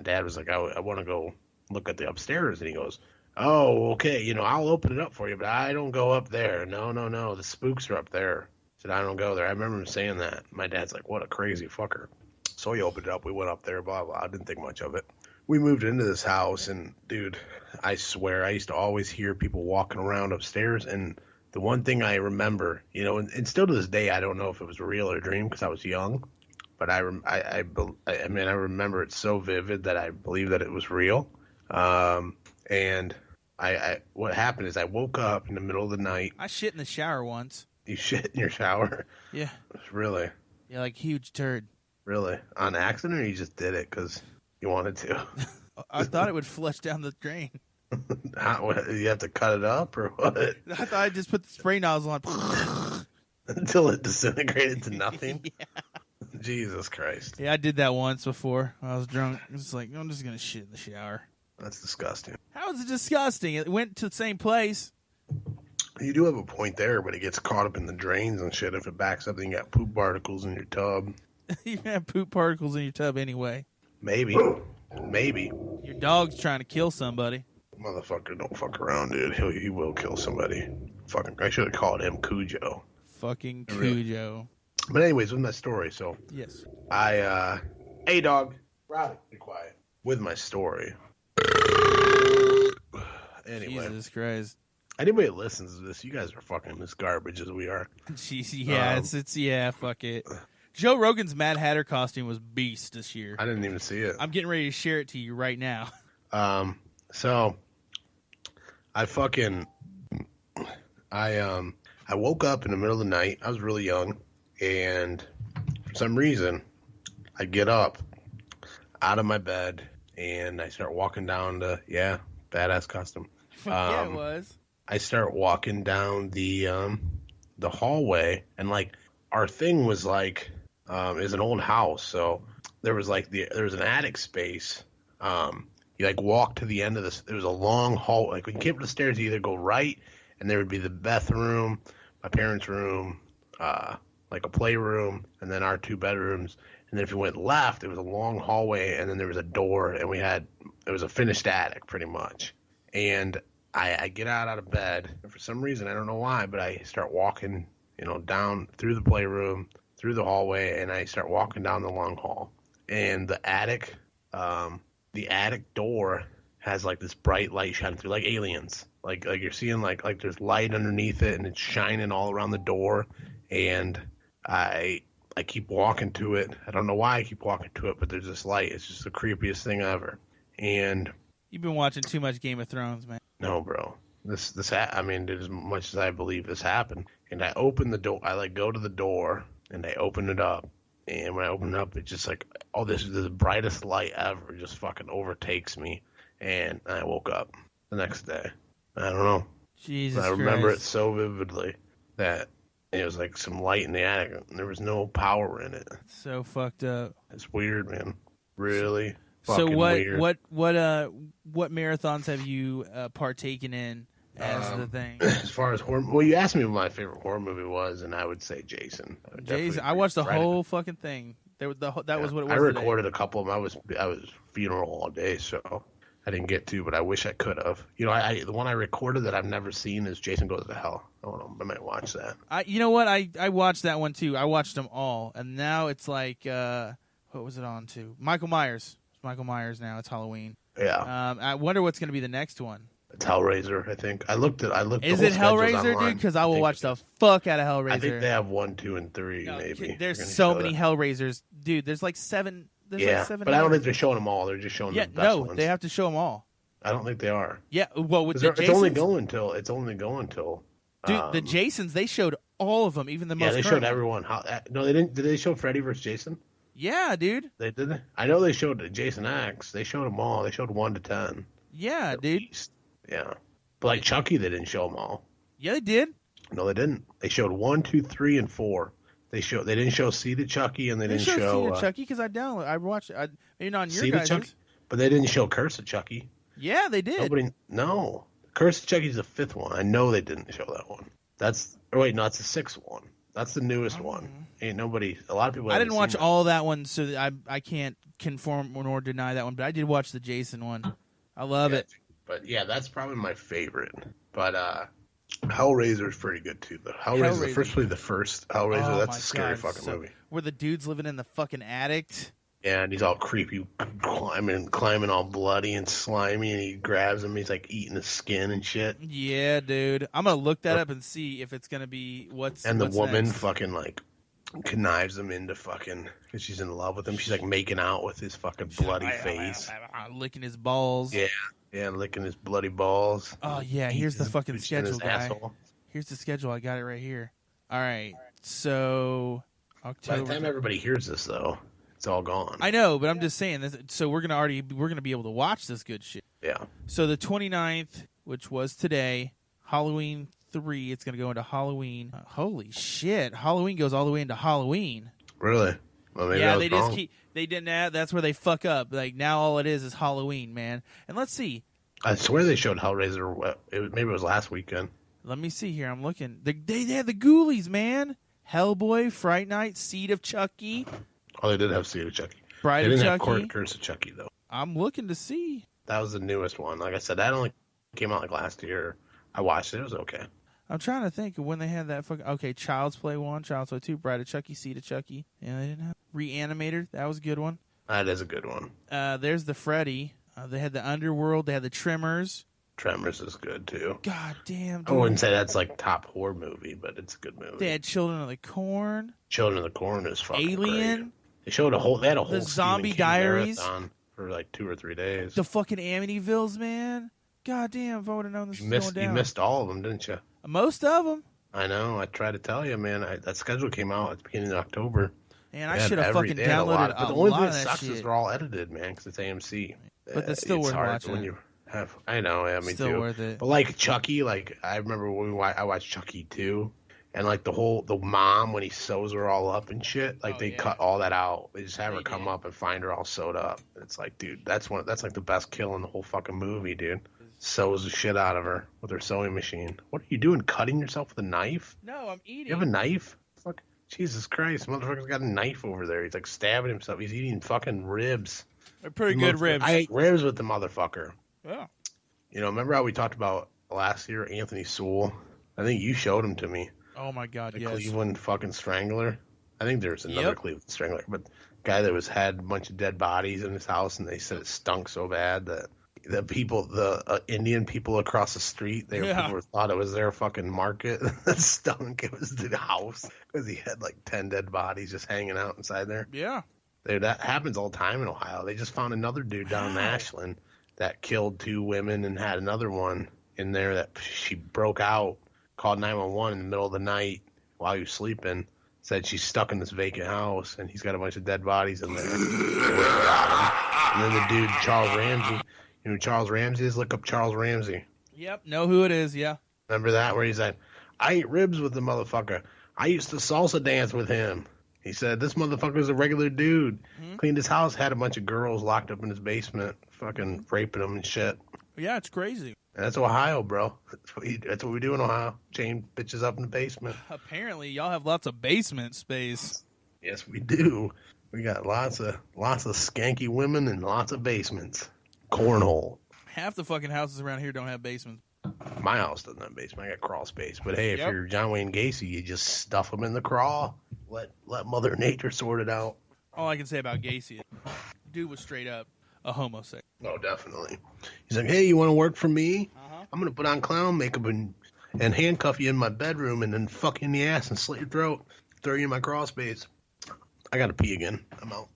dad was like, I want to go look at the upstairs, and he goes, oh, okay, I'll open it up for you, but I don't go up there. No, the spooks are up there. I said, I don't go there. I remember him saying that. My dad's like, what a crazy fucker. So he opened it up. We went up there, blah blah. I didn't think much of it. We moved into this house, and dude, I swear, I used to always hear people walking around upstairs, and the one thing I remember, and still to this day, I don't know if it was real or a dream because I was young, but I remember it so vivid that I believe that it was real. And what happened is I woke up in the middle of the night. I shit in the shower once. You shit in your shower? Yeah. Really? Yeah, like huge turd. Really? On accident, or you just did it because you wanted to? I thought it would flush down the drain. You have to cut it up, or what? I thought I just put the spray nozzle on. Until it disintegrated to nothing? Yeah. Jesus Christ. Yeah, I did that once before. I was drunk. I was like, I'm just going to shit in the shower. That's disgusting. How is it disgusting? It went to the same place. You do have a point there, but it gets caught up in the drains and shit. If it backs up, then you got poop particles in your tub. You have poop particles in your tub anyway. Maybe. Your dog's trying to kill somebody. Motherfucker, don't fuck around, dude. He will kill somebody. Fucking, I should have called him Cujo. Fucking Cujo. Really. But anyways, with my story, so. Yes. Hey, dog. Rowdy, be quiet. With my story. Anyway. Jesus Christ. Anybody that listens to this, you guys are fucking as garbage as we are. Jeez, yeah, fuck it. Joe Rogan's Mad Hatter costume was beast this year. I didn't even see it. I'm getting ready to share it to you right now. So I woke up in the middle of the night. I was really young, and for some reason, I get up out of my bed and I start walking down badass costume. Yeah, it was. I start walking down the hallway, and like our thing was like is an old house, so there was like there was an attic space. You like walk to the end of this. There was a long hall. Like when you came up the stairs, you either go right, and there would be the bathroom, my parents' room, like a playroom, and then our 2 bedrooms. And then if you went left, it was a long hallway, and then there was a door, and it was a finished attic pretty much. And I get out of bed, and for some reason, I don't know why, but I start walking, down through the playroom, through the hallway, and I start walking down the long hall. And the attic door has like this bright light shining through, like aliens. Like you're seeing like there's light underneath it, and it's shining all around the door. And I keep walking to it. I don't know why I keep walking to it, but there's this light. It's just the creepiest thing ever. And you've been watching too much Game of Thrones, man. No, bro. I mean, as much as I believe this happened. And I open the door. I go to the door, and I open it up. And when I open it up, it's just like, oh, this is the brightest light ever. Just fucking overtakes me. And I woke up the next day. I don't know. Jesus I remember Christ. it so vividly that it was like some light in the attic, and there was no power in it. So fucked up. It's weird, man. Really So fucking weird. what marathons have you partaken in as the thing? As far as horror, well, you asked me what my favorite horror movie was, and I would say Jason. I watched the whole fucking thing. That was what it was. I recorded a couple of them. I was funeral all day, so I didn't get to, but I wish I could have. The one I recorded that I've never seen is Jason Goes to Hell. I might watch that. You know what? I watched that one too. I watched them all, and now it's like what was it on to? Michael Myers. It's Michael Myers now. It's Halloween. Yeah. I wonder what's going to be the next one. It's Hellraiser, I think. I looked. Is it Hellraiser, dude? Because I will watch the fuck out of Hellraiser. I think they have 1, 2, and 3. Maybe there's so many Hellraisers, dude. There's like 7. But I don't think they're showing them all. They're just showing the best ones. They have to show them all. I don't think they are. Yeah, well, with the it's only going till. Dude, the Jasons, they showed all of them, even the most. Yeah, they showed everyone. No, they didn't. Did they show Freddy vs. Jason? Yeah, dude. They did. I know they showed Jason X. They showed them all. They showed 1 to 10. Yeah, dude. Least. Yeah, but like Chucky, they didn't show them all. Yeah, they did. No, they didn't. They showed 1, 2, 3, and 4. They didn't show Seed of Chucky, and they didn't show Seed of Chucky because I watched. Maybe not on your Seed guys'. of Chucky, but they didn't show Curse of Chucky. Yeah, they did. No. Curse of Chucky's the 5th one. I know they didn't show that one. That's the 6th one. That's the newest one. Ain't nobody. A lot of people. I didn't watch all that one, so I can't conform nor deny that one. But I did watch the Jason one. I love it. But yeah, that's probably my favorite. But Hellraiser's pretty good too. The Hellraiser, especially the first Hellraiser. That's a scary fucking movie. Where the dude's living in the fucking attic. Yeah, and he's all creepy, climbing all bloody and slimy, and he grabs him. He's like eating his skin and shit. Yeah, dude. I'm gonna look that up and see if it's gonna be what's. And the woman next. fucking like connives him into fucking because she's in love with him. She's like making out with his fucking bloody face, licking his balls. Yeah, licking his bloody balls. Oh yeah, here's the fucking schedule, guy. Asshole. Here's the schedule. I got it right here. All right, so October. By the time everybody hears this, though, it's all gone. I know, but I'm just saying this. So we're gonna be able to watch this good shit. Yeah. So the 29th, which was today, Halloween 3. It's gonna go into Halloween. Holy shit! Halloween goes all the way into Halloween. Really? Well, maybe yeah, they didn't add. That's where they fuck up. Like now, all it is Halloween, man. And let's see. I swear they showed Hellraiser. Maybe it was last weekend. Let me see here. I'm looking. They had the Ghoulies, man. Hellboy, Fright Night, Seed of Chucky. Oh, they did have Seed of Chucky. Bride they of didn't Chucky. have Curse of Chucky though. I'm looking to see. That was the newest one. Like I said, that only came out like last year. I watched it. It was okay. I'm trying to think of when they had that fucking. Okay, Child's Play 1, Child's Play 2, Bride of Chucky, Seed of Chucky. Yeah, they didn't have Reanimator. That was a good one. That is a good one. There's the Freddy. They had the Underworld. They had the Tremors. Tremors is good too. God damn. Dude. I wouldn't say that's like top horror movie, but it's a good movie. They had Children of the Corn. Children of the Corn is fucking Alien. Great. They showed a whole. They had a whole The Zombie Diaries marathon for like 2 or 3 days. The fucking Amityvilles, man. God damn, if I would have known this was going down. You missed all of them, didn't you? Most of them. I know. I tried to tell you, man. That schedule came out at the beginning of October. And I should have fucking downloaded but the only thing that sucks is they're all edited, man, because it's AMC. But that's still worth watching. When you have, I know, yeah, me still too. Worth it. But like Chucky, like I remember when I watched Chucky 2, and like the mom when he sews her all up and shit, like they cut all that out. They just have her come up and find her all sewed up. And it's like, dude, that's like the best kill in the whole fucking movie, dude. Sews the shit out of her with her sewing machine. What are you doing? Cutting yourself with a knife? No, I'm eating. You have a knife? Fuck. Jesus Christ, motherfucker's got a knife over there. He's like stabbing himself. He's eating fucking ribs. They're pretty good ribs. I ate ribs with the motherfucker. Yeah. You know, remember how we talked about last year, Anthony Sewell? I think you showed him to me. Oh my God, The yes. Cleveland fucking Strangler. I think there's another Cleveland Strangler, but guy that had a bunch of dead bodies in his house, and they said it stunk so bad that the Indian people across the street, people thought it was their fucking market that stunk. It was the house because he had like 10 dead bodies just hanging out inside there. Yeah. Dude, that happens all the time in Ohio. They just found another dude down in Ashland that killed 2 women and had another one in there that she broke out, called 911 in the middle of the night while he was sleeping, said she's stuck in this vacant house and he's got a bunch of dead bodies in there. And then the dude, Charles Ramsey, you know who Charles Ramsey is? Look up Charles Ramsey. Yep, know who it is, yeah. Remember that? Where he said, I ate ribs with the motherfucker. I used to salsa dance with him. He said, this motherfucker's a regular dude. Cleaned his house, had a bunch of girls locked up in his basement, fucking raping them and shit. Yeah, it's crazy. And that's Ohio, bro. That's what we do in Ohio. Chain bitches up in the basement. Apparently, y'all have lots of basement space. Yes, we do. We got lots of skanky women and lots of basements. Cornhole. Half the fucking houses around here don't have basements. My house doesn't have a basement. I got crawl space. But hey, if you're John Wayne Gacy, you just stuff them in the crawl. Let Mother Nature sort it out. All I can say about Gacy is dude was straight up a homosexual. Oh, definitely. He's like, hey, you want to work for me? I'm going to put on clown makeup and handcuff you in my bedroom and then fuck you in the ass and slit your throat, throw you in my crawl space. I got to pee again. I'm out.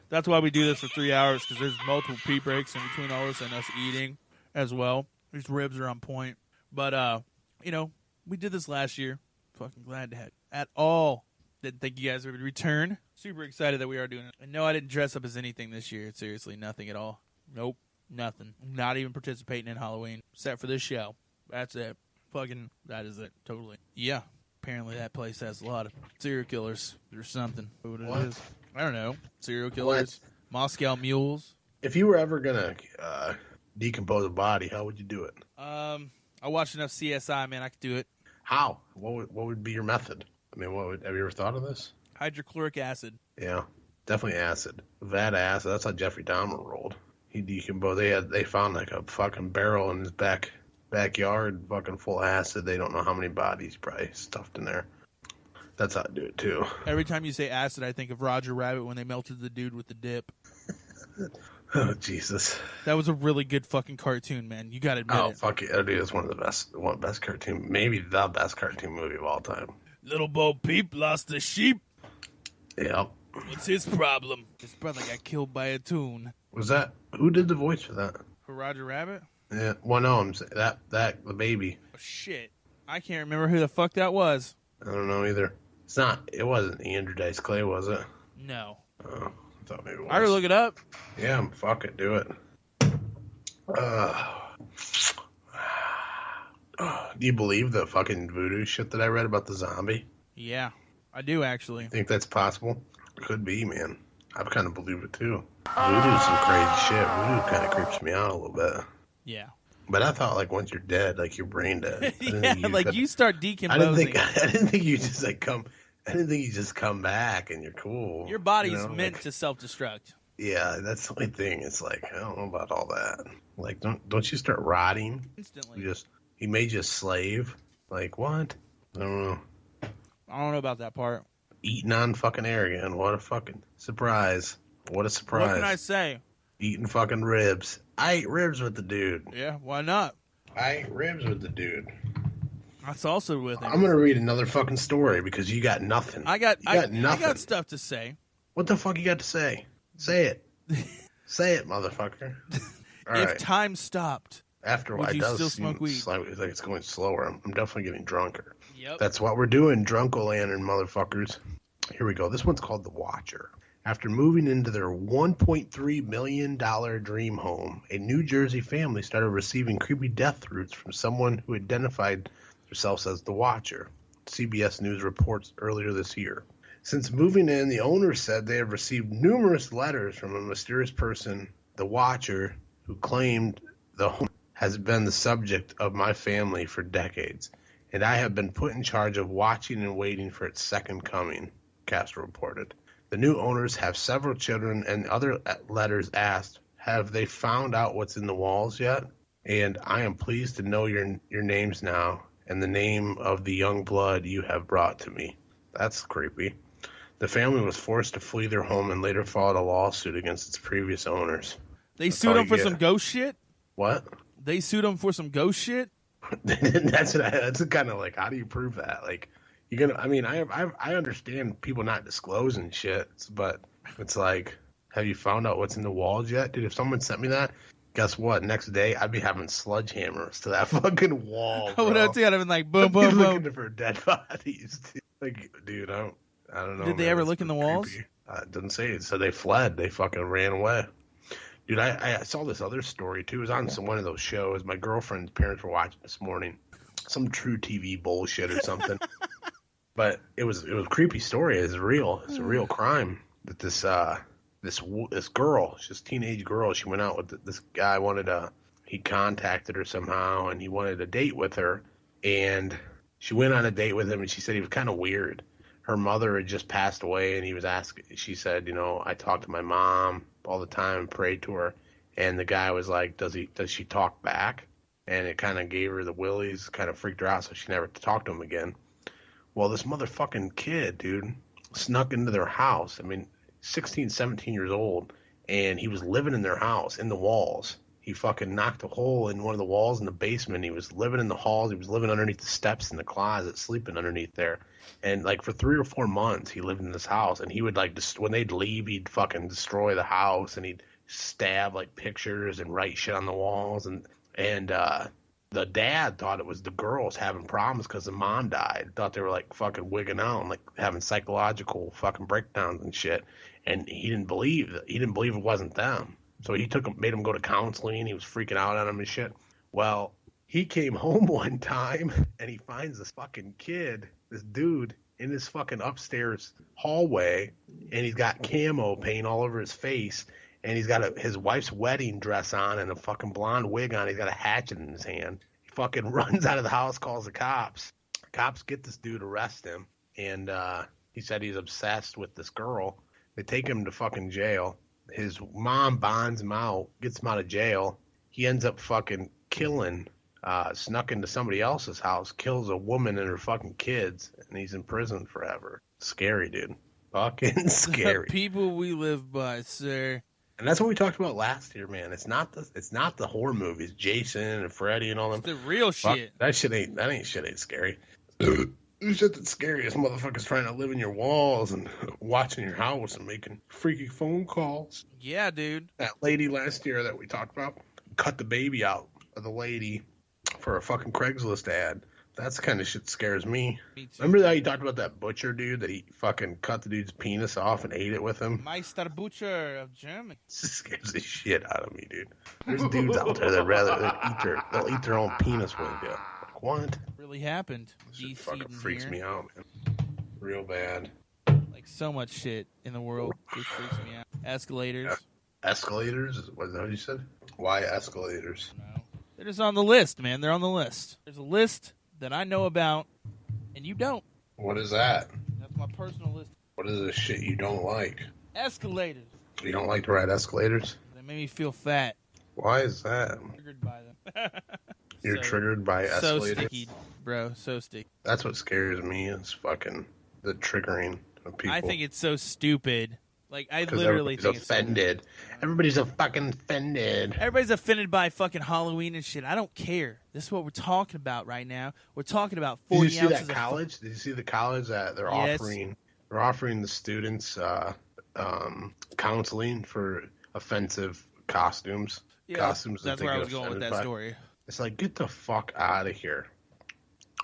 That's why we do this for 3 hours, because there's multiple pee breaks in between all this and us eating as well. These ribs are on point. But, you know, we did this last year. Fucking glad to have at all. Didn't think you guys would return. Super excited that we are doing it. And no, I didn't dress up as anything this year. Seriously, nothing at all. Nope, nothing. Not even participating in Halloween, except for this show. That's it. Fucking, that is it. Totally. Yeah. Apparently that place has a lot of serial killers or something. What it is. I don't know. Serial killers. Moscow mules. If you were ever going to decompose a body, how would you do it? I watched enough CSI, man. I could do it. How? What would be your method? I mean, have you ever thought of this? Hydrochloric acid. Yeah, definitely acid. Vat acid. That's how Jeffrey Dahmer rolled. He decomposed. They found like a fucking barrel in his backyard, fucking full of acid. They don't know how many bodies probably stuffed in there. That's how I do it too. Every time you say acid, I think of Roger Rabbit when they melted the dude with the dip. Oh, Jesus. That was a really good fucking cartoon, man. You gotta admit it. Oh, fuck it. Dude, it's one of the best cartoon, maybe the best cartoon movie of all time. Little Bo Peep lost a sheep. Yep. What's his problem? His brother got killed by a tune. Was that, who did the voice for that? For Roger Rabbit? Yeah, well, no, I'm saying that, the baby. Oh, shit. I can't remember who the fuck that was. I don't know either. It wasn't Andrew Dice Clay, was it? No. Oh, I thought maybe it was. I gotta look it up. Yeah, fuck it, do it. Do you believe the fucking voodoo shit that I read about the zombie? Yeah, I do actually. Think that's possible? Could be, man. I kind of believe it too. Voodoo's some crazy shit. Voodoo kind of creeps me out a little bit. Yeah. But I thought, like, once you're dead, like, you're brain dead. Yeah, like, you start decomposing. I didn't think you just, like, come... I didn't think you just come back and you're cool. Your body's meant to self-destruct. Yeah, that's the only thing. It's like, I don't know about all that. Like, don't you start rotting? Instantly. He made you a slave? Like, what? I don't know. I don't know about that part. Eating on fucking air again. What a fucking surprise. What a surprise. What can I say? Eating fucking ribs. I ate ribs with the dude. Yeah, why not? I ate ribs with the dude. That's also with him. I'm going to read another fucking story because you got nothing. I got nothing. I got stuff to say. What the fuck you got to say? Say it. Say it, motherfucker. All if right. time stopped, after a while, would you it does still smoke weed? It's like it's going slower. I'm definitely getting drunker. Yep. That's what we're doing, Drunko-lantern motherfuckers. Here we go. This one's called The Watcher. After moving into their $1.3 million dream home, a New Jersey family started receiving creepy death threats from someone who identified themselves as The Watcher. CBS News reports earlier this year. Since moving in, the owners said they have received numerous letters from a mysterious person, The Watcher, who claimed the home has been the subject of my family for decades. and I have been put in charge of watching and waiting for its second coming, Castro reported. The new owners have several children, and other letters asked, have they found out what's in the walls yet? And I am pleased to know your names now and the name of the young blood you have brought to me. That's creepy. The family was forced to flee their home and later filed a lawsuit against its previous owners. They sued them for some ghost shit? What? They sued them for some ghost shit? That's kind of like, how do you prove that? Like, you're gonna. I mean, I understand people not disclosing shit, but it's like, have you found out what's in the walls yet, dude? If someone sent me that, guess what? Next day, I'd be having sledgehammers to that fucking wall. Bro. I would have been like, boom, boom, boom. Looking for dead bodies. Dude. Like, dude, I don't know. Did they ever look in the walls? It doesn't say it. So they fled. They fucking ran away. Dude, I saw this other story, too. It was on one of those shows. My girlfriend's parents were watching this morning. Some true TV bullshit or something. But it was a creepy story. It's real. It's a real crime. That this girl, she's a teenage girl, she went out with this guy, he contacted her somehow, and he wanted a date with her. And she went on a date with him, and she said he was kind of weird. Her mother had just passed away, and she said, I talked to my mom all the time and prayed to her. And the guy was like, does she talk back? And it kind of gave her the willies, kind of freaked her out, so she never talked to him again. Well, this motherfucking kid, dude, snuck into their house. I mean, 16, 17 years old, and he was living in their house, in the walls. He fucking knocked a hole in one of the walls in the basement. He was living in the halls. He was living underneath the steps in the closet, sleeping underneath there. And, like, for 3 or 4 months, he lived in this house. And he would, like, when they'd leave, he'd fucking destroy the house. And he'd stab, like, pictures and write shit on the walls. And the dad thought it was the girls having problems because the mom died. Thought they were, like, fucking wigging out and, like, having psychological fucking breakdowns and shit. And he didn't believe it wasn't them. So he made him go to counseling. He was freaking out on him and shit. Well, he came home one time and he finds this fucking kid, this dude, in his fucking upstairs hallway, and he's got camo paint all over his face, and he's got his wife's wedding dress on and a fucking blonde wig on. He's got a hatchet in his hand. He fucking runs out of the house, calls the cops. Cops get this dude, arrest him, and he said he's obsessed with this girl. They take him to fucking jail. His mom bonds him out, gets him out of jail. He ends up fucking snuck into somebody else's house, kills a woman and her fucking kids, and he's in prison forever. Scary, dude. Fucking scary. The people we live by, sir. And that's what we talked about last year, man. It's not the horror movies, Jason and Freddy and all them. It's the real shit. That shit ain't scary. The shit that's scary is motherfuckers trying to live in your walls and watching your house and making freaky phone calls. Yeah, dude. That lady last year that we talked about cut the baby out of the lady for a fucking Craigslist ad. That's the kind of shit that scares me. Remember how you talked about that butcher dude that he fucking cut the dude's penis off and ate it with him? Meister Butcher of Germany. This scares the shit out of me, dude. There's dudes out there they'll eat their own penis with you. Like, what? Really happened. Shit fucking freaks me out, man. Real bad. Like so much shit in the world just freaks me out. Escalators. Escalators? Was that what you said? Why escalators? No. They're just on the list, man. They're on the list. There's a list that I know about, and you don't. What is that? That's my personal list. What is the shit you don't like? Escalators. You don't like to ride escalators? They make me feel fat. Why is that? I'm triggered by them. You're triggered by escalators? So sticky, bro. So sticky. That's what scares me is fucking the triggering of people. I think it's so stupid. Like, I literally think it's offended. Everybody's a fucking offended. Everybody's offended by fucking Halloween and shit. I don't care. This is what we're talking about right now. We're talking about 40 ounces. Did you see that college? Did you see the college that they're offering? They're offering the students counseling for offensive costumes. Yeah, costumes that's where I was going with that story. It's like, get the fuck out of here.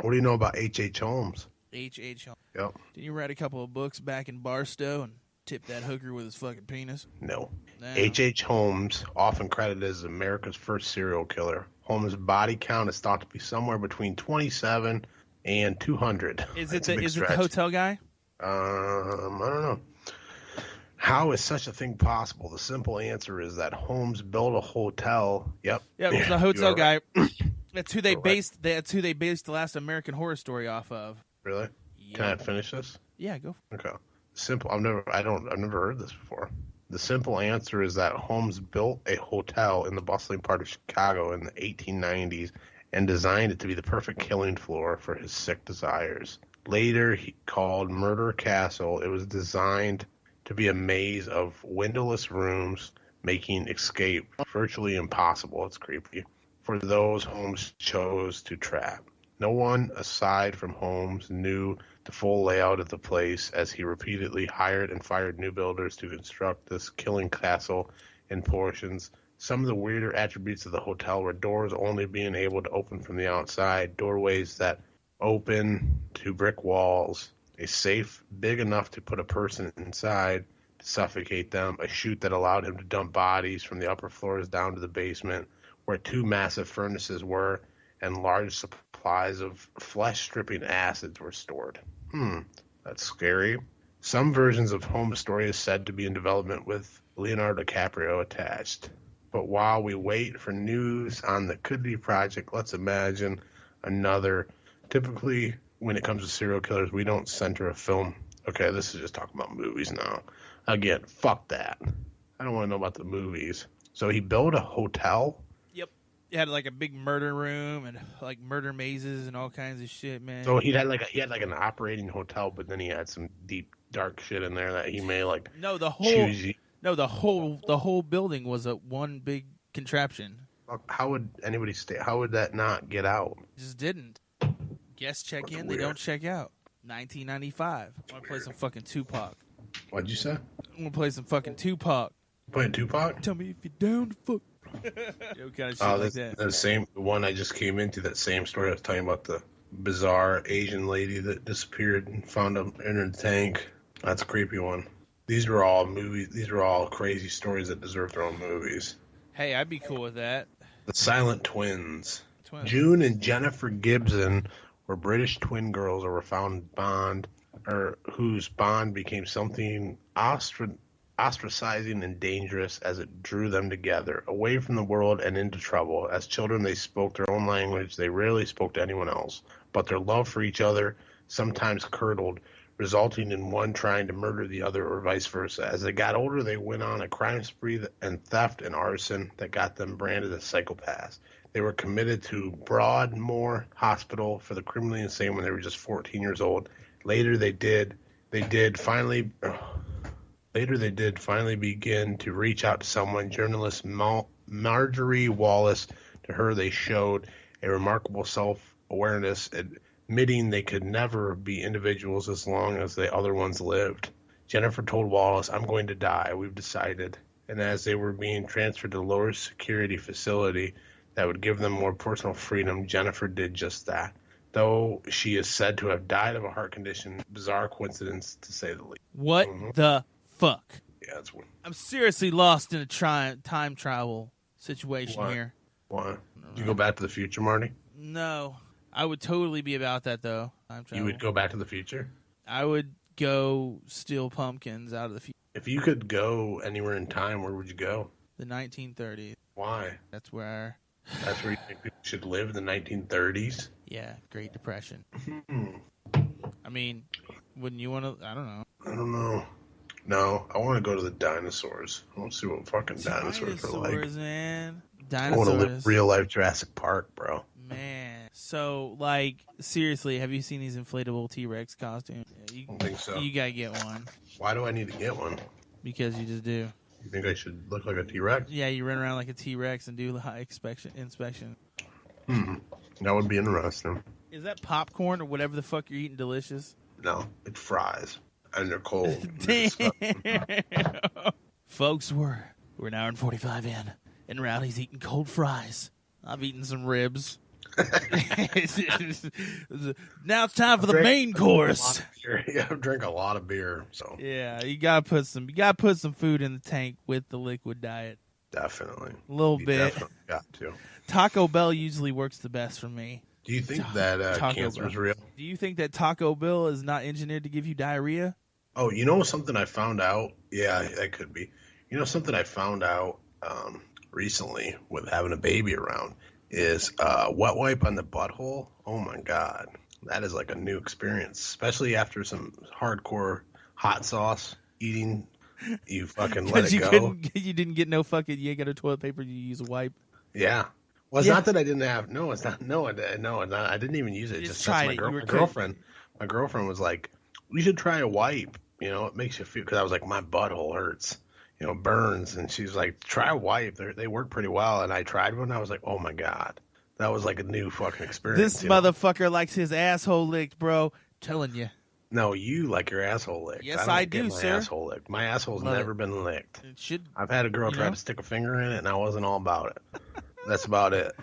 What do you know about H.H. Holmes? H.H. Holmes. Yep. Did you write a couple of books back in Barstow and tip that hooker with his fucking penis? No. H.H. Holmes, often credited as America's first serial killer. Holmes' body count is thought to be somewhere between 27 and 200. Is it the hotel guy? I don't know. How is such a thing possible? The simple answer is that Holmes built a hotel. Yep. Yeah, it was the hotel guy. That's who they based. That's who they based the last American Horror Story off of. Really? Yep. Can I finish this? Yeah, go. Okay. Simple. I've never heard this before. The simple answer is that Holmes built a hotel in the bustling part of Chicago in the 1890s and designed it to be the perfect killing floor for his sick desires. Later, he called Murder Castle. It was designed to be a maze of windowless rooms, making escape virtually impossible. It's creepy. For those Holmes chose to trap. No one aside from Holmes knew the full layout of the place, as he repeatedly hired and fired new builders to construct this killing castle in portions. Some of the weirder attributes of the hotel were doors only being able to open from the outside, doorways that open to brick walls, a safe big enough to put a person inside to suffocate them, a chute that allowed him to dump bodies from the upper floors down to the basement, where 2 massive furnaces were, and large supplies of flesh-stripping acids were stored. That's scary. Some versions of Holmes' story is said to be in development with Leonardo DiCaprio attached. But while we wait for news on the Could-Be project, let's imagine another. Typically, when it comes to serial killers, we don't center a film. Okay, this is just talking about movies now. Again, fuck that. I don't want to know about the movies. So he built a hotel? Yep. It had like a big murder room and like murder mazes and all kinds of shit, man. So he had like an operating hotel, but then he had some deep dark shit in there that he may like. No, the whole building was a one big contraption. How would anybody stay? How would that not get out? Just didn't. Guests check in, they don't check out. 1995. I want to play some fucking Tupac. What'd you say? I'm gonna play some fucking Tupac. Playing Tupac? Tell me if you're down to fuck. Kind of shit like that. The same one I just came into, that same story I was talking about, the bizarre Asian lady that disappeared and found up in her tank. That's a creepy one. These were all movies. These were all crazy stories that deserve their own movies. Hey, I'd be cool with that. The Silent Twins. June and Jennifer Gibson were British twin girls who were found whose bond became something ostracizing and dangerous as it drew them together, away from the world and into trouble. As children, they spoke their own language. They rarely spoke to anyone else, but their love for each other sometimes curdled, resulting in one trying to murder the other or vice versa. As they got older, they went on a crime spree and theft and arson that got them branded as psychopaths. They were committed to Broadmoor Hospital for the criminally insane when they were just 14 years old. Later, they did finally begin to reach out to someone. Journalist Marjorie Wallace, to her they showed a remarkable self-awareness, admitting they could never be individuals as long as the other ones lived. Jennifer told Wallace, "I'm going to die, we've decided." And as they were being transferred to a lower security facility that would give them more personal freedom, Jennifer did just that. Though she is said to have died of a heart condition, bizarre coincidence to say the least. What the fuck? Yeah, that's one. I'm seriously lost in a time travel situation here. Why? Did you go back to the future, Marty? No. I would totally be about that, though. Time travel. You would go back to the future? I would go steal pumpkins out of the future. If you could go anywhere in time, where would you go? The 1930s. Why? That's where you think people should live in the 1930s? Yeah, Great Depression. I mean, wouldn't you want to? I don't know. No, I want to go to the dinosaurs. I want to see what fucking dinosaurs are like. Dinosaurs, man. I want to live real life Jurassic Park, bro. Man. So, like, seriously, have you seen these inflatable T-Rex costumes? Yeah, I don't think so. You gotta get one. Why do I need to get one? Because you just do. You think I should look like a T-Rex? Yeah, you run around like a T-Rex and do high inspection. That would be interesting. Is that popcorn or whatever the fuck you're eating delicious? No, it's fries. And they're cold. Damn. Folks, we're an hour and 45 in, and Rowdy's eating cold fries. I'm eating some ribs. Now it's time for the main course. Yeah, I drink a lot of beer. So yeah, you gotta put some food in the tank with the liquid diet. Definitely, a little bit. Definitely got to. Taco Bell usually works the best for me. Do you think that cancer is real? Do you think that Taco Bell is not engineered to give you diarrhea? Oh, you know something I found out? Yeah, that could be. You know something I found out recently with having a baby around is wet wipe on the butthole. Oh my god, that is like a new experience, especially after some hardcore hot sauce eating. You fucking let it go. You didn't get no fucking. You ain't got a toilet paper. You use a wipe. Yeah. Well, it's not that I didn't have. No, it's not. No, I didn't even use it. You just tried my, it. my girlfriend. My girlfriend was like, "We should try a wipe. You know, it makes you feel." Because I was like, my butthole hurts. You know, burns, and she's like, "Try a wipe. They work pretty well." And I tried one. And I was like, "Oh my god, that was like a new fucking experience." This motherfucker likes his asshole licked, bro. Telling you. No, you like your asshole licked. Yes, I I do, get my sir. Asshole licked. My asshole's never been licked. It should. I've had a girl try to stick a finger in it, and I wasn't all about it. That's about it.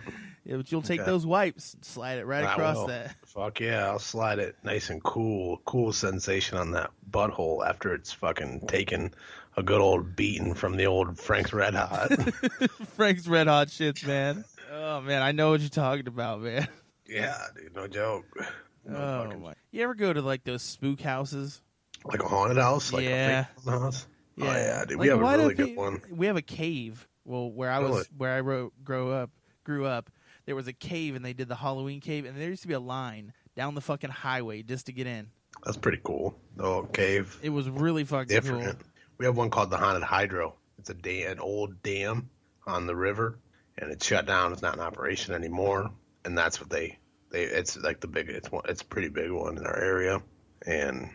Yeah, but you'll take those wipes and slide it right across that. Fuck yeah, I'll slide it nice and cool sensation on that butthole after it's fucking taken a good old beating from the old Frank's Red Hot. Frank's Red Hot shits, man. Oh man, I know what you're talking about, man. Yeah, dude, no joke. No my! You ever go to like those spook houses? Like a haunted house? Like a fake house? Yeah. Oh yeah, dude. Like, We have a really good one. We have a cave. Well, where I grew up, there was a cave, and they did the Halloween cave, and there used to be a line down the fucking highway just to get in. That's pretty cool. The little cave. It was really fucking cool. We have one called the Haunted Hydro. It's an old dam on the river, and it's shut down. It's not in operation anymore, and that's what it's like it's a pretty big one in our area, and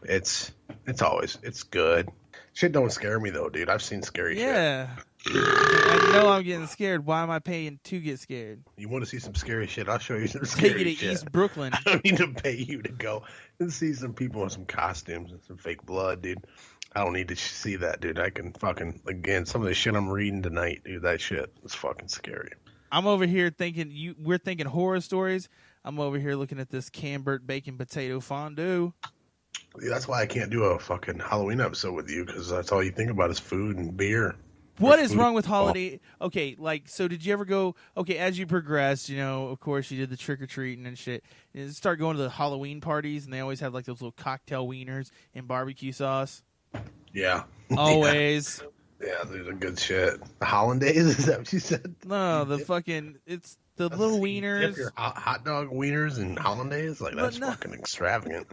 it's good. Shit don't scare me though, dude. I've seen scary shit. Yeah. I know I'm getting scared. Why am I paying to get scared? You want to see some scary shit? I'll show you some scary shit. Take it to East Brooklyn. I don't need to pay you to go and see some people in some costumes and some fake blood, dude. I don't need to see that, dude. I can fucking, again, some of the shit I'm reading tonight, dude, that shit is fucking scary. I'm over here thinking, we're thinking horror stories. I'm over here looking at this Camembert bacon potato fondue. Yeah, that's why I can't do a fucking Halloween episode with you, because that's all you think about is food and beer. What is wrong with holiday? Okay, so did you ever go, as you progressed, of course you did the trick-or-treating and shit, and start going to the Halloween parties, and they always have, like, those little cocktail wieners and barbecue sauce? Yeah. Always. Yeah, these are good shit. The hollandaise, is that what you said? No, it's the little wieners. Dip your hot dog wieners and hollandaise? Like, that's fucking extravagant.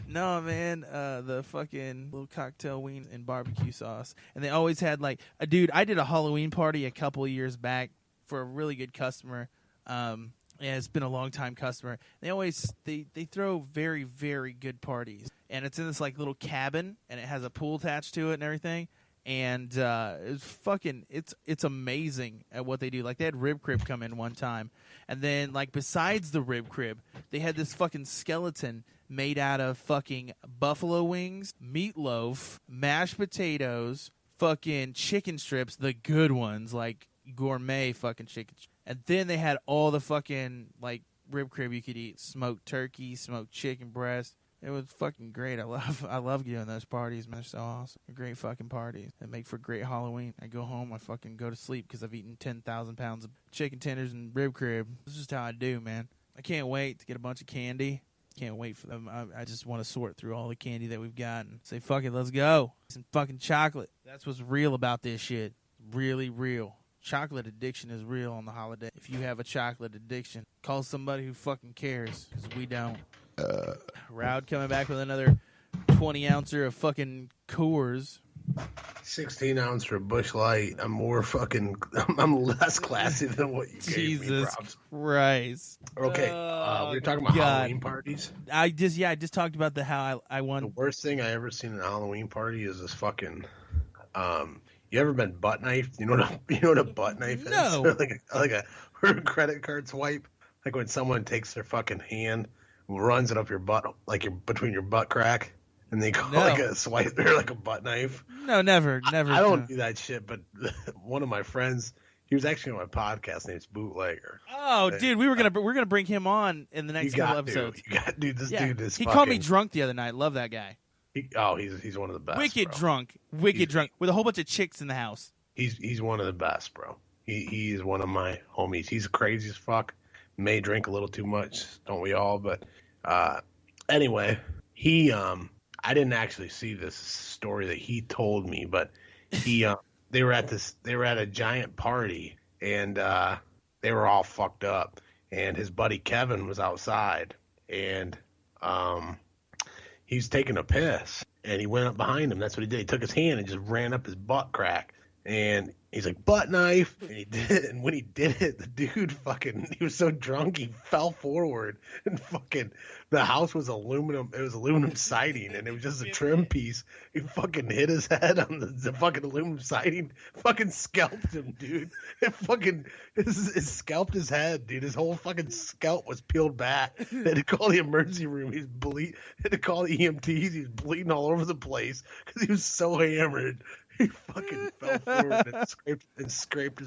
No, man, the fucking little cocktail wiener and barbecue sauce. And they always had, like, dude, I did a Halloween party a couple of years back for a really good customer. Yeah, it's been a long time customer. They throw very, very good parties. And it's in this, like, little cabin, and it has a pool attached to it and everything. And it's amazing at what they do. Like, they had Rib Crib come in one time. And then, like, besides the Rib Crib, they had this fucking skeleton made out of fucking buffalo wings, meatloaf, mashed potatoes, fucking chicken strips, the good ones, like gourmet fucking chicken. And then they had all the fucking, like, Rib Crib you could eat. Smoked turkey, smoked chicken breast. It was fucking great. I love doing those parties, man. They're so awesome. They're great fucking parties. They make for great Halloween. I go home, I fucking go to sleep because I've eaten 10,000 pounds of chicken tenders and Rib Crib. This is just how I do, man. I can't wait to get a bunch of candy. Can't wait for them. I just want to sort through all the candy that we've got and say, fuck it, let's go. Some fucking chocolate. That's what's real about this shit. Really real. Chocolate addiction is real on the holiday. If you have a chocolate addiction, call somebody who fucking cares, because we don't. Rowd coming back with another 20-ouncer of fucking Coors. 16-ounce for Busch Light. I'm less classy than what you gave me. Jesus Christ. Okay, we were talking about Halloween parties. I just talked about how I won. The worst thing I ever seen in a Halloween party is this fucking. You ever been butt knifed? You know what a butt knife is? No. like a credit card swipe. Like when someone takes their fucking hand, runs it up your butt, like between your butt crack. And they call like a swipe or like a butt knife. No, never. I don't do that shit, but one of my friends, he was actually on my podcast named Bootlegger. Oh, dude, we're gonna bring him on in the next couple episodes. Dude, he called me drunk the other night. Love that guy. He's one of the best. Wicked drunk with a whole bunch of chicks in the house. He's one of the best, bro. He is one of my homies. He's crazy as fuck. May drink a little too much, don't we all? But anyway, he I didn't actually see this story that he told me, but he they were at a giant party, and they were all fucked up. And his buddy Kevin was outside, and he was taking a piss, and he went up behind him. That's what he did. He took his hand and just ran up his butt crack. And he's like, butt knife. And he did it. And when he did it, the dude he was so drunk, he fell forward. And the house was aluminum. It was aluminum siding, and it was just a trim piece. He fucking hit his head on the fucking aluminum siding. Fucking scalped him, dude. It scalped his head, dude. His whole fucking scalp was peeled back. They had to call the emergency room. Had to call the EMTs. He was bleeding all over the place because he was so hammered. He fucking fell forward and scraped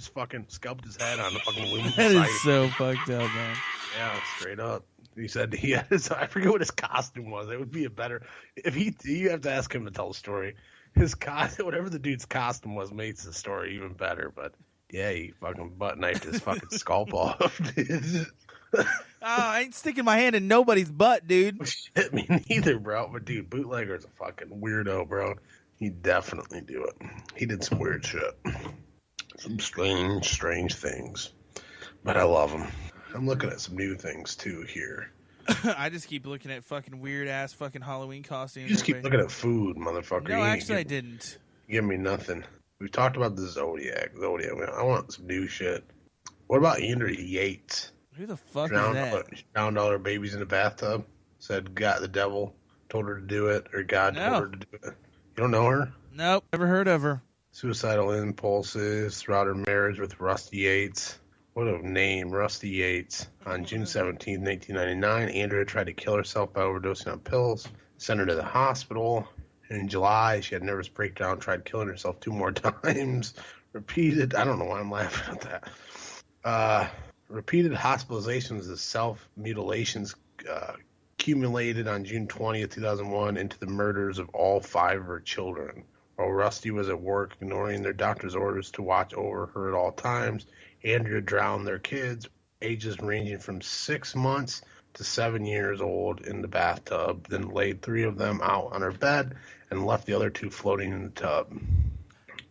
scalped his head on the fucking aluminum siding. That is so fucked up, man. Yeah, straight up. He said he had I forget what his costume was. It would be you have to ask him to tell the story. Whatever the dude's costume was makes the story even better. But yeah, he fucking butt knifed his fucking scalp off. I ain't sticking my hand in nobody's butt, dude. Shit, me neither, bro. But dude, Bootlegger's a fucking weirdo, bro. He'd definitely do it. He did some weird shit. Some strange things. But I love him. I'm looking at some new things, too, here. I just keep looking at fucking weird-ass fucking Halloween costumes. You just keep looking at food, motherfucker. No, actually, I didn't. Give me nothing. We've talked about the Zodiac. I want some new shit. What about Andrea Yates? Who the fuck is that? Found all her babies in the bathtub. Said the devil told her to do it, or God told her to do it. You don't know her? Nope, never heard of her. Suicidal impulses throughout her marriage with Rusty Yates. What a name, Rusty Yates. On June 17, 1999, Andrea tried to kill herself by overdosing on pills. Sent her to the hospital. In July, she had a nervous breakdown, tried killing herself 2 more times. Repeated, I don't know why I'm laughing at that. Repeated hospitalizations of self-mutilations accumulated on June 20th, 2001 into the murders of all 5 of her children. While Rusty was at work, ignoring their doctor's orders to watch over her at all times, Andrea drowned their kids, ages ranging from 6 months to 7 years old, in the bathtub, then laid 3 of them out on her bed and left the other 2 floating in the tub.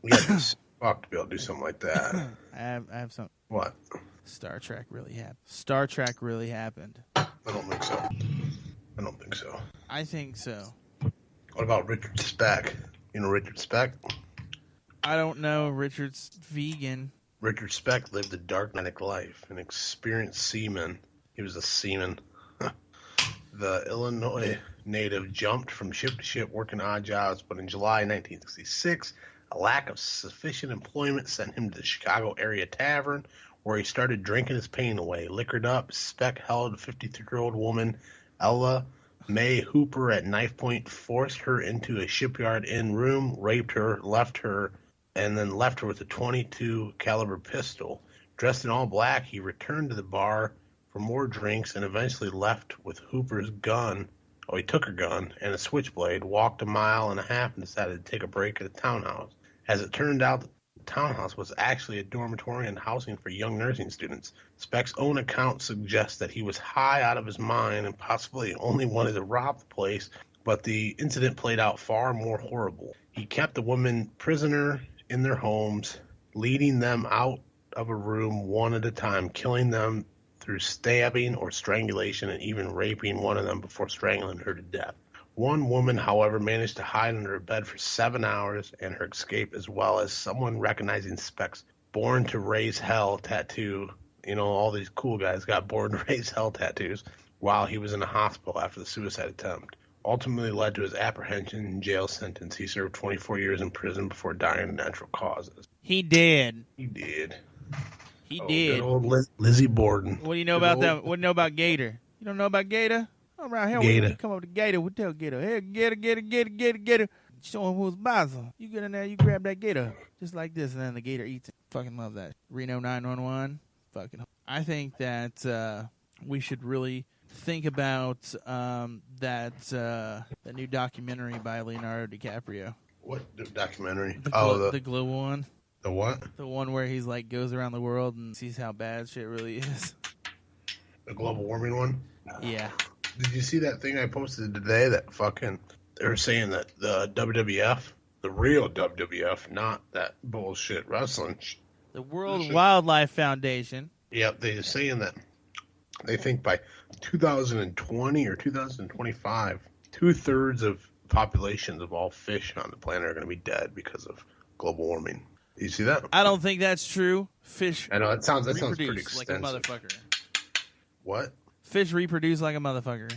We had to fuck to be able to do something like that. I have some. What? Star Trek really happened. Star Trek really happened. I don't think so. I think so. What about Richard Speck? You know Richard Speck? I don't know. Richard's vegan. Richard Speck lived a dark life, an experienced seaman. He was a seaman. The Illinois native jumped from ship to ship working odd jobs, but in July 1966, a lack of sufficient employment sent him to the Chicago area tavern, where he started drinking his pain away. Liquored up, Speck held a 53-year-old woman, Ella Mae Hooper, at knife point, forced her into a Shipyard Inn room, raped her, left her with a .22 caliber pistol. Dressed in all black, he returned to the bar for more drinks and eventually left with Hooper's gun. Oh, he took her gun and a switchblade, walked 1.5 miles and decided to take a break at a townhouse. As it turned out, the townhouse was actually a dormitory and housing for young nursing students. Speck's own account suggests that he was high out of his mind and possibly only wanted to rob the place, but the incident played out far more horrible. He kept the women prisoner in their homes, leading them out of a room one at a time, killing them through stabbing or strangulation, and even raping one of them before strangling her to death. One woman, however, managed to hide under a bed for 7 hours, and her escape, as well as someone recognizing Speck's Born to Raise Hell tattoo. You know, all these cool guys got Born to Raise Hell tattoos while he was in the hospital after the suicide attempt. Ultimately led to his apprehension and jail sentence. He served 24 years in prison before dying of natural causes. He did. Good Old Lizzie Borden. What do you know about that? What do you know about Gator? You don't know about Gator? Around here, when you come up to Gator, we tell Gator, hey, Gator. Show him who's boss. You get in there, you grab that Gator. Just like this, and then the Gator eats it. Fucking love that. Reno 911. Fucking. I think that we should really think about that new documentary by Leonardo DiCaprio. What documentary? The global one. The what? The one where he's like goes around the world and sees how bad shit really is. The global warming one? Yeah. Did you see that thing I posted today that fucking they were saying that the WWF, the real WWF, not that bullshit wrestling. The World Wildlife Foundation. Yeah, they're saying that they think by 2020 or 2025, 2/3 of populations of all fish on the planet are going to be dead because of global warming. You see that? I don't think that's true. Fish I know that sounds pretty reproduce like a extensive. motherfucker. What? Fish reproduce like a motherfucker.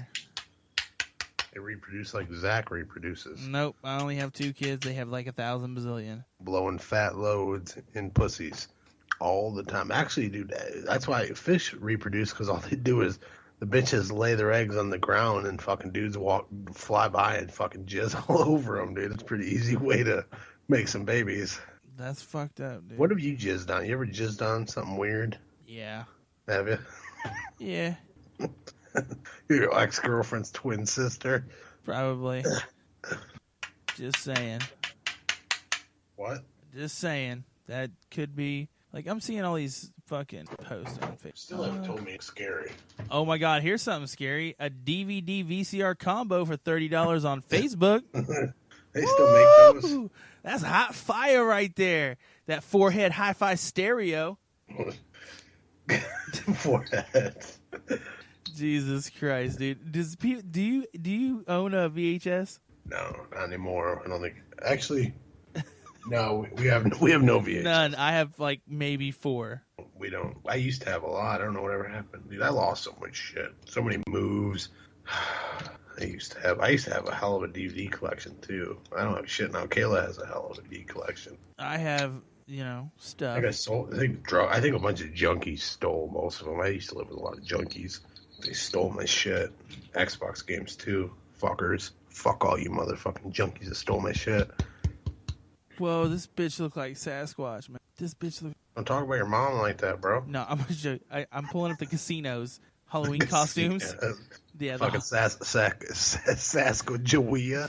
They reproduce like Zack reproduces, Nope, I only have 2 kids. They have like 1,000 bazillion. blowing fat loads in pussies all the time. Actually, dude, that's why fish reproduce, because all they do is the bitches lay their eggs on the ground and fucking dudes fly by and fucking jizz all over them, dude. It's a pretty easy way to make some babies. That's fucked up, dude. What have you jizzed on? You ever jizzed on something weird? Yeah. Have you? Yeah, Your ex-girlfriend's twin sister? probably. Just saying. What? Just saying. That could be. Like, I'm seeing all these fucking posts on Facebook. Still haven't told me it's scary. Oh my god, here's something scary. A DVD VCR combo for $30 on Facebook. They still make those? Woo! That's hot fire right there. That 4-head hi-fi stereo. Forehead. Jesus Christ, dude. Do you own a VHS? No, not anymore. I don't think. Actually, no. We have no VHS. None. I have like maybe 4. We don't. I used to have a lot. I don't know whatever happened. Dude, I lost so much shit. So many moves. I used to have a hell of a DVD collection too. I don't have shit now. Kayla has a hell of a DVD collection. I have, stuff. I think a bunch of junkies stole most of them. I used to live with a lot of junkies. They stole my shit. Xbox games too. Fuckers. Fuck all you motherfucking junkies that stole my shit. Whoa, this bitch look like Sasquatch, man. This bitch look. Don't talk about your mom like that, bro. No, I'm gonna show you. I'm pulling up the casinos. Halloween costumes. Yeah, Fucking Sasquatch.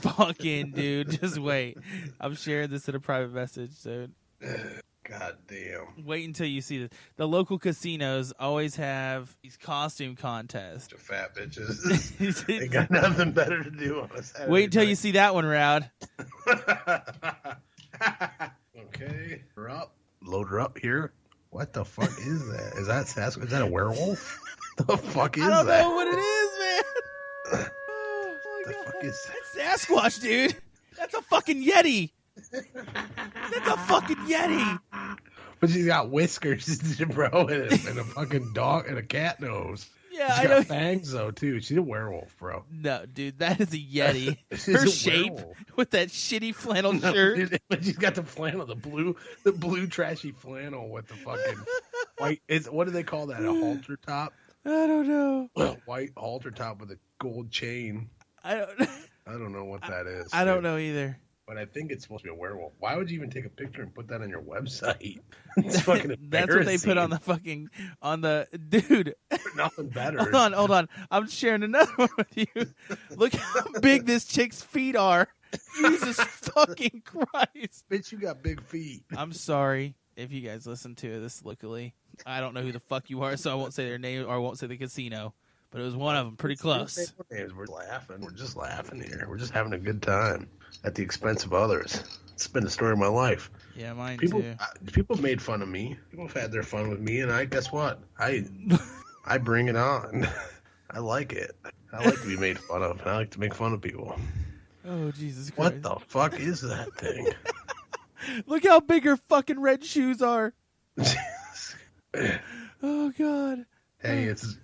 fucking dude. Just wait. I'm sharing this in a private message, dude. God damn. Wait until you see this. The local casinos always have these costume contests. Bunch of fat bitches. They got nothing better to do on a Saturday Wait until night. you see that one, Rowd. Okay, we're up. Load her up here. What the fuck is that? Is that Sasquatch? Is that a werewolf? The fuck is that? I don't know what it is, man. Oh, The my fuck God. is That's Sasquatch, dude. That's a fucking Yeti. That's a fucking Yeti. But she's got whiskers, bro, and a fucking dog and a cat nose. Yeah, She's I know. got fangs though too. She's a werewolf, bro. No, dude, that is a Yeti. She's Her a shape werewolf. with that shitty flannel No, shirt. dude, but she's got the flannel, the blue trashy flannel with the fucking white. What do they call that? A halter top? I don't know. White halter top with a gold chain. I don't know what that is. don't dude. know either. But I think it's supposed to be a werewolf. Why would you even take a picture and put that on your website? It's fucking embarrassing. That's what they put on the dude. Nothing better. Hold on. I'm sharing another one with you. Look how big this chick's feet are. Jesus fucking Christ. Bitch, you got big feet. I'm sorry if you guys listen to this locally. I don't know who the fuck you are, so I won't say their name or I won't say the casino. But it was one of them, pretty close. We're laughing. We're just laughing here. We're just having a good time at the expense of others. It's been the story of my life. Yeah, mine People too. made fun of me. People have had their fun with me, and guess what? I bring it on. I like it. I like to be made fun of. I like to make fun of people. Oh, Jesus Christ. What the fuck is that thing? Look how big her fucking red shoes are. Oh, God. Hey, it's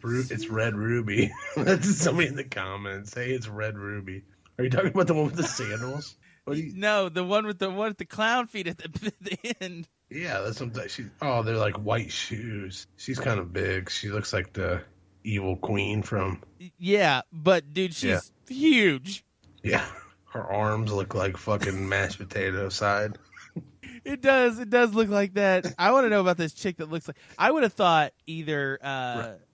Red Ruby. That's somebody in the comments. Hey, it's Red Ruby. Are you talking about the one with the sandals? No, the one with the clown feet at the end. Yeah, that's something. They're like white shoes. She's kind of big. She looks like the evil queen from. Yeah, but dude, she's huge. Yeah, her arms look like fucking mashed potato side. It does look like that. I want to know about this chick that looks like. I would have thought either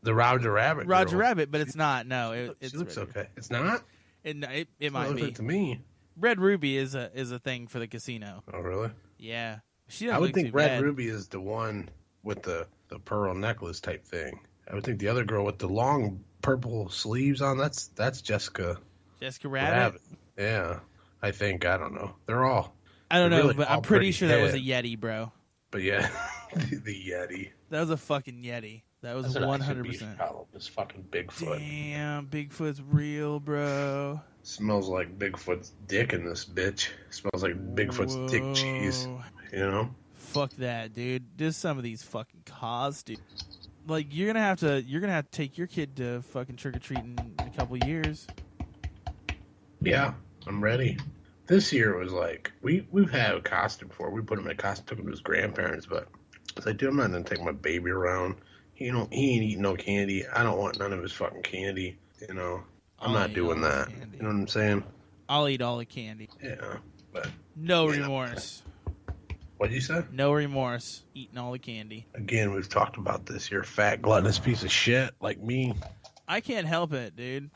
the Roger Rabbit. Roger girl. Rabbit, but it's not. No, She looks Red okay. It's not. It might Looks be. like to me. Red Ruby is a thing for the casino. Oh really? Yeah, she doesn't I would look think too Red bad. Ruby is the one with the pearl necklace type thing. I would think the other girl with the long purple sleeves on. That's Jessica. Jessica Rabbit. Yeah, I think. I don't know. They're all. I don't know, really but all I'm pretty pretty sure that was a head. Yeti, bro. But yeah, the Yeti. That was a fucking Yeti. That was That's what should be 100%. problem. It's fucking Bigfoot. Damn, Bigfoot's real, bro. Smells like Bigfoot's dick in this bitch. Smells like Bigfoot's dick cheese. You know? Fuck that, dude. Just some of these fucking cause, dude. Like you're gonna have to take your kid to fucking trick or treating in a couple years. Yeah, I'm ready. This year was like we've had a costume before. We put him in a costume, took him to his grandparents, but I was like, dude, I'm not gonna take my baby around. He ain't eating no candy. I don't want none of his fucking candy. You know, I'm not doing that. Candy. You know what I'm saying? I'll eat all the candy. Yeah, but No remorse. What'd you say? No remorse. Eating all the candy. Again, we've talked about this. You're a fat, gluttonous piece of shit like me. I can't help it, dude.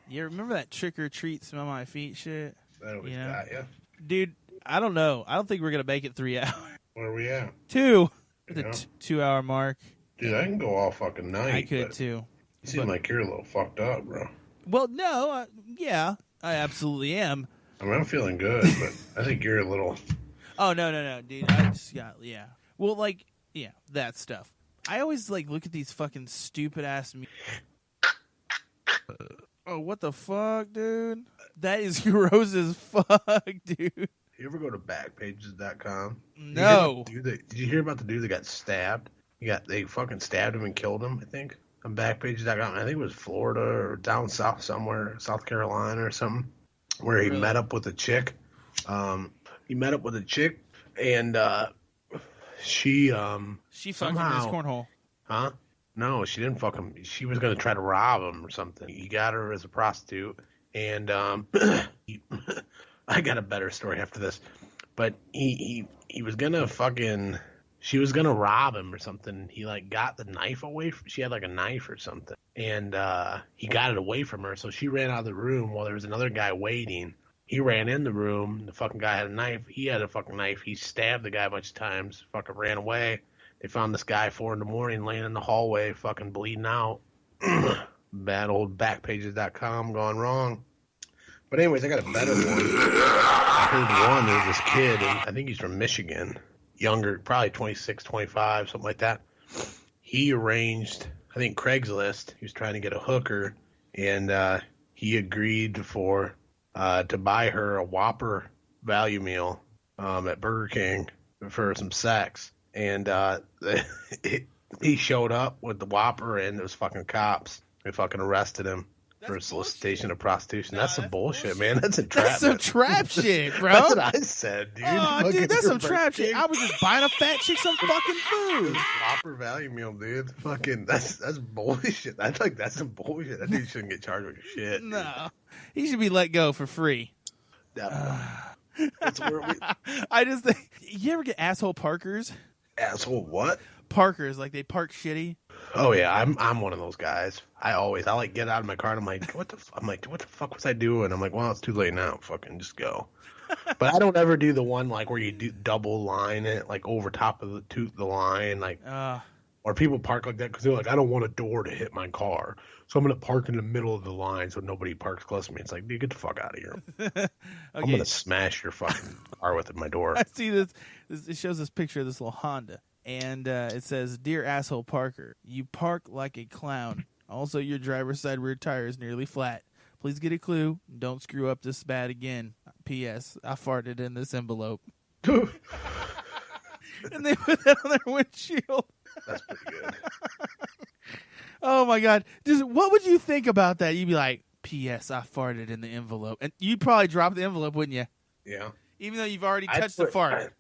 You remember that trick or treat, smell my feet shit? That always got ya. Dude, I don't know. I don't think we're going to make it 3 hours. Where are we at? 2. Yeah. The 2 hour mark. Dude, I can go all fucking night. I could but too. You seem like you're a little fucked up, bro. Well, no. Yeah, I absolutely am. I mean, I'm feeling good, but I think you're a little... Oh, no, dude. I just got, yeah. Well, like, yeah, that stuff. I always, like, look at these fucking stupid-ass... Oh, what the fuck, dude? That is gross as fuck, dude. You ever go to backpages.com? No. Did you hear about the dude that got stabbed? They fucking stabbed him and killed him, I think, on backpages.com. I think it was Florida or down south somewhere, South Carolina or something, where he met up with a chick. He met up with a chick, and she fucked him in his cornhole. Huh? No, she didn't fuck him. She was going to try to rob him or something. He got her as a prostitute, and I got a better story after this. But he was going to fucking... She was going to rob him or something. He, like, got the knife away. She had, like, a knife or something. And he got it away from her, so she ran out of the room while there was another guy waiting. He ran in the room. The fucking guy had a knife. He had a fucking knife. He stabbed the guy a bunch of times. Fucking ran away. They found this guy 4 a.m. laying in the hallway, fucking bleeding out. Bad old backpages.com gone wrong. But anyways, I got a better one. I heard one. There's this kid, and I think he's from Michigan. Younger, probably 26, 25, something like that. He arranged, I think, Craigslist. He was trying to get a hooker, and he agreed to buy her a Whopper value meal at Burger King for some sex. And he showed up with the Whopper, and those fucking cops. They fucking arrested him for solicitation of prostitution. That's some bullshit, man. That's a trap. That's some trap shit, bro. That's what I said, dude. Oh, dude, that's some trap shit. I was just buying a fat chick some fucking food. Whopper value meal, dude. Fucking, that's bullshit. I think that's some bullshit. That dude shouldn't get charged with shit. No. He should be let go for free. Definitely. That's where we... I just think, you ever get asshole parkers? Asshole what? Parkers, like they park shitty. Oh yeah, I'm one of those guys. I like get out of my car and I'm like, what the fuck was I doing? I'm like, well, it's too late now. Fucking just go. But I don't ever do the one like where you do double line it like over top of the line, like or people park like that because they're like, I don't want a door to hit my car, so I'm gonna park in the middle of the line so nobody parks close to me. It's like, dude, get the fuck out of here. Okay. I'm gonna smash your fucking car with my door. I see this. It shows this picture of this little Honda. And it says, Dear asshole Parker, you park like a clown. Also, your driver's side rear tire is nearly flat. Please get a clue. Don't screw up this bad again. P.S. I farted in this envelope. And they put that on their windshield. That's pretty good. Oh, my God. Just what would you think about that? You'd be like, P.S. I farted in the envelope. And you'd probably drop the envelope, wouldn't you? Yeah. Even though you've already touched the fart.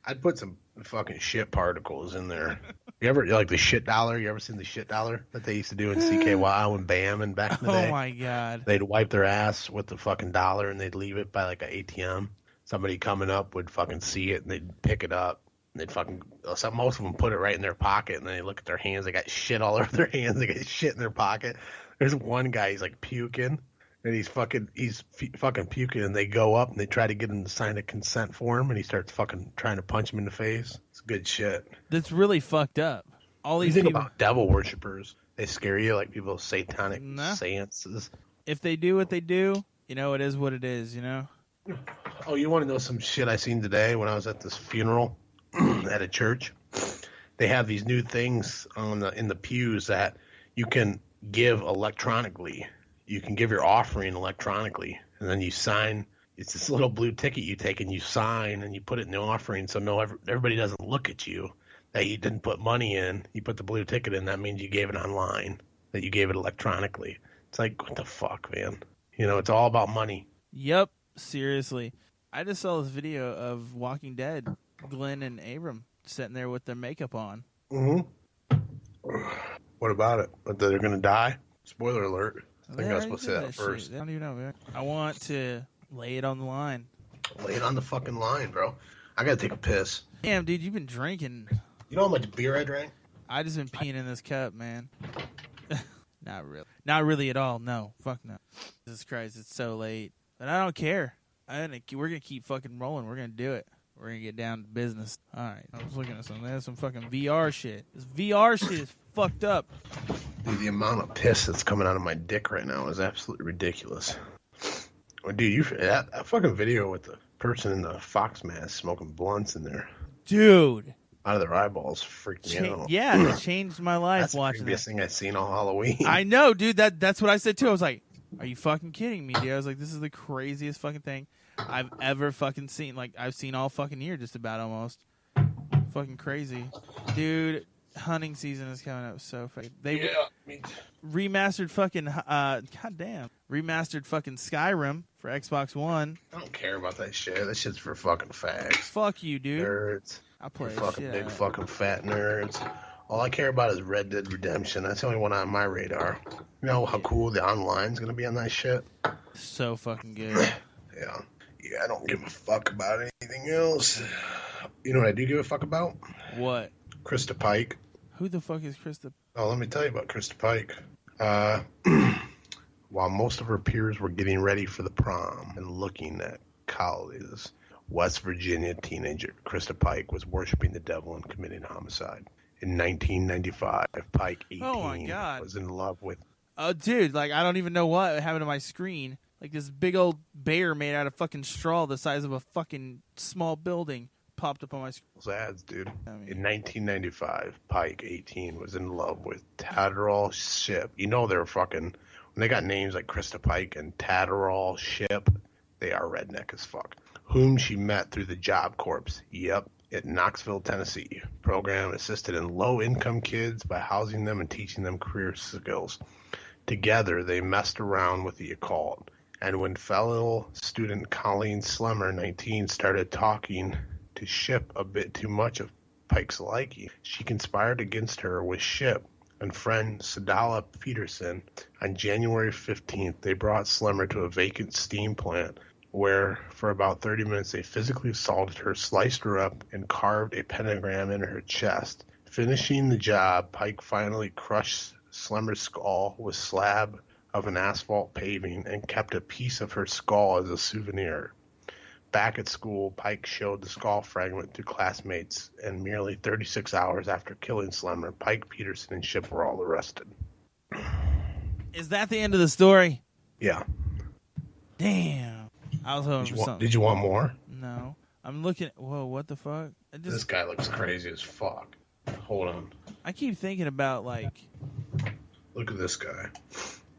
I'd put some fucking shit particles in there. You ever like the shit dollar? You ever seen the shit dollar that they used to do in CKY and BAM and back in the day? Oh my God! They'd wipe their ass with the fucking dollar and they'd leave it by like an ATM. Somebody coming up would fucking see it and they'd pick it up. And they'd fucking most of them put it right in their pocket and then they look at their hands. They got shit all over their hands. They got shit in their pocket. There's one guy. He's like puking. And he's fucking puking, and they go up and they try to get him to sign a consent form, and he starts fucking trying to punch him in the face. It's good shit. That's really fucked up. All these you think people... about devil worshippers, they scare you like people with satanic seances. If they do what they do, you know, it is what it is, you know? Oh, you want to know some shit I seen today when I was at this funeral at a church? they have these new things in the pews that you can give electronically. You can give your offering electronically, and then you sign. It's this little blue ticket you take and you sign and you put it in the offering, so everybody doesn't look at you that you didn't put money in. You put the blue ticket in. That means you gave it online. That you gave it electronically. It's like, what the fuck, man? You know, it's all about money. Yep, seriously. I just saw this video of Walking Dead, Glenn and Abram sitting there with their makeup on. Mm-hmm. What about it? But they're going to die? Spoiler alert. I think I was supposed to say that first. Shit. I don't even know, man. I want to lay it on the line. Lay it on the fucking line, bro. I got to take a piss. Damn, dude, you've been drinking. You know how much beer I drank? I just been peeing in this cup, man. Not really. Not really at all. No. Fuck no. Jesus Christ, it's so late. But I don't care. We're going to keep fucking rolling. We're going to do it. We're going to get down to business. All right. I was looking at something. There's some fucking VR shit. This VR shit is fucked up. Dude, the amount of piss that's coming out of my dick right now is absolutely ridiculous. Oh, dude, that fucking video with the person in the fox mask smoking blunts in there. Dude. Out of their eyeballs freaked me out. Yeah, it changed my life that's watching the creepiest thing I've seen all Halloween. I know, dude. That's what I said too. I was like, are you fucking kidding me, dude? I was like, this is the craziest fucking thing I've ever fucking seen. Like, I've seen all fucking year, just about almost. Fucking crazy. Dude, hunting season is coming up so fast. They remastered fucking, goddamn. Remastered fucking Skyrim for Xbox One. I don't care about that shit. That shit's for fucking fags. Fuck you, dude. Nerds. I play fucking shit big out. fucking fat nerds. All I care about is Red Dead Redemption. That's the only one on my radar. You know how cool the online's gonna be on that shit? So fucking good. Yeah, I don't give a fuck about anything else. You know what I do give a fuck about? What? Krista Pike. Who the fuck is Krista? Oh, let me tell you about Krista Pike. While most of her peers were getting ready for the prom and looking at colleges, West Virginia teenager Krista Pike was worshiping the devil and committing homicide. In 1995, Pike, 18, Oh my God. was in love with... Oh, dude, like, I don't even know what happened to my screen. Like, this big old bear made out of fucking straw the size of a fucking small building popped up on my screen. Ads, dude. I mean- In 1995, Pike, 18, was in love with Tadderall Ship. You know they're fucking... When they got names like Krista Pike and Tadderall Ship, they are redneck as fuck. Whom she met through the Job Corps. Yep. At Knoxville, Tennessee. Program assisted in low-income kids by housing them and teaching them career skills. Together, they messed around with the occult. And when fellow student Colleen Slemmer, 19, started talking to Ship a bit too much of Pike's liking, she conspired against her with Ship and friend Sadala Peterson. On January 15th, they brought Slemmer to a vacant steam plant where for about 30 minutes they physically assaulted her, sliced her up, and carved a pentagram in her chest. Finishing the job, Pike finally crushed Slemmer's skull with slab of an asphalt paving and kept a piece of her skull as a souvenir. Back at school, Pike showed the skull fragment to classmates, and merely 36 hours after killing Slemmer, Pike, Peterson, and Ship were all arrested. Is that the end of the story? Yeah. Damn. I was hoping for something. Did you want more? No. I'm looking... Whoa, what the fuck? This guy looks crazy as fuck. Hold on. I keep thinking about, like... Look at this guy.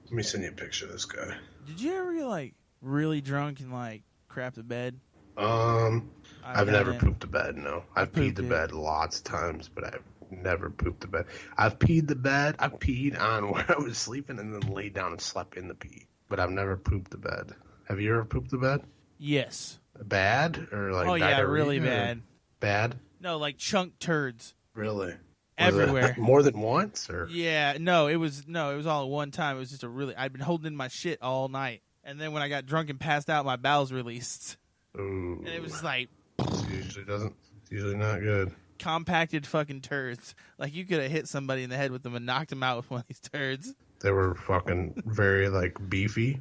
Let me send you a picture of this guy. Did you ever get, like, really drunk and, like, crap the bed? I've never pooped the bed, no. I've peed the it. bed lots of times, but I've never pooped the bed. I've peed the bed. I've peed on where I was sleeping and then laid down and slept in the pee. But I've never pooped the bed. Have you ever pooped the bed? Yes. Bad? Or like Oh, yeah, diarrhea really or bad. Bad? No, like chunk turds. Really? Was Everywhere. it more than once? Or? Yeah, no, it was all at one time. It was just I'd been holding in my shit all night. And then when I got drunk and passed out, my bowels released. Ooh. And it was like... It's usually not good. Compacted fucking turds. Like, you could have hit somebody in the head with them and knocked them out with one of these turds. They were fucking very, like, beefy.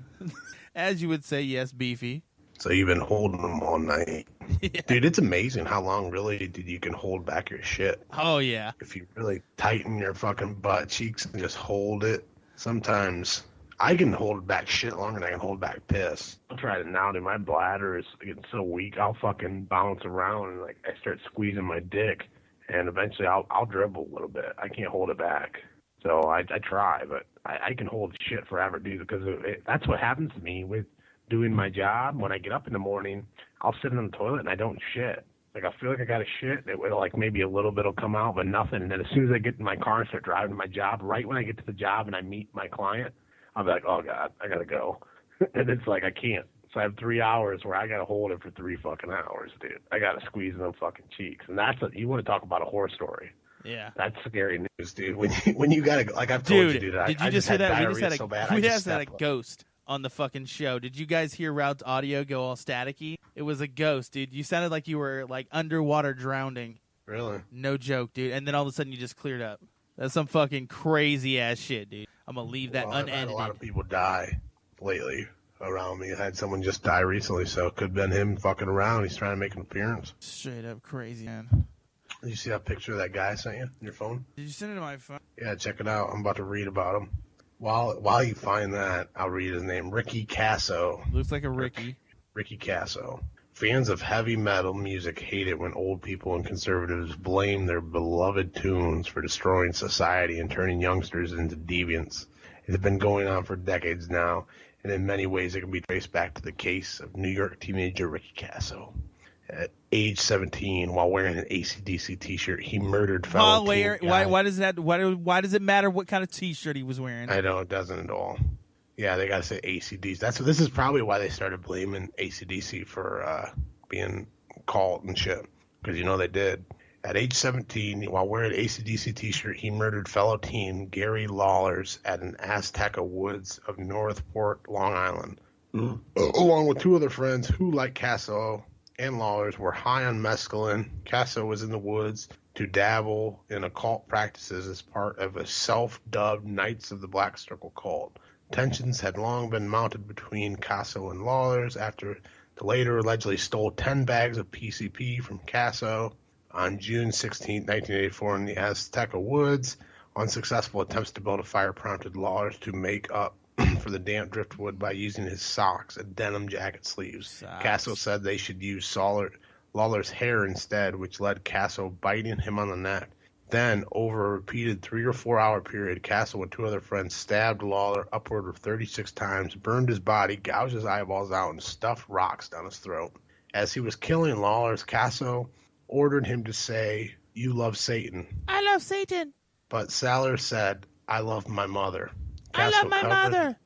As you would say, yes, beefy. So you've been holding them all night. Yeah. Dude, it's amazing how long really you can hold back your shit. Oh, yeah. If you really tighten your fucking butt cheeks and just hold it. Sometimes I can hold back shit longer than I can hold back piss. I'll try it now, dude. My bladder is getting so weak, I'll fucking bounce around and, like, I start squeezing my dick. and eventually I'll dribble a little bit. I can't hold it back. So I try, but I can hold shit forever, dude, because that's what happens to me with doing my job. When I get up in the morning, I'll sit in the toilet and I don't shit. Like, I feel like I got to shit. It will, like, maybe a little bit will come out, but nothing. And then as soon as I get in my car and start driving to my job, right when I get to the job and I meet my client, I'll be like, oh, God, I got to go. And it's like, I can't. So I have 3 hours where I got to hold it for 3 fucking hours, dude. I got to squeeze in them fucking cheeks. And you want to talk about a horror story. Yeah. That's scary news, dude. When you got to, like I've told you, dude. Did you just hear that? We just had a so ghost on the fucking show. Did you guys hear Rowd's audio go all staticky? It was a ghost, dude. You sounded like you were like underwater drowning. Really? No joke, dude. And then all of a sudden you just cleared up. That's some fucking crazy ass shit, dude. I'm gonna leave that unedited. I've had a lot of people die lately around me. I had someone just die recently, so it could have been him fucking around. He's trying to make an appearance. Straight up crazy, man. Did you see that picture of that guy I sent you on your phone? Did you send it to my phone? Yeah, check it out. I'm about to read about him. While you find that, I'll read his name. Ricky Casso. Looks like a Ricky. Ricky Casso. Fans of heavy metal music hate it when old people and conservatives blame their beloved tunes for destroying society and turning youngsters into deviants. It's been going on for decades now, and in many ways it can be traced back to the case of New York teenager Ricky Casso. At age 17, while wearing an AC/DC T-shirt, he murdered fellow teen guy. Why does it matter what kind of T-shirt he was wearing? I know, it doesn't at all. Yeah, they gotta say AC/DC. This is probably why they started blaming AC/DC for being called and shit, because you know they did. At age 17, while wearing an AC/DC T-shirt, he murdered fellow teen Gary Lawlers at an Azteca Woods of Northport, Long Island, along with 2 other friends who, like Casso and Lawlers, were high on mescaline. Casso was in the woods to dabble in occult practices as part of a self-dubbed Knights of the Black Circle cult. Tensions had long been mounted between Casso and Lawlers after the latter allegedly stole 10 bags of PCP from Casso on June 16, 1984 in the Azteca Woods. Unsuccessful attempts to build a fire prompted Lawlers to make up for the damp driftwood by using his socks and denim jacket sleeves. Casso said they should use Lawler's hair instead, which led Casso biting him on the neck. Then, over a repeated 3 or 4 hour period, Casso and 2 other friends stabbed Lawler upward of 36 times, burned his body, gouged his eyeballs out, and stuffed rocks down his throat. As he was killing Lawlers, Casso ordered him to say, "You love Satan." I love Satan. But Saller said, "I love my mother." I love my mother.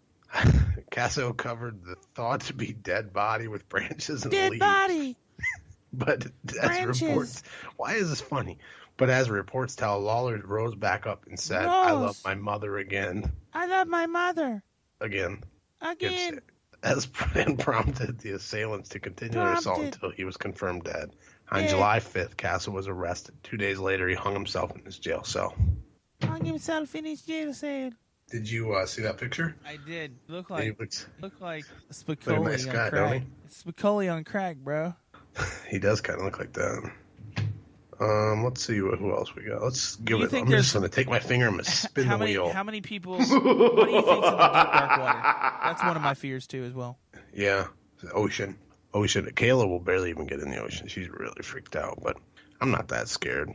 Casso covered the thought-to-be dead body with branches and leaves. Dead body. But as reports, why is this funny? But as reports tell, Lawler rose back up and said, "I love my mother again." I love my mother. Again. Again. As prompted the assailants to continue their assault until he was confirmed dead. On July 5th, Casso was arrested. 2 days later, he hung himself in his jail cell. Hung himself in his jail cell. Did you see that picture? I did. Look like Spicoli on nice guy, crack. don't he? Spicoli on crack, bro. He does kind of look like that. Let's see who else we got. Let's give it. I'm just gonna take my finger and spin the wheel. How many people? What do you think's in the deep dark water? That's one of my fears too, as well. Yeah, the ocean. Kayla will barely even get in the ocean. She's really freaked out, but I'm not that scared.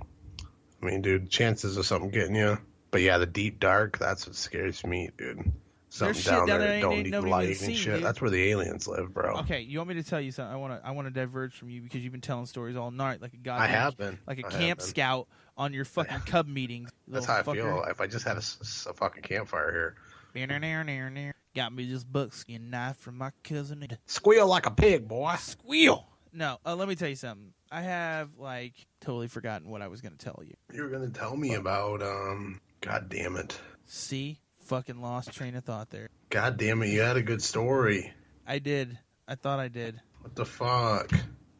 I mean, dude, chances of something getting you. But yeah, the deep dark, that's what scares me, dude. Something down there that don't need light and shit. Dude. That's where the aliens live, bro. Okay, you want me to tell you something? I want to diverge from you because you've been telling stories all night like a goddamn. I have been. Like a camp scout on your fucking cub meetings. That's how I feel. If I just had a fucking campfire here. Got me this buckskin knife from my cousin. Squeal like a pig, boy. Squeal. No, let me tell you something. I have totally forgotten what I was going to tell you. You were going to tell me about God damn it. See? Fucking lost train of thought there. God damn it, you had a good story. I did. I thought I did. What the fuck?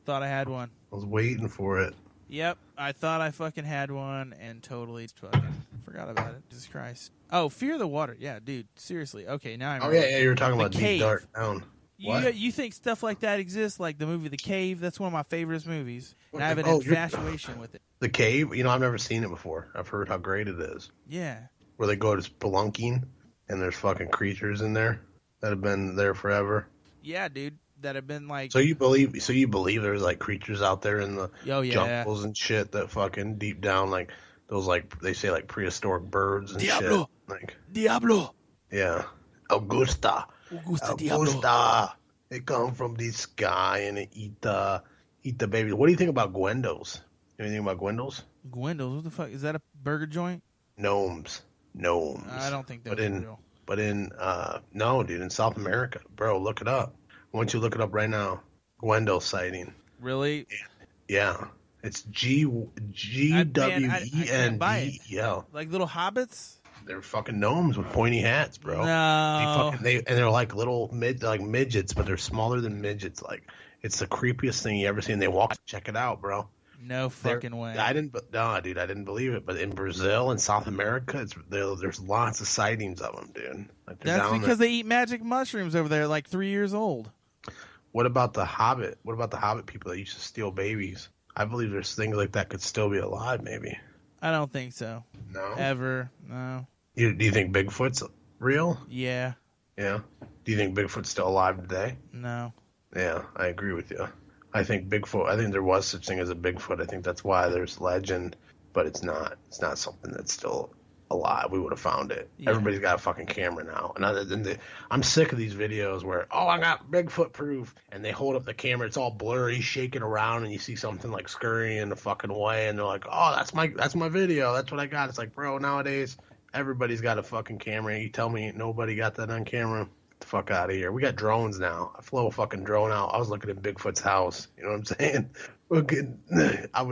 Thought I had one. I was waiting for it. Yep, I thought I fucking had one and totally fucking forgot about it. Jesus Christ. Oh, Fear of the Water. Yeah, dude. Seriously. Okay, now I remember. Oh, yeah, you were talking about Deep Dark Down. You think stuff like that exists, like the movie The Cave? That's one of my favorite movies. And I have an infatuation with it. The Cave? You know, I've never seen it before. I've heard how great it is. Yeah. Where they go to spelunking and there's fucking creatures in there that have been there forever. Yeah, dude. that have been like. So you believe there's like creatures out there in the jungles and shit that fucking deep down like those like they say like prehistoric birds and Diablo. shit. Like Diablo. yeah, Augusta. Diablo. They come from the sky and they eat the baby. What do you think about Gwendos? Anything about Gwendos? Gwendos, what the fuck? Is that a burger joint? Gnomes. I don't think they're real. But no, dude, in South America, bro, look it up. Why don't you look it up right now? Gwendo sighting. Really? Yeah. It's GWENDEL. Like little hobbits? They're fucking gnomes with pointy hats, bro. No. They're like little midgets, but they're smaller than midgets. Like it's the creepiest thing you ever seen. They walk. Check it out, bro. No fucking way. I didn't believe it. But in Brazil and South America, there's lots of sightings of them, dude. Like that's because they eat magic mushrooms over there, like 3 years old. What about the Hobbit? What about the Hobbit people that used to steal babies? I believe there's things like that could still be alive, maybe. I don't think so. No? Ever. No. Do you think Bigfoot's real? Yeah. Yeah? Do you think Bigfoot's still alive today? No. Yeah, I agree with you. I think there was such thing as a Bigfoot. I think that's why there's legend, but it's not. It's not something that's still alive. We would have found it. Yeah. Everybody's got a fucking camera now. And I'm sick of these videos where, I got Bigfoot proof, and they hold up the camera, it's all blurry, shaking around, and you see something like scurrying the fucking way, and they're like, that's my video, that's what I got. It's like, bro, nowadays everybody's got a fucking camera. You tell me ain't nobody got that on camera? Get the fuck out of here. We got drones now. I flew a fucking drone out. I was looking at Bigfoot's house. You know what I'm saying? I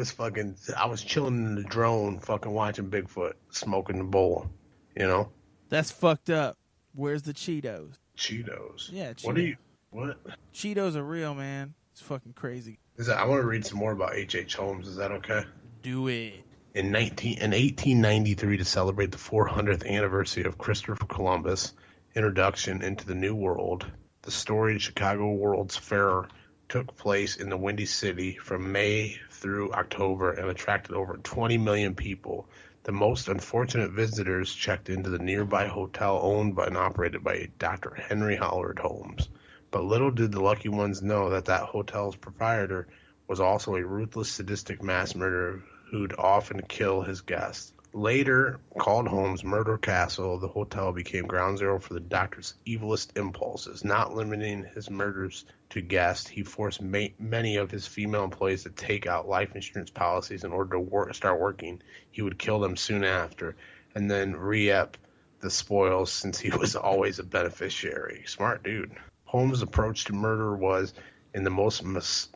was chilling in the drone, fucking watching Bigfoot, smoking the bowl. You know? That's fucked up. Where's the Cheetos? Cheetos? Yeah, Cheetos. What? Cheetos are real, man. It's fucking crazy. I want to read some more about H.H. Holmes. Is that okay? Do it. In 1893, to celebrate the 400th anniversary of Christopher Columbus' introduction into the New World, the storied Chicago World's Fair took place in the Windy City from May through October and attracted over 20 million people. The most unfortunate visitors checked into the nearby hotel owned by and operated by Dr. Henry Howard Holmes. But little did the lucky ones know that hotel's proprietor was also a ruthless, sadistic mass murderer who'd often kill his guests. Later called Holmes' Murder Castle, the hotel became ground zero for the doctor's evilest impulses. Not limiting his murders to guests, he forced many of his female employees to take out life insurance policies in order to start working. He would kill them soon after, and then re-up the spoils since he was always a beneficiary. Smart dude. Holmes' approach to murder was, in the most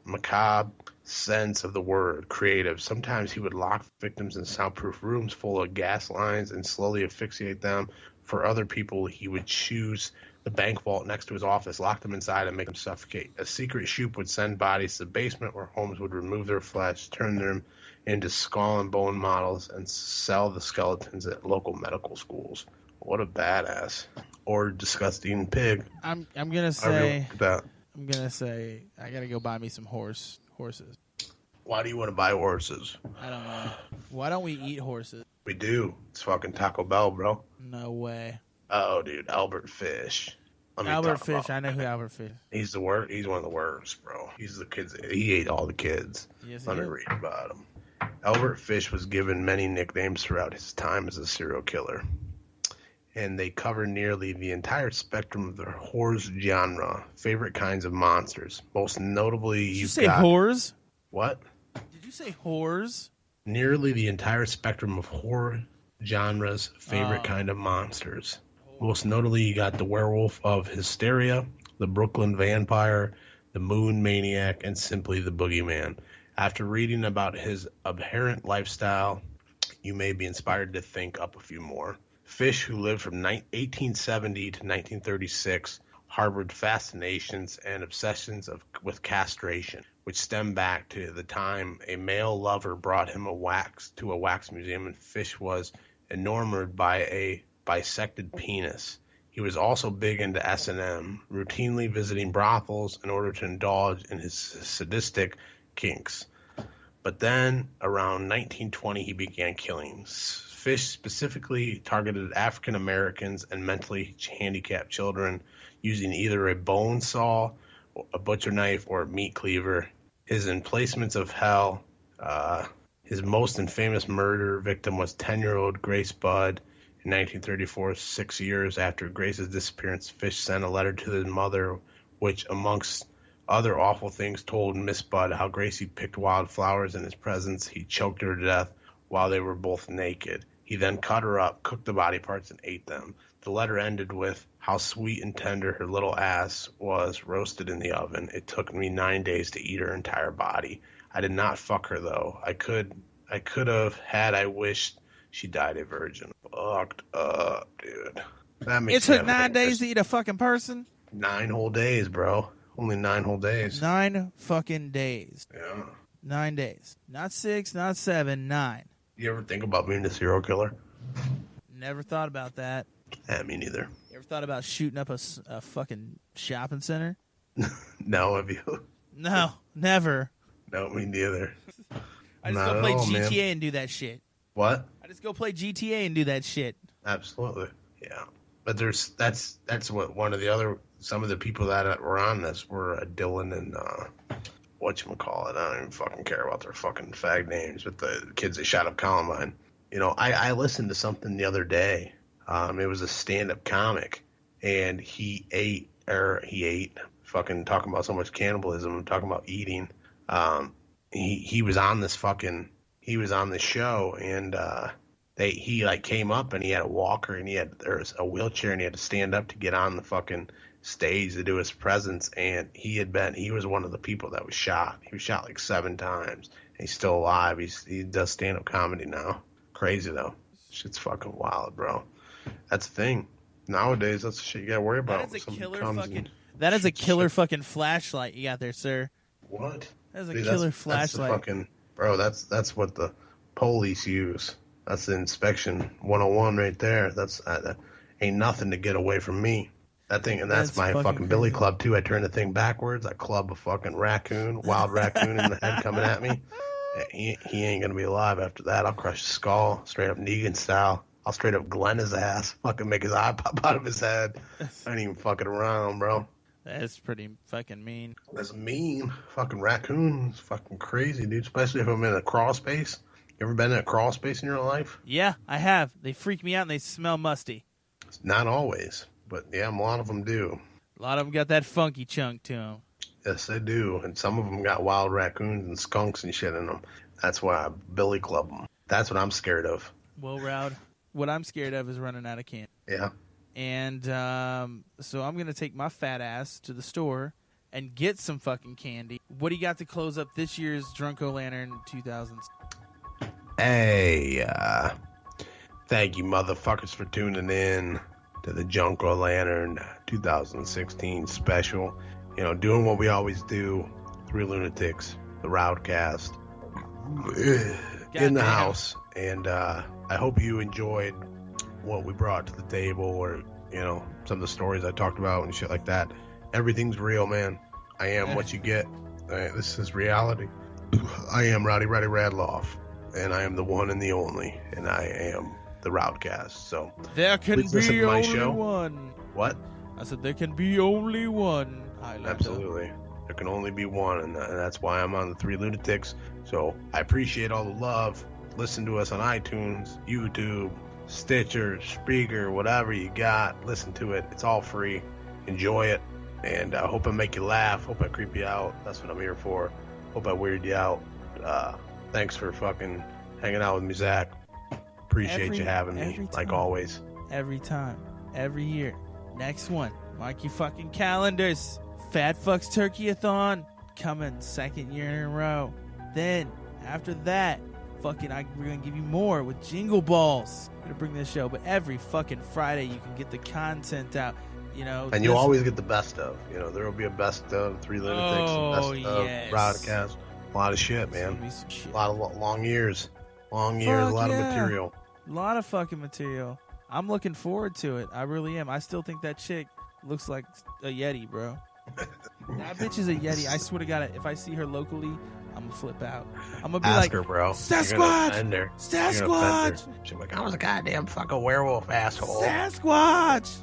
macabre sense of the word, creative. Sometimes he would lock victims in soundproof rooms full of gas lines and slowly asphyxiate them. For other people, he would choose the bank vault next to his office, lock them inside, and make them suffocate. A secret chute would send bodies to the basement where Holmes would remove their flesh, turn them into skull and bone models, and sell the skeletons at local medical schools. What a badass. Or disgusting pig. I'm gonna say I gotta go buy me some horses. Why do you want to buy horses? I don't know. Why don't we eat horses? We do. It's fucking Taco Bell, bro. No way. Oh, dude, Albert Fish. Albert Fish, I know who Albert Fish. He's the worst. He's one of the worst, bro. He's the kids. He ate all the kids. Yes, Let me read about him. Albert Fish was given many nicknames throughout his time as a serial killer, and they cover nearly the entire spectrum of the horror genre. Favorite kinds of monsters. Most notably, Did you say whores? What? Did you say whores? Nearly the entire spectrum of horror genres. Favorite kind of monsters. Most notably, you got the Werewolf of Hysteria, the Brooklyn Vampire, the Moon Maniac, and simply the Boogeyman. After reading about his abhorrent lifestyle, you may be inspired to think up a few more. Fish, who lived from 1870 to 1936, harbored fascinations and obsessions with castration, which stem back to the time a male lover brought him to a wax museum, and Fish was enamored by a bisected penis. He was also big into S&M, routinely visiting brothels in order to indulge in his sadistic kinks. But then, around 1920, he began killing. Fish specifically targeted African Americans and mentally handicapped children using either a bone saw a butcher knife, or a meat cleaver. His emplacements of hell. His most infamous murder victim was 10-year-old Grace Budd. In 1934, 6 years after Grace's disappearance, Fish sent a letter to his mother, which, amongst other awful things, told Miss Budd how Gracie picked wildflowers in his presence. He choked her to death while they were both naked. He then cut her up, cooked the body parts, and ate them. The letter ended with how sweet and tender her little ass was roasted in the oven. It took me 9 days to eat her entire body. I did not fuck her, though. I could have had I wished she died a virgin. Fucked up, dude. That makes It took 9 days to eat a fucking person? 9 whole days, bro. Only 9 whole days. 9 fucking days. Yeah. 9 days. Not 6, not 7, 9. You ever think about being a serial killer? Never thought about that. Me neither. You ever thought about shooting up a fucking shopping center? No, have you? No, never. No, me neither. I just Not go at play all, GTA man. and do that shit. What? I just go play GTA and do that shit. Absolutely. Yeah. But that's what one of the other, some of the people that were on this were Dylan and whatchamacallit. I don't even fucking care about their fucking fag names, but the kids that shot up Columbine. You know, I listened to something the other day. It was a stand-up comic, and he ate, fucking talking about so much cannibalism, talking about eating. He was on this show, and he like came up and he had a walker and there was a wheelchair and he had to stand up to get on the fucking stage to do his presence, and he was one of the people that was shot. He was shot like 7 times. He's still alive. He does stand-up comedy now. Crazy though. Shit's fucking wild, bro. That's the thing. Nowadays, that's the shit you gotta worry about. That is a killer fucking flashlight you got there, sir. What? That is a killer flashlight. That's what the police use. That's the inspection 101 right there. That's ain't nothing to get away from me. That thing, and that's my fucking billy club too. I turn the thing backwards. I club a fucking wild raccoon in the head coming at me. He ain't gonna be alive after that. I'll crush his skull, straight up Negan style. I'll straight up Glenn his ass, fucking make his eye pop out of his head. I ain't even fucking around, bro. That's pretty fucking mean. That's mean. Fucking raccoon. It's fucking crazy, dude. Especially if I'm in a crawl space. You ever been in a crawl space in your life? Yeah, I have. They freak me out and they smell musty. Not always, but yeah, a lot of them do. A lot of them got that funky chunk to them. Yes, they do. And some of them got wild raccoons and skunks and shit in them. That's why I billy club them. That's what I'm scared of. Well, Rowd, what I'm scared of is running out of candy. Yeah. And so I'm going to take my fat ass to the store and get some fucking candy. What do you got to close up this year's Drunk-O-Lantern 2000s? Hey, thank you motherfuckers for tuning in to the Drunk-O-Lantern 2016 special. You know, doing what we always do. Three Lunatics, the RowdCAST, in the house. And I hope you enjoyed what we brought to the table, or, you know, some of the stories I talked about and shit like that. Everything's real, man. I am what you get. This is reality. I am Rowdy Radloff, and I am the one and the only, and I am the RowdCAST. So there can be only one. What? I said there can be only one. Absolutely. There can only be one, and that's why I'm on the Three Lunatics. So I appreciate all the love. Listen to us on iTunes, YouTube, Stitcher, Spreaker, whatever you got. Listen to it. It's all free. Enjoy it. And I hope I make you laugh. Hope I creep you out. That's what I'm here for. Hope I weird you out. Thanks for fucking hanging out with me, Zack. Appreciate you having me, like always. Every time. Every year. Next one. Mark your fucking calendars. Fat Fucks Turkey-a-thon. Coming 2nd year in a row. Then, after that, we're gonna give you more with Jingle Balls. We're gonna bring this show, but every fucking Friday you can get the content out. You know, and you'll always get the best of. You know, there will be a best of Three Lunatics, and best of RowdCAST. A lot of shit, man. A lot of long years. A lot of material. A lot of fucking material. I'm looking forward to it. I really am. I still think that chick looks like a Yeti, bro. That bitch is a Yeti. I swear to God, if I see her locally, I'm gonna flip out. I'm gonna be Ask like, her, bro. Sasquatch! Sasquatch! She's like, I was a goddamn fucking werewolf, asshole. Sasquatch!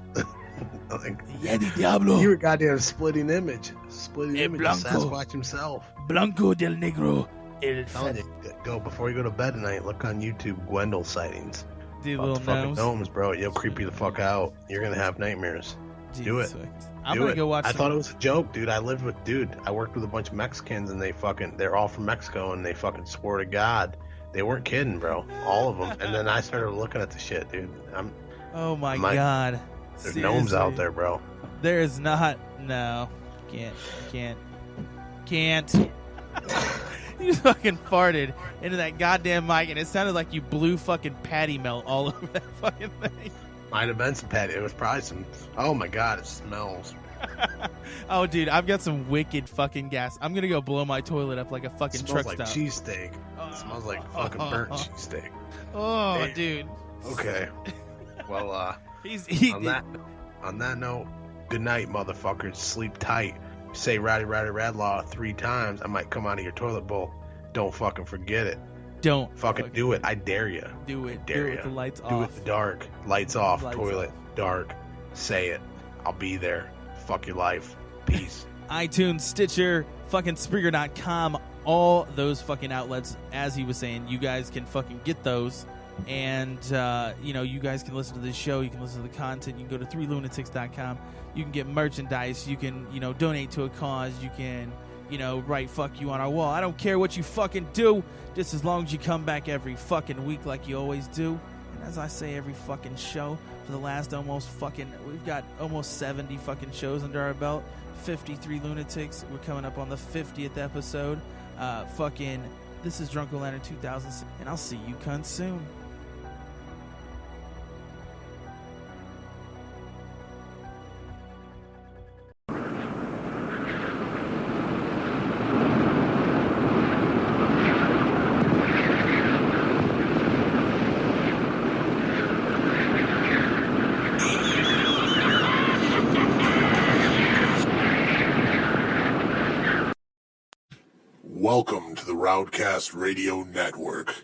Like, Yeti Diablo. you were goddamn splitting image. Splitting image of Blanco. Sasquatch himself. Blanco del Negro. El Telling you, go before you go to bed tonight. Look on YouTube, Gwendol sightings. Dude, About the little fucking gnomes. gnomes, bro. You'll creep you the fuck out. You're gonna have nightmares. Do it. Jesus. I'm Do gonna it. go watch. I some- thought it was a joke, dude. I worked with a bunch of Mexicans, and they're all from Mexico, and they fucking swore to God they weren't kidding, bro. All of them. And then I started looking at the shit, dude. Oh my My- god. There's gnomes out Seriously. there, bro. There is not. No. Can't. You fucking farted into that goddamn mic, and it sounded like you blew fucking patty melt all over that fucking thing. Might have been some patty. It was probably some. Oh my god, it smells. Oh, dude, I've got some wicked fucking gas. I'm gonna go blow my toilet up like a It fucking smells truck like stop. cheesesteak. It smells like fucking burnt cheesesteak. Oh, Damn. dude. Okay. Well, He on that note, good night, motherfuckers. Sleep tight. Say Rowdy Radloff 3 times. I might come out of your toilet bowl. Don't fucking forget it. don't Fucking do it. I dare you. do it. Dare Do it ya. with the lights Do off. it in the dark. Lights off. Lights Toilet. off. Dark. Say it. I'll be there. Fuck your life. Peace. iTunes, Stitcher, fucking Spreaker.com, all those fucking outlets. As he was saying, you guys can fucking get those. And, you guys can listen to this show. You can listen to the content. You can go to 3lunatics.com. You can get merchandise. You can, donate to a cause. You can, write fuck you on our wall. I don't care what you fucking do, just as long as you come back every fucking week like you always do. And as I say every fucking show, for the last we've got almost 70 fucking shows under our belt. 53 Lunatics. We're coming up on the 50th episode. This is Drunk Lantern 2006, and I'll see you cunts soon. Welcome to the RowdCAST Radio Network.